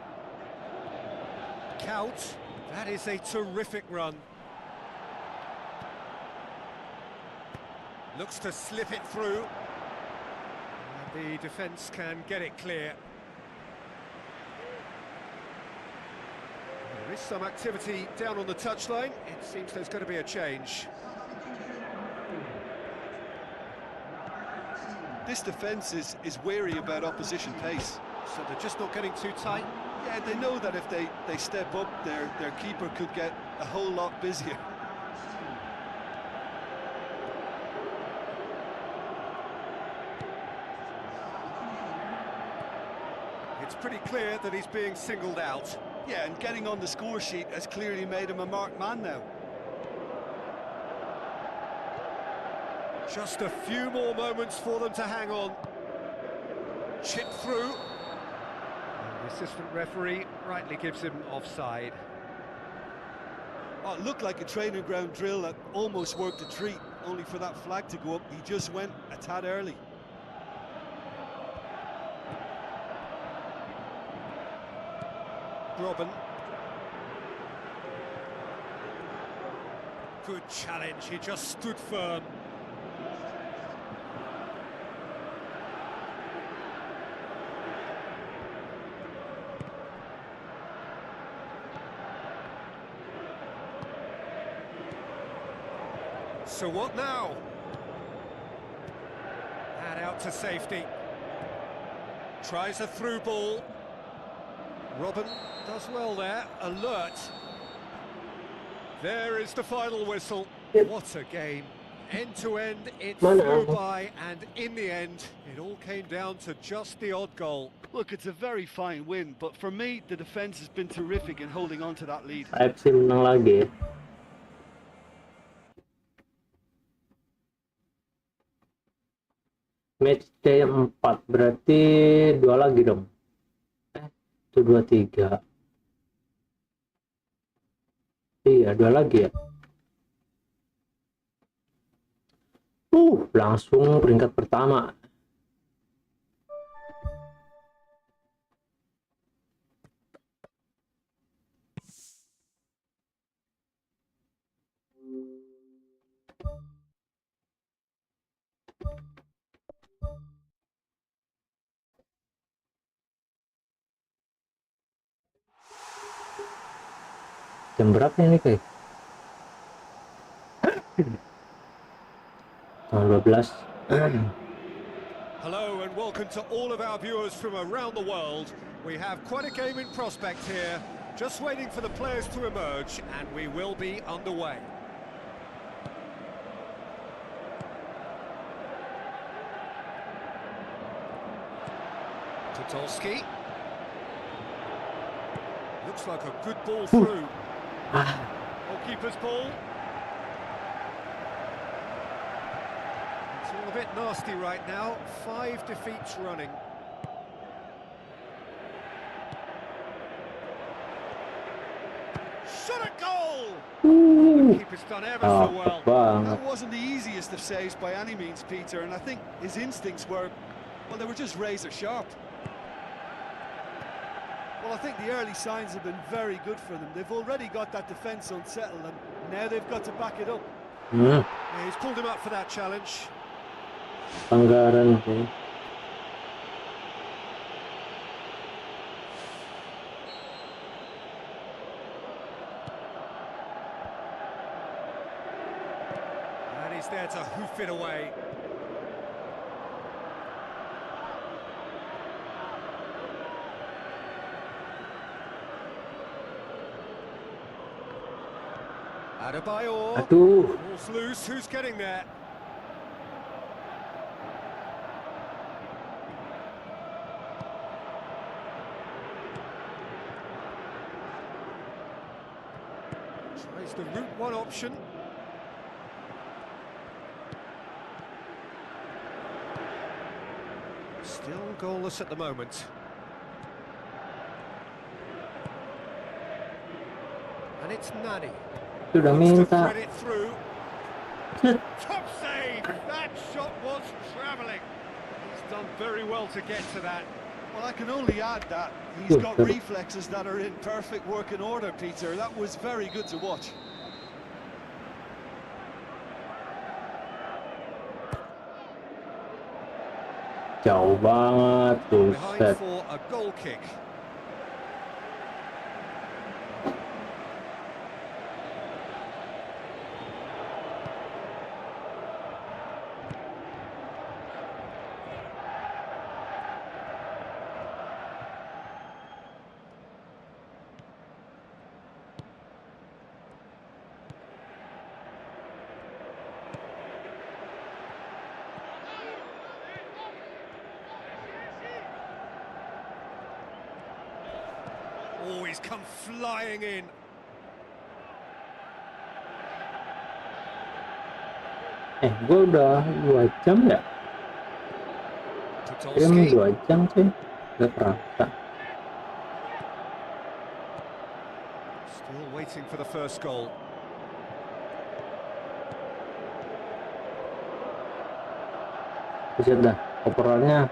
Couch, that is a terrific run. Looks to slip it through. And the defence can get it clear. There is some activity down on the touchline. It seems there's going to be a change. This defence is wary about opposition pace. So they're just not getting too tight. Yeah, they know that if they step up, their keeper could get a whole lot busier. It's pretty clear that he's being singled out. Yeah, and getting on the score sheet has clearly made him a marked man now. Just a few more moments for them to hang on. Chip through. And the assistant referee rightly gives him offside. Oh, it looked like a training ground drill that almost worked a treat, only for that flag to go up. He just went a tad early. Robin. Good challenge, he just stood firm. So what now? And out to safety. Tries a through ball. Robin does well there, alert. There is the final whistle. What a game. End to end, it flew by, and in the end, it all came down to just the odd goal. Look, it's a very fine win, but for me, the defence has been terrific in holding on to that lead. AFC menang lagi. Match day 4 berarti 2 lagi dong. Itu 2-3. Iya, 2 lagi ya. Langsung peringkat pertama. Jam berapa ini kayak? Jam 12. Hello and welcome to all of our viewers from around the world. We have quite a game in prospect here. Just waiting for the players to emerge and we will be underway. Totolski. Looks like a good ball through. Goalkeeper's ball. It's all a bit nasty right now. 5 defeats running. Shot a goal! The keeper's done ever so well. That wasn't the easiest of saves by any means, Peter, and I think his instincts were, well, they were just razor sharp. Well, I think the early signs have been very good for them. They've already got that defence unsettled, and now they've got to back it up. Yeah, he's pulled him up for that challenge. Pelanggaran sih. And he's there to hoof it away. Adebayor. Aduh, Ball's loose. Who's getting there? Tries the route one option. Still goalless at the moment. And it's Nani. sudah Wants to minta. thread it through. Top save! That shot was travelling. He's done very well to get to that. Well, I can only add that he's got reflexes that are in perfect working order, Peter. That was very good to watch. Jauh banget, Behind buset. for a goal kick. Oh, he's come flying in. Gue udah 2 jam ya? Kirim Podolski. 2 jam sih, gak kerasa. Still waiting for the first goal. Buset dah, operannya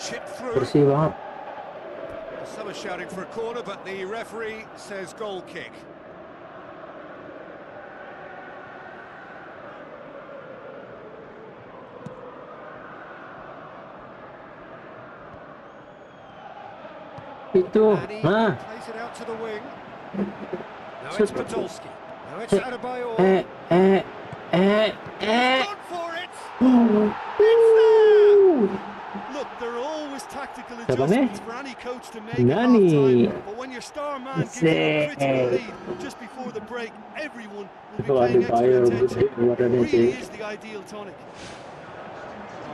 Chip through. bersih banget. Some are shouting for a corner, but the referee says goal kick. Itu, And he nah, plays it out to the wing. Now Shoot. it's Podolski. Now it's Adebayor. Gone for it. It's there. Look, there are always tactical Siapa nih? adjustments for any coach to make at Nani. half-time, but when your star man gives you a critical lead just before the break, everyone will be paying extra attention. It really is the ideal tonic.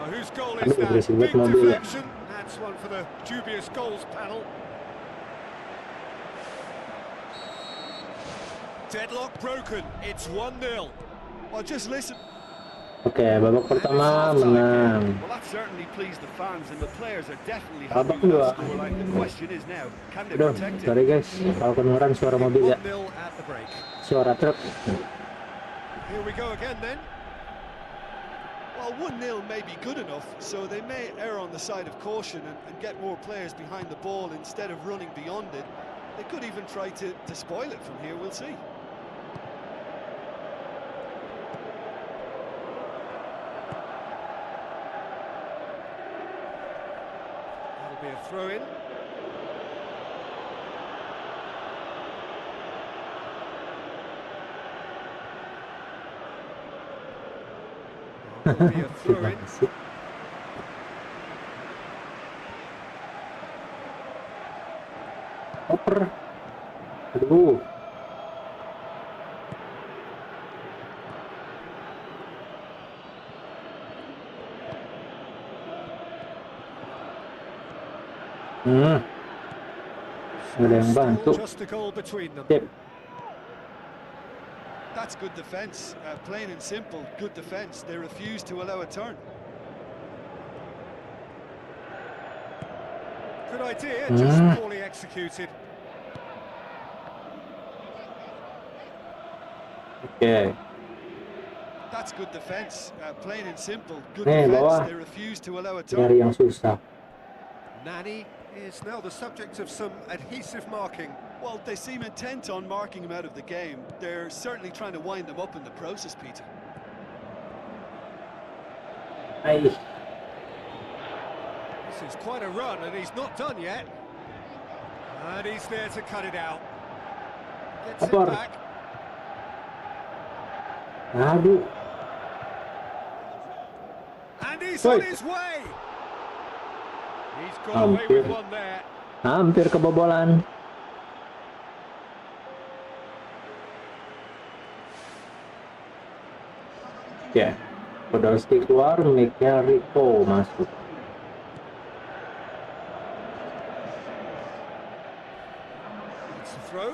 Whose goal is Aduh, that? berisik Big banget mobil ya. deflection. That's one for the dubious goals panel. Deadlock broken. It's 1-0. Well, just listen. Oke, babak pertama menang. Well, that certainly pleased the fans, and the players are definitely Babak happy with kedua. that scoreline. The question is now, can they Aduh, protect it? sorry guys, kalau kedengeran suara mobil ya, 1-0 at the break. suara truk. Here we go again then. Well, 1-0 may be good enough, so they may err on the side of caution and get more players behind the ball instead of running beyond it. They could even try to spoil it from here, we'll see. That'll be a throw-in. That'll be a throw-in. Gimana sih? Oper. Aduh. Nggak ada yang bantu. Still just a goal between them. Sip. That's good defence, plain and simple, good defence. They refuse to allow a turn. Good idea, just poorly executed. Oke. That's good defence, plain and simple, good Nih, defence. bawah. They refuse to allow a turn. Nyari yang susah. Nani is now the subject of some adhesive marking. Well, they seem intent on marking him out of the game. They're certainly trying to wind him up in the process, Peter. Ay, This is quite a run, and he's not done yet. And he's there to cut it out. Gets it Apor. back. aduh, And he's Oi. on his way. He's got away with one there. hampir kebobolan. Ya, Podolski keluar, Mikel Rico masuk. It's a throw.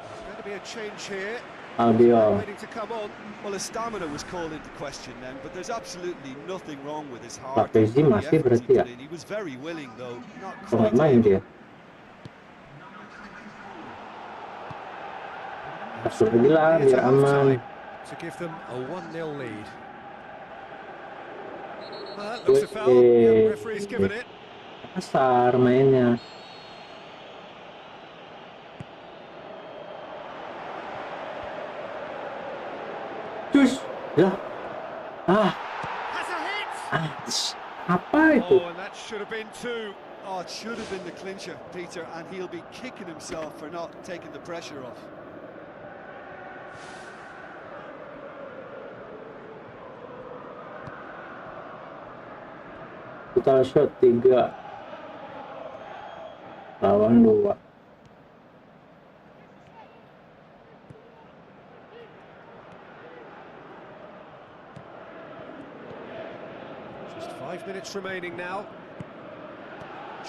There's going to be a change here. Albiol. Waiting to come on. Well, his stamina was called into question then, but there's absolutely nothing wrong with his heart. Lapesi and the masih effort he berarti ya? put in. He was very willing, though, not Pemain quite main able. dia. Masuk lagi lah, Near to biar aman. half-time to give them a 1-0 lead. Looks a foul. Yeah, referee's given it. Kasar mainnya. Cus, ya. Has a hit. Apa itu? Oh, and that should have been two. Oh, it should have been the clincher, Peter, and he'll be kicking himself for not taking the pressure off. Total shot 3 lawan 2. Just 5 minutes remaining now.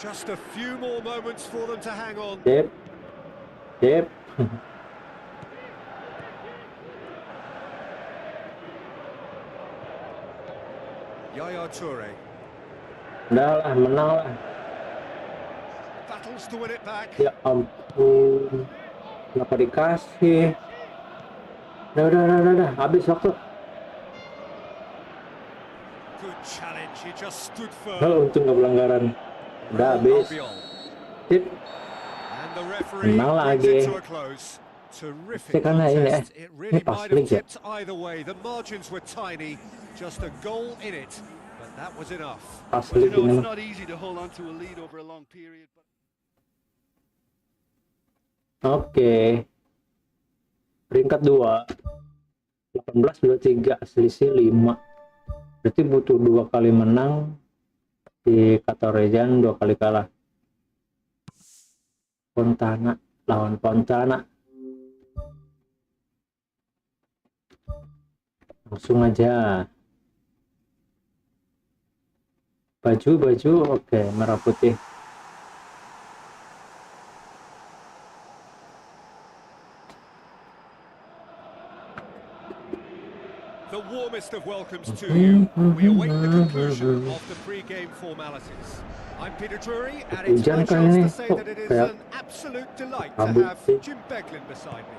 Just a few more moments for them to hang on. Sip. Sip. Yaya Toure Udah lah, menang lah. battles to win it back. Ya ampun. Kenapa dikasih? Udah. Habis waktu. Good challenge. He just stood firm. Kalau untung nggak pelanggaran. Udah habis. Albiol. Sip. And the referee Menang brings lagi. it to a close. Terrific Karena ini, contest. It really pas might have league ya? tipped either way. The margins were tiny. Just a goal in it. But that was enough. Asli You know, ini it's mah. not easy to hold on to a lead over a long period. But... Oke. Peringkat 2. 18-23, selisih 5. Berarti butuh 2 kali menang. Di Katorejan 2 kali kalah. Fontana lawan Fontana. Langsung aja. Baju, oke, merah putih. The warmest of welcomes to you. We await the conclusion of the pre-game formalities. I'm Peter Drury, and it's my Hujan kan chance ini. to say that it is Kayak an absolute delight to kabut have sih. Jim Beglin beside me.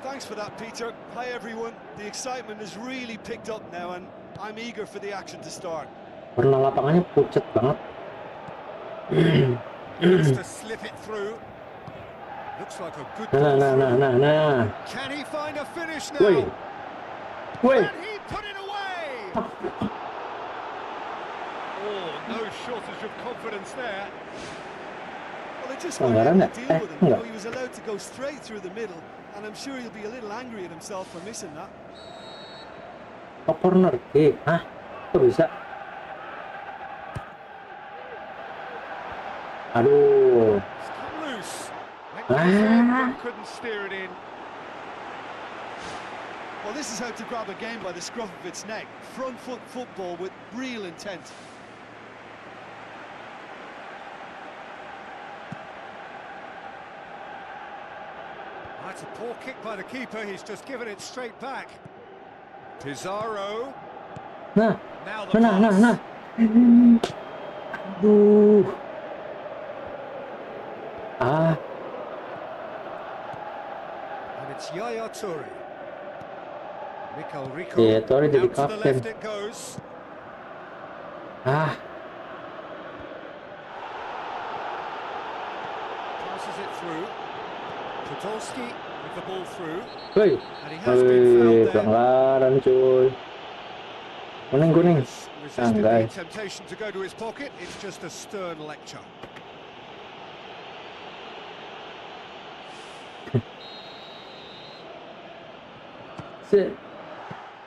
Thanks for that, Peter. Hi, everyone. The excitement has really picked up now, and I'm eager for the action to start. Warna lapangannya pucat banget. Looks to slip it through. Looks like a good Nah. Can he find a finish Woi. now? Woi. And he put it away! Oh, no shortage of confidence there. Well, they just Pelanggaran weren't able to nggak? deal with him. Enggak. He was allowed to go straight through the middle, and I'm sure he'll be a little angry at himself for missing that. Oh, corner kick. Hah? Kok bisa? Aduh. It's come loose. Went through, but couldn't steer it in. Well, this is how to grab a game by the scruff of its neck. Front foot football with real intent. That's a poor kick by the keeper. He's just given it straight back. Pizarro. Nah. Now the pass. Nah. Aduh. Ah, And it's Yaya Toure. Mikel Rico. Iya, Toure jadi Out to the kapten. left it goes. ah. Podolski with the ball through. Woi, And he has been fouled there. pelanggaran cuy. Kuning. Has resisted the guys. temptation to go to his pocket. It's just a stern lecture.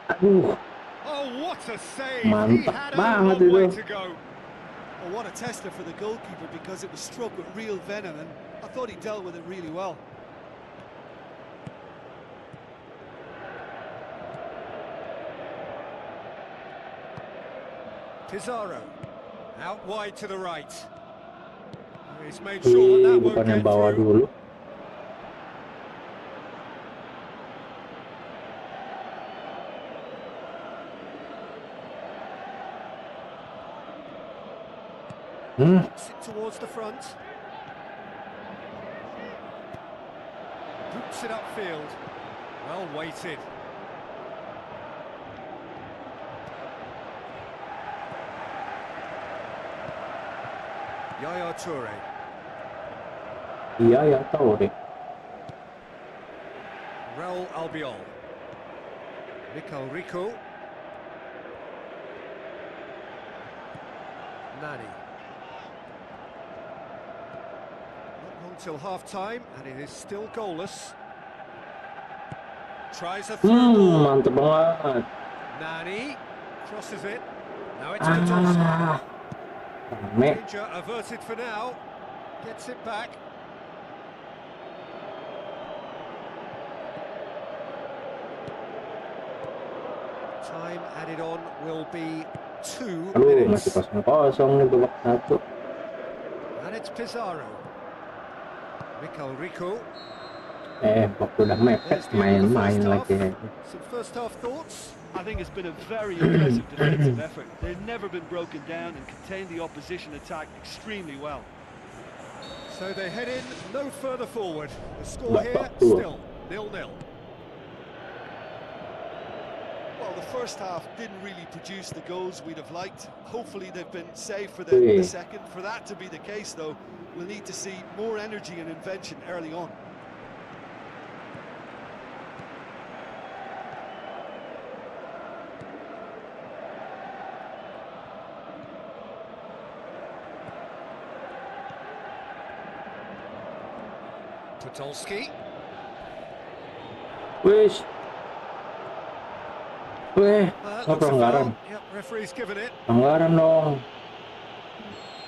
Aduh, Oh, what a save! Mantap He had a banget long way itu. to go. Well, what a tester for the goalkeeper, because it was struck with real venom, and I thought he dealt with it really well. Pizarro out wide to the right. He's made sure that won't bukannya get bawa through. dulu. Sit towards the front. Boots it upfield. Well weighted. Yaya Toure. Iya ya tahu deh. Raul Albiol. Mikel Rico. Nani. Not long till half time, and it is still goalless. Tries a through ball. Mantep banget. Nani crosses it. Now it's Podolski. Rame. Danger averted for now. Gets it back. Time added on will be 2 Aduh, minutes. masih kosong nih babak satu. And it's Pizarro. Mikel Rico. Waktu udah mepet There's the end of the main-main first half. lagi. Some first half thoughts. I think it's been a very impressive defensive effort. They've never been broken down and contained the opposition attack extremely well. So they head in no further forward. The score here Betul. still 0-0. Well, the first half didn't really produce the goals we'd have liked. Hopefully they've been saved for Wih. the second. For that to be the case, though, we'll need to see more energy and invention early on. Podolski. Wih, Looks a pelanggaran. foul. Yep, referee's given it. Pelanggaran dong.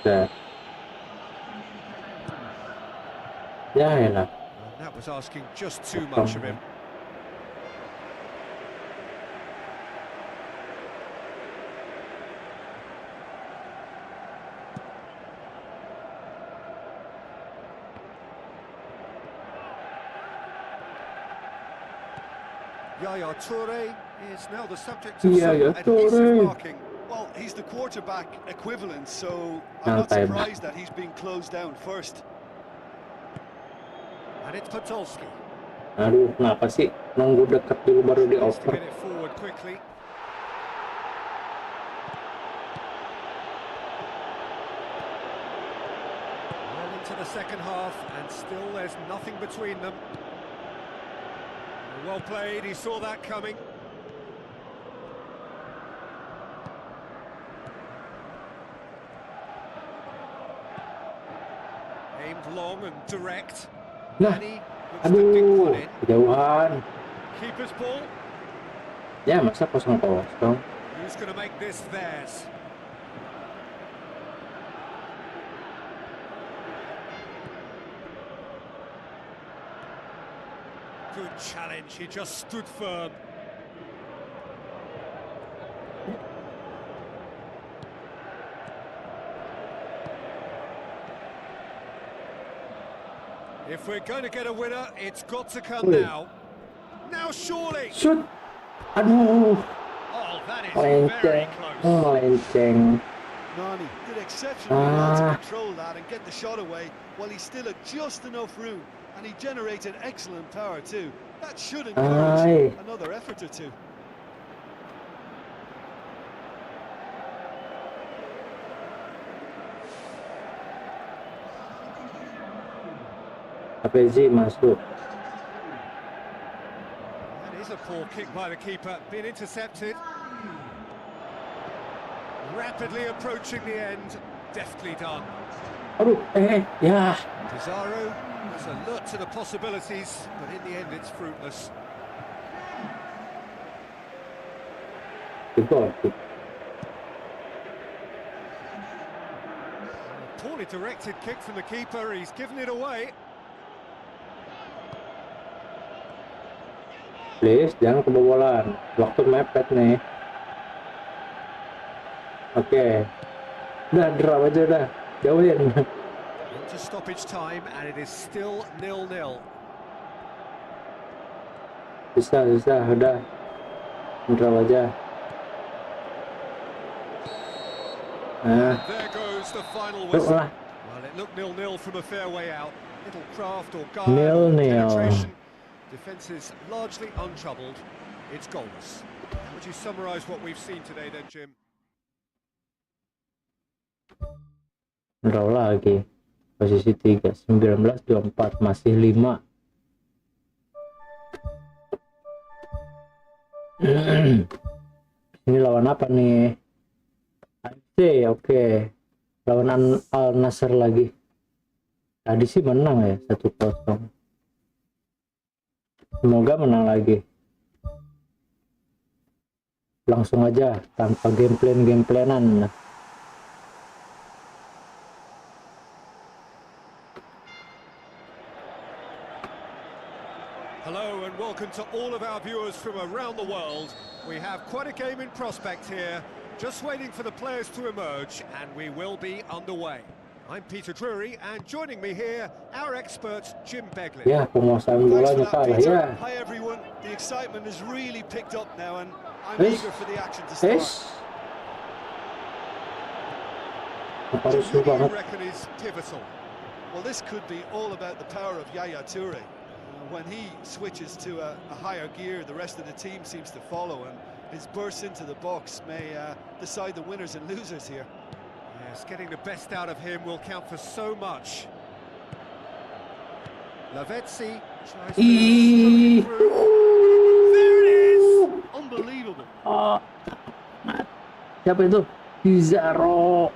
Udah. Ya elah. And that was asking just too much of him. Yaya Toure is now the subject of Yaya some adhesive Toure. marking. Well, he's the quarterback equivalent, so I'm not Santai. surprised that he's being closed down first. And it's Podolski. Aduh, kenapa sih nunggu deket dulu baru Needs to dioper? get it forward quickly. Well into the second half, and still there's nothing between them. Well played, he saw that coming. Aimed long and direct. Nah, Bani looks to dig aduh, one in. kejauhan. Keeper's ball. Ya masa kosong. Who's going to make this theirs? Good challenge, he just stood firm. If we're going to get a winner, it's got to come Wih. now. Now surely! Shoot. Aduh, Oh, that is very melenceng. close. Melenceng. Nani did exceptionally well to Ah. control that and get the shot away while he still had just enough room, and he generated excellent power too. That should encourage Ay. another effort or two. APZ masuk. Here's a poor kick by the keeper, being intercepted. Rapidly approaching the end, deftly done. Aduh, ya. Pizarro was alert to the possibilities, but in the end it's fruitless. Good goal. Poorly directed kick from the keeper, he's given it away. Please, jangan kebobolan. Waktu mepet nih. Oke. Udah, draw aja dah. Jauhin. Into stoppage time, and it is still 0-0. Bisa, udah. Draw aja. Nah, There goes the final terus whistle. lah. Well, it looked 0-0 from a fair way out. Little craft or guile, 0-0. penetration. Defence is largely untroubled. It's goalless. How would you summarise what we've seen today then, Jim? Draw lagi. Posisi 3, 19-24, masih 5. Ini lawan apa nih? AFC, oke. Lawan Al Nassr lagi. Tadi sih menang ya, 1-0. Semoga menang lagi. Langsung aja, tanpa game-planan. Hello and welcome to all of our viewers from around the world. We have quite a game in prospect here. Just waiting for the players to emerge, and we will be underway. I'm Peter Drury, and joining me here, our expert Jim Beglin. Ya, penguasaan Thanks bolanya for that, kalah Peter. ya. Hi everyone. The excitement has really picked up now, and I'm Yes. eager for the action to start. Apa Jim, rusuh who do banget. you reckon is pivotal? Well, this could be all about the power of Yaya Toure. When he switches to a higher gear, the rest of the team seems to follow, and his burst into the box may decide the winners and losers here. Yes, getting the best out of him will count for so much. Lavezzi tries to Ih. through. There it is! Unbelievable. Oh. Siapa itu? Pizarro.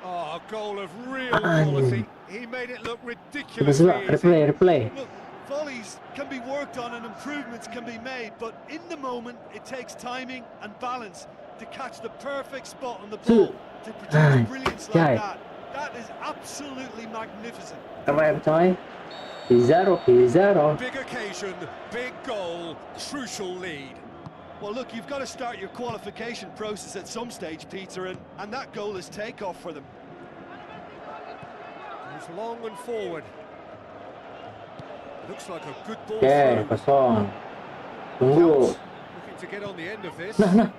Oh, a goal of real Anjing. quality. He made it look Coba ridiculously easy. replay. Look, volleys can be worked on and improvements can be made, but in the moment it takes timing and balance to catch the perfect spot on the ball to produce brilliance like that. That is absolutely magnificent. Keren coy. Pizarro. Big occasion, big goal, crucial lead. Well, look, you've got to start your qualification process at some stage, Peter, and that goal is takeoff for them. Goes long and forward. Looks like a good ball Oke, through. kosong. Tunggu. Looking to get on the end of this. Nah.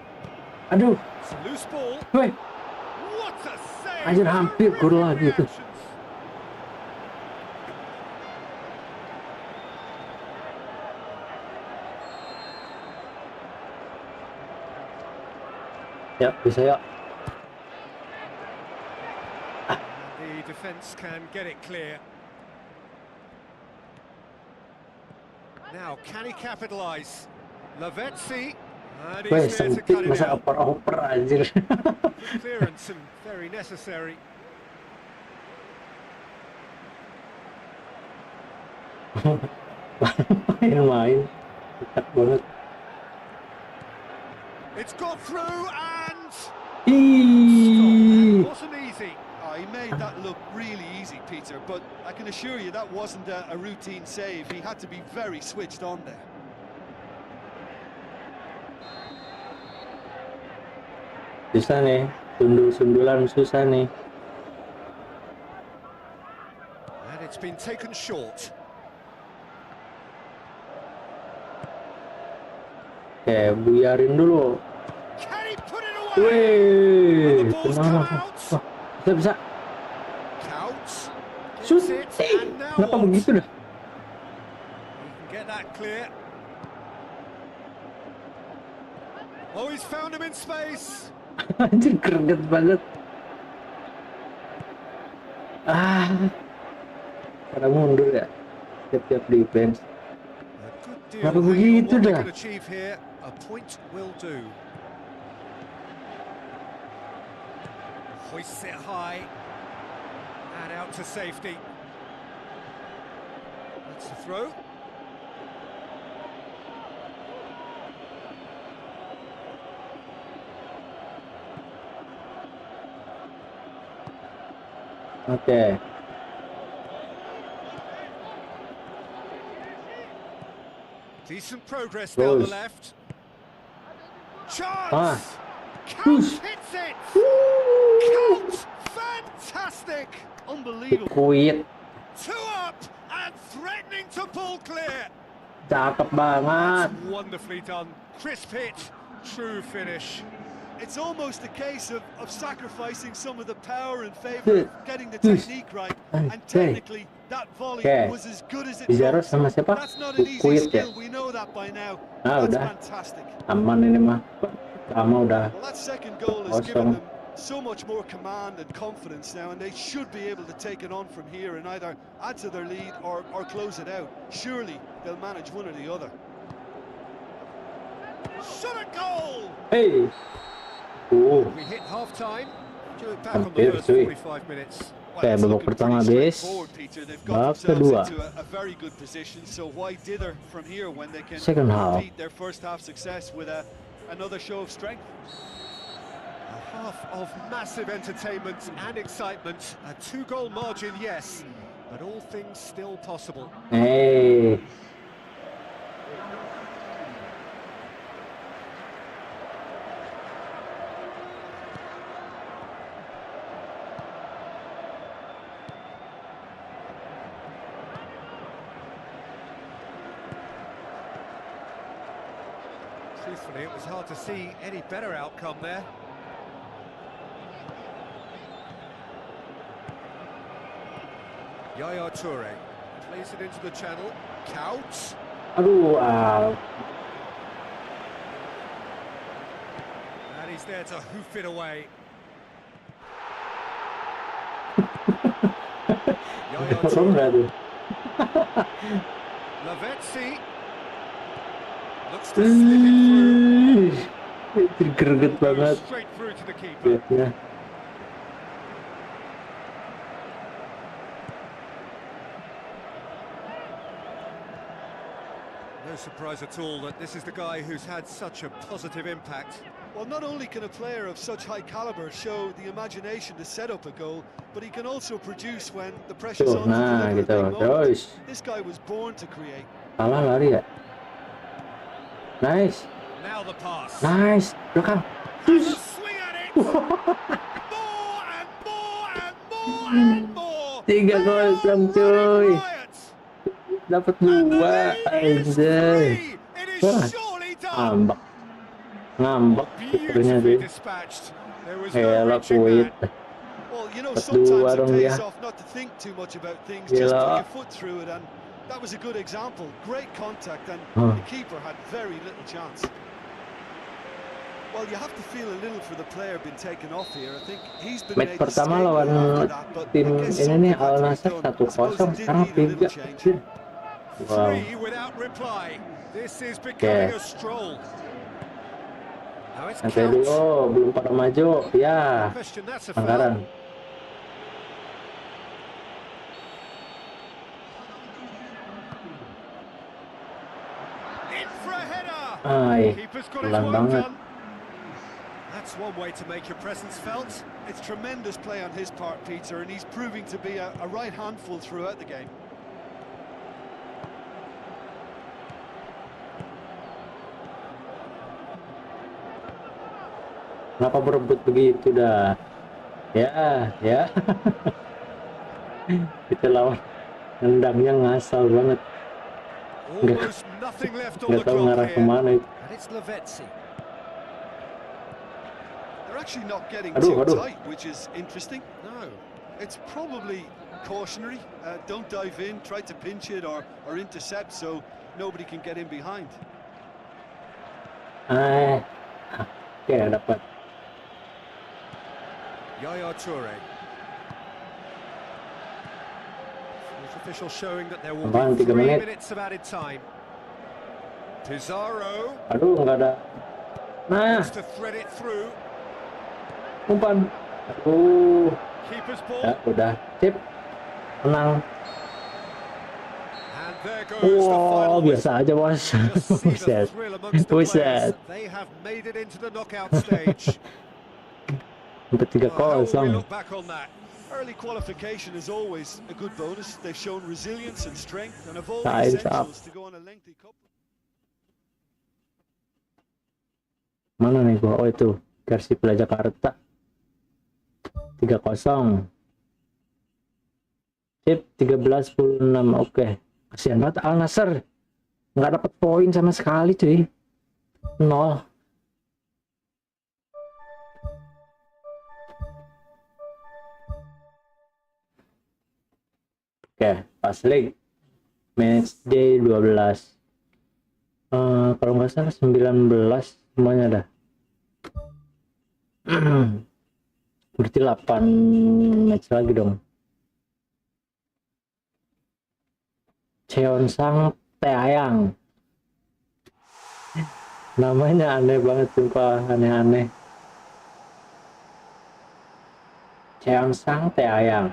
Aduh. It's a loose ball. Woi. What a save! Anjir, hampir gol lagi tuh. Reactions. Ya, bisa ya. The defence can get it clear. Now, can he capitalise? Lavezzi, and Woi, he's there to sempit cut it masa out. oper anjir. Good clearance and very necessary. Main-main. Cetak banget. It's got through and Ih. wasn't easy. Oh, he made that look really easy, Peter, but I can assure you that wasn't a routine save. He had to be very switched on there. Susah nih. Sundul-sundulan susah nih. And it's been taken short. Oke, biarin dulu. Can he put it away? Wih, The ball's tenang. come out. Wah, bisa. Counts. Shoot. Gets it, and now Kenapa what? begitu dah? He can get that clear. Oh, he's found him in space. Anjir, greget banget. Pada mundur ya. Tiap-tiap defense. A good deal. Kenapa Hang on, begitu what they dah? can achieve here, a point will do. Hoists it high and out to safety. That's the throw. Oke. Decent progress down the Goes. left. Ah. Chance! Counts hits it! Counts! Fantastic! Unbelievable. Ikuti. 2 up and threatening to pull clear. Cakep banget. That's wonderfully done. Crisp hit, true finish. It's almost a case of sacrificing some of the power in favour of getting the technique right. And technically, that volley was as good as it Bicara comes. sama siapa? That's not an easy Ikuti ya. skill, we know that by now. Ah, That's udah. fantastic. Aman ini mah. Pertama udah Well, that second goal has given kosong. them so much more command and confidence now, and they should be able to take it on from here and either add to their lead or close it out. Surely they'll manage one or the other. Shot a goal! Hey. We hit half-time. Do it back on the Hampir, first cuy. 45 minutes. Oke, babak pertama habis. Babak kedua. A very good position, so why dither from here when they can Second half. repeat their first half success with another show of strength? A half of massive entertainment and excitement. A 2-goal margin, yes, but all things still possible. Hey. Truthfully, it was hard to see any better outcome there. Yaya Toure plays it into the channel. Counts. Aduh, And he's there to hoof it away. Yaya dorong nggak Toure. tuh? Lavetzi looks to slip it through. Greget banget. Straight through to the keeper. Ya. No surprise at all that this is the guy who's had such a positive impact. Well, not only can a player of such high caliber show the imagination to set up a goal, but he can also produce when the pressure's Tuh, on to nah deliver gitu. a big moment. Terus This guy was born to create. kalah lari ya. Nice, Now the pass. nice. Belakang. And a swing at it. More and more and more and more. 3-0 cuy. Dapat 2 anjay. It is Wah, surely done. ngambek. Ngambek kipernya Beautifully tuh. dispatched. There was no Elah reaching kuit. that. Well, you know, Dapat sometimes 2 it dong pays dia. off not to think too much about things, Gila. just put your foot through it, and that was a good example. Great contact, and Huh. the keeper had very little chance. Well, you have to feel a little for the player being taken off here. I think he's been Match made the pertama scapegoat lawan after that, but tim I guess ini nih something had Al to be Nassr done. I 1-0, suppose it did sekarang need a little 3. change. Wow. 3 without reply. This is becoming a stroll. Now it's Santai Counts. dulu, belum pada maju. Ya, Question, that's a pelanggaran. foul. In for a header. Ay, Keeper's got his pelan work banget. done. That's one way to make your presence felt. It's tremendous play on his part, Peter, and he's proving to be a right handful throughout the game. Kenapa berebut begitu dah? Ya, ya. Kita lawan nendangnya ngasal banget. Almost nothing left on Nggak the tahu clock ngarah here. kemana itu. And it's Lavetzi. They're actually not getting Aduh, too aduh. tight, which is interesting. No. It's probably cautionary. Don't dive in, try to pinch it or intercept so nobody can get in behind. Oke, dapat. Yaya Toure. Fourth official showing that there will Apaan, be 3 3 menit? minutes of added time. Pizarro Aduh, nggak ada. Nah, wants to thread it through. umpan. Aduh, Keeper's ya ball. udah. Sip, menang. And there goes the Wow, final biasa whistle. aja bos. Just see the Buset, thrill amongst the buset. players. They have made it into the knockout stage. Sampai Well, how will we 3-0. look back on that? Early qualification is always a good bonus. They've shown resilience and strength and have all the Time's up. essentials to go on a lengthy cup. Mana nih gua? Oh itu, versi Jakarta. 3-0. Sip, 13-16. Oke. Kasihan banget Al Nassr. Nggak dapat poin sama sekali, cuy. 0. Oke, pas league. Match day 12. Kalau nggak salah 19 semuanya ada. Berarti 8 match lagi dong. Cheonsang Taeyang. Namanya aneh banget, sumpah aneh-aneh. Cheonsang Taeyang.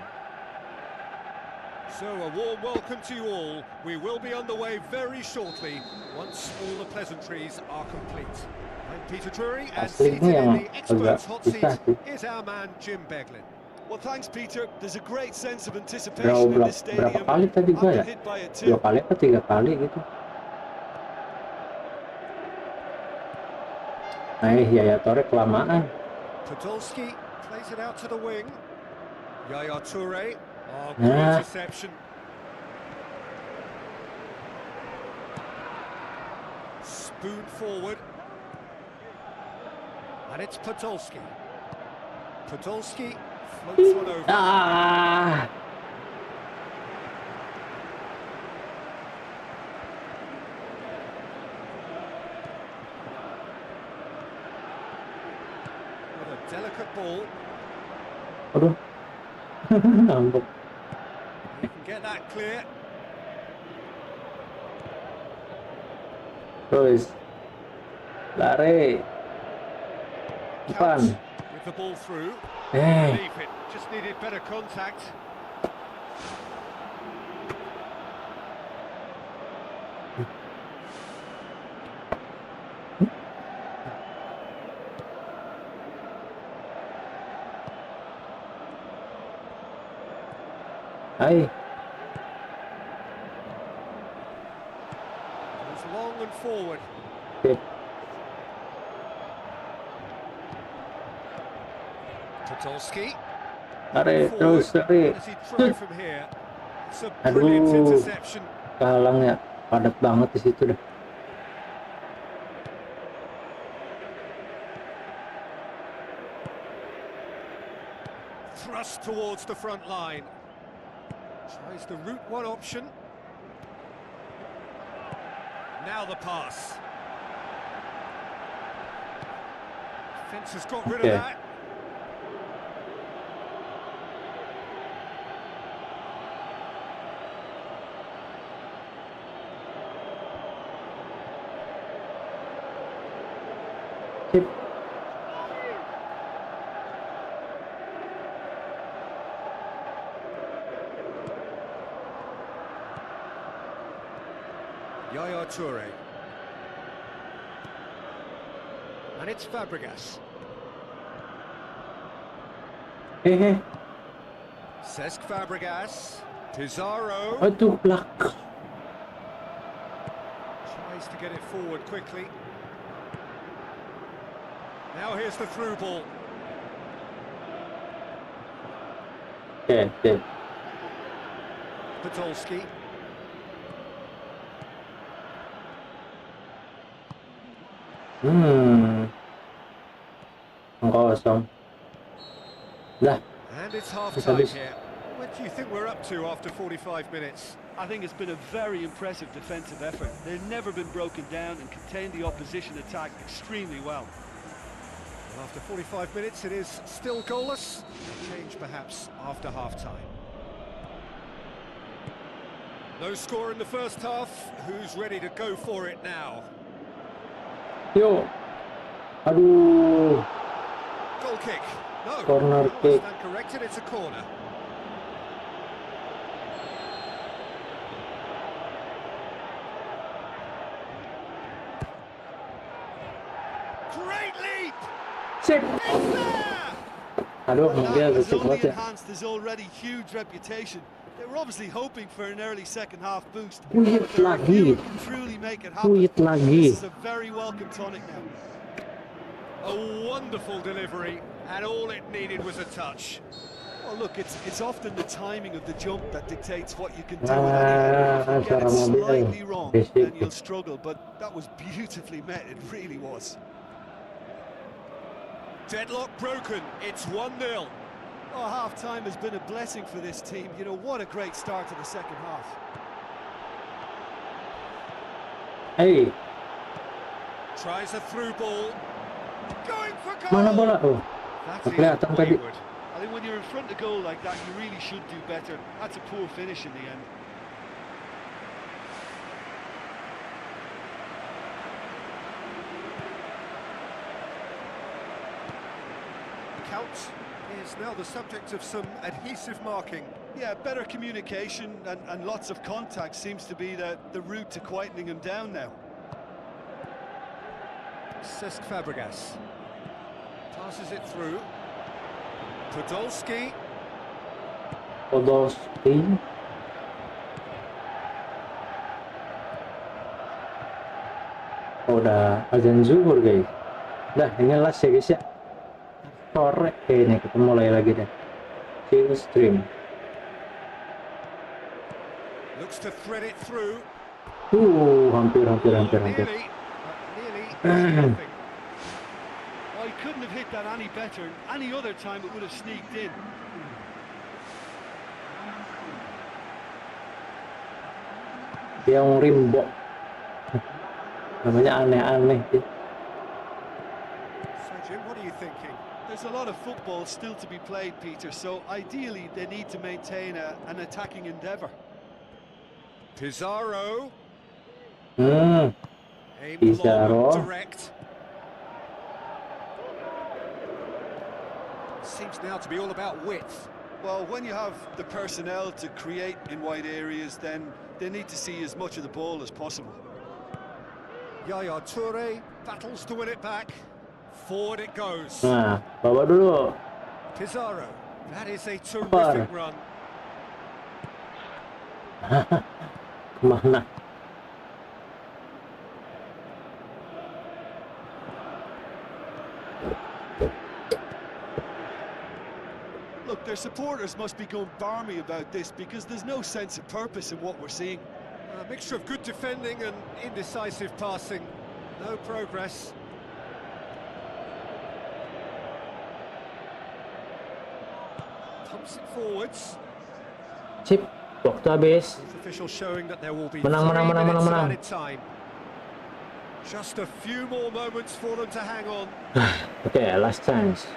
So a warm welcome to you all. We will be on the way very shortly once all the pleasantries are complete. I'm Peter Drury, and Aslinya seated yang in the experts' agak hot susah seat sih. is our man Jim Beglin. Well, thanks, Peter. There's a great sense of Berapa, anticipation in this berapa stadium. kali tadi I've gua been ya? hit by it 2 too. kali atau 3 kali gitu. Yaya Toure kelamaan. Podolski plays it out to the wing. Yaya Toure. Oh, good Nah. interception. Spoon forward. And it's Podolski. Podolski floats one over. Ah, With a delicate ball. aduh. Ngambek. He can get that clear. Terus lari. Depan. With the ball through. Eh, Leave it. Just needed better contact. hai. Goes long and forward. Sip. Podolski. Lari terus lari. Does he try from here? It's a Aduh. brilliant interception. Kalang ya, padat banget di situ deh. Thrust towards the front line. Tries the route one option. Now the pass. Defence has got rid Okay. of that. Sip. Yaya Toure. And it's Fabregas. Hehe. Cesc Fabregas. Pizarro. Aduh, belakang. Tries to get it forward quickly. Now here's the through ball. Oke, sip. Podolski. Kosong. Lah, And it's half It's time habis. here. What do you think we're up to after 45 minutes? I think it's been a very impressive defensive effort. They've never been broken down and contained the opposition attack extremely well. Well, after 45 minutes, it is still goalless. Change perhaps after half-time. No score in the first half. Who's ready to go for it now? Yuk. Aduh. Goal kick. No. Corner I kick. stand corrected, it's a corner. Great leap. Sip. It's there. Aduh, That dia has kecil only banget ya. enhanced his already huge reputation. They were obviously hoping for an early second half boost. Wih, But there are lagi. few who can truly make it happen. Wih, lagi. This is a very welcome tonic now. A wonderful delivery, and all it needed was a touch. Well, look, it's often the timing of the jump that dictates what you can do with any Nah, header. If you get suara it mobil. slightly wrong, Berisik. then you'll struggle. But that was beautifully met. It really was. Deadlock broken, it's 1-0. Oh, half-time has been a blessing for this team. You know, what a great start to the second half. Hey, Tries a through ball. Going for goal. mana bola? Oh, That's kelihatan tadi. Wayward. I think when you're in front of goal like that, you really should do better. That's a poor finish in the end. Counts is now the subject of some adhesive marking. Yeah, better communication and lots of contact seems to be the route to quietening him down now. Cesc Fabregas passes it through. Podolski. Podolski. Oh, udah azan zuhur guys. Dah, ini last ya guys ya. Sore kayaknya kita mulai lagi deh. Chill stream. Looks to thread it through. Hampir. Nearly, but nearly is nothing. Oh, he couldn't have hit that any better. Any other time it would have sneaked in. Yang rimbo. Namanya aneh-aneh sih. So Jim, what are you thinking? There's a lot of football still to be played, Peter, so ideally they need to maintain an attacking endeavour. Pizarro. Hmm. Aimed Pizarro. long and direct. Seems now to be all about width. Well, when you have the personnel to create in wide areas, then they need to see as much of the ball as possible. Yaya Toure battles to win it back. Forward it goes. Nah, bawa dulu. Pizarro. That is a terrific run. Kemana? Look, their supporters must be going barmy about this because there's no sense of purpose in what we're seeing. A mixture of good defending and indecisive passing. No progress. Pumps it forwards. Sip, waktu habis. Both officials showing that there will be Menang, 3 menang, menang, minutes menang, of menang. added time. Just a few more moments for them to hang on. Okay, last chance.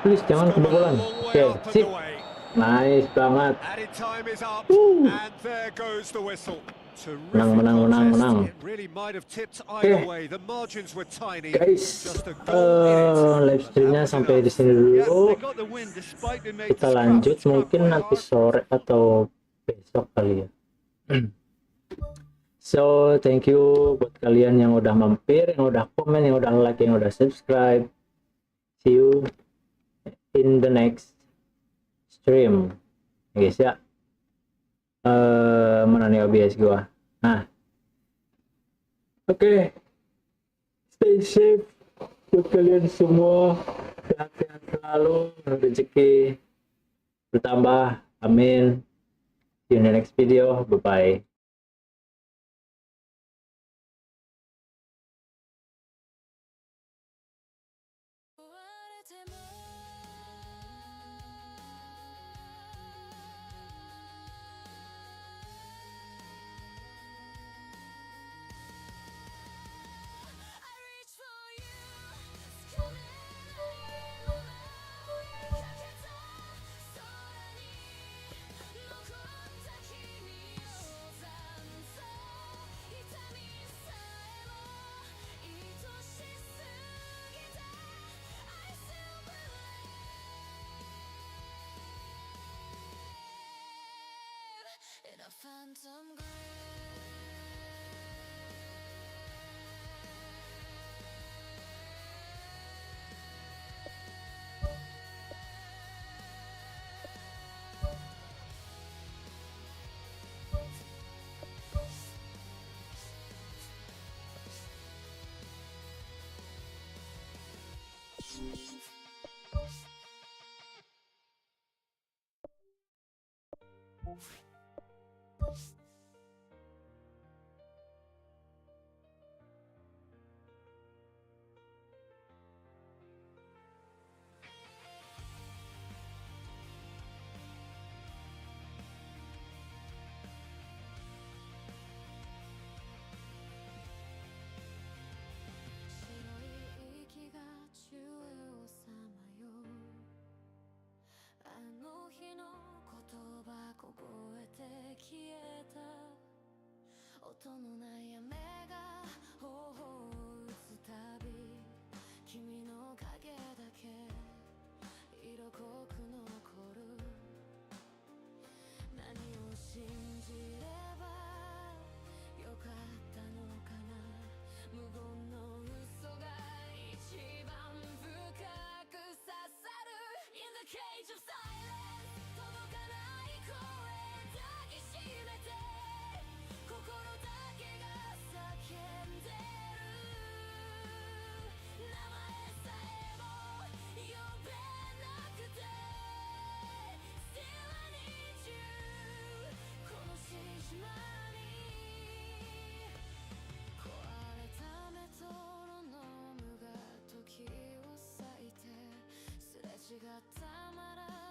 Please jangan Come a kebobolan. long way Oke, up and sip. away. Nice banget. Added time is up, Woo. and there goes the whistle. Terrific Menang, menang, contest. menang. It really might have tipped either Oke. way. The margins were tiny. Guys, Just a goal in it. live streamnya That was sampai di enough. sini Yes, dulu. they got the win despite they made Kita the lanjut scrap mungkin quite nanti hard. sore atau besok kali ya. So, thank you buat kalian yang udah mampir, yang udah komen, yang udah like, yang udah subscribe. See you in the next stream. Guys ya. Mana nih OBS gua? Nah. Oke. Stay safe buat kalian semua. Sehat-sehat selalu, rezeki bertambah. Amin. See you in the next video. Bye-bye. in a phantom grid.違ったまら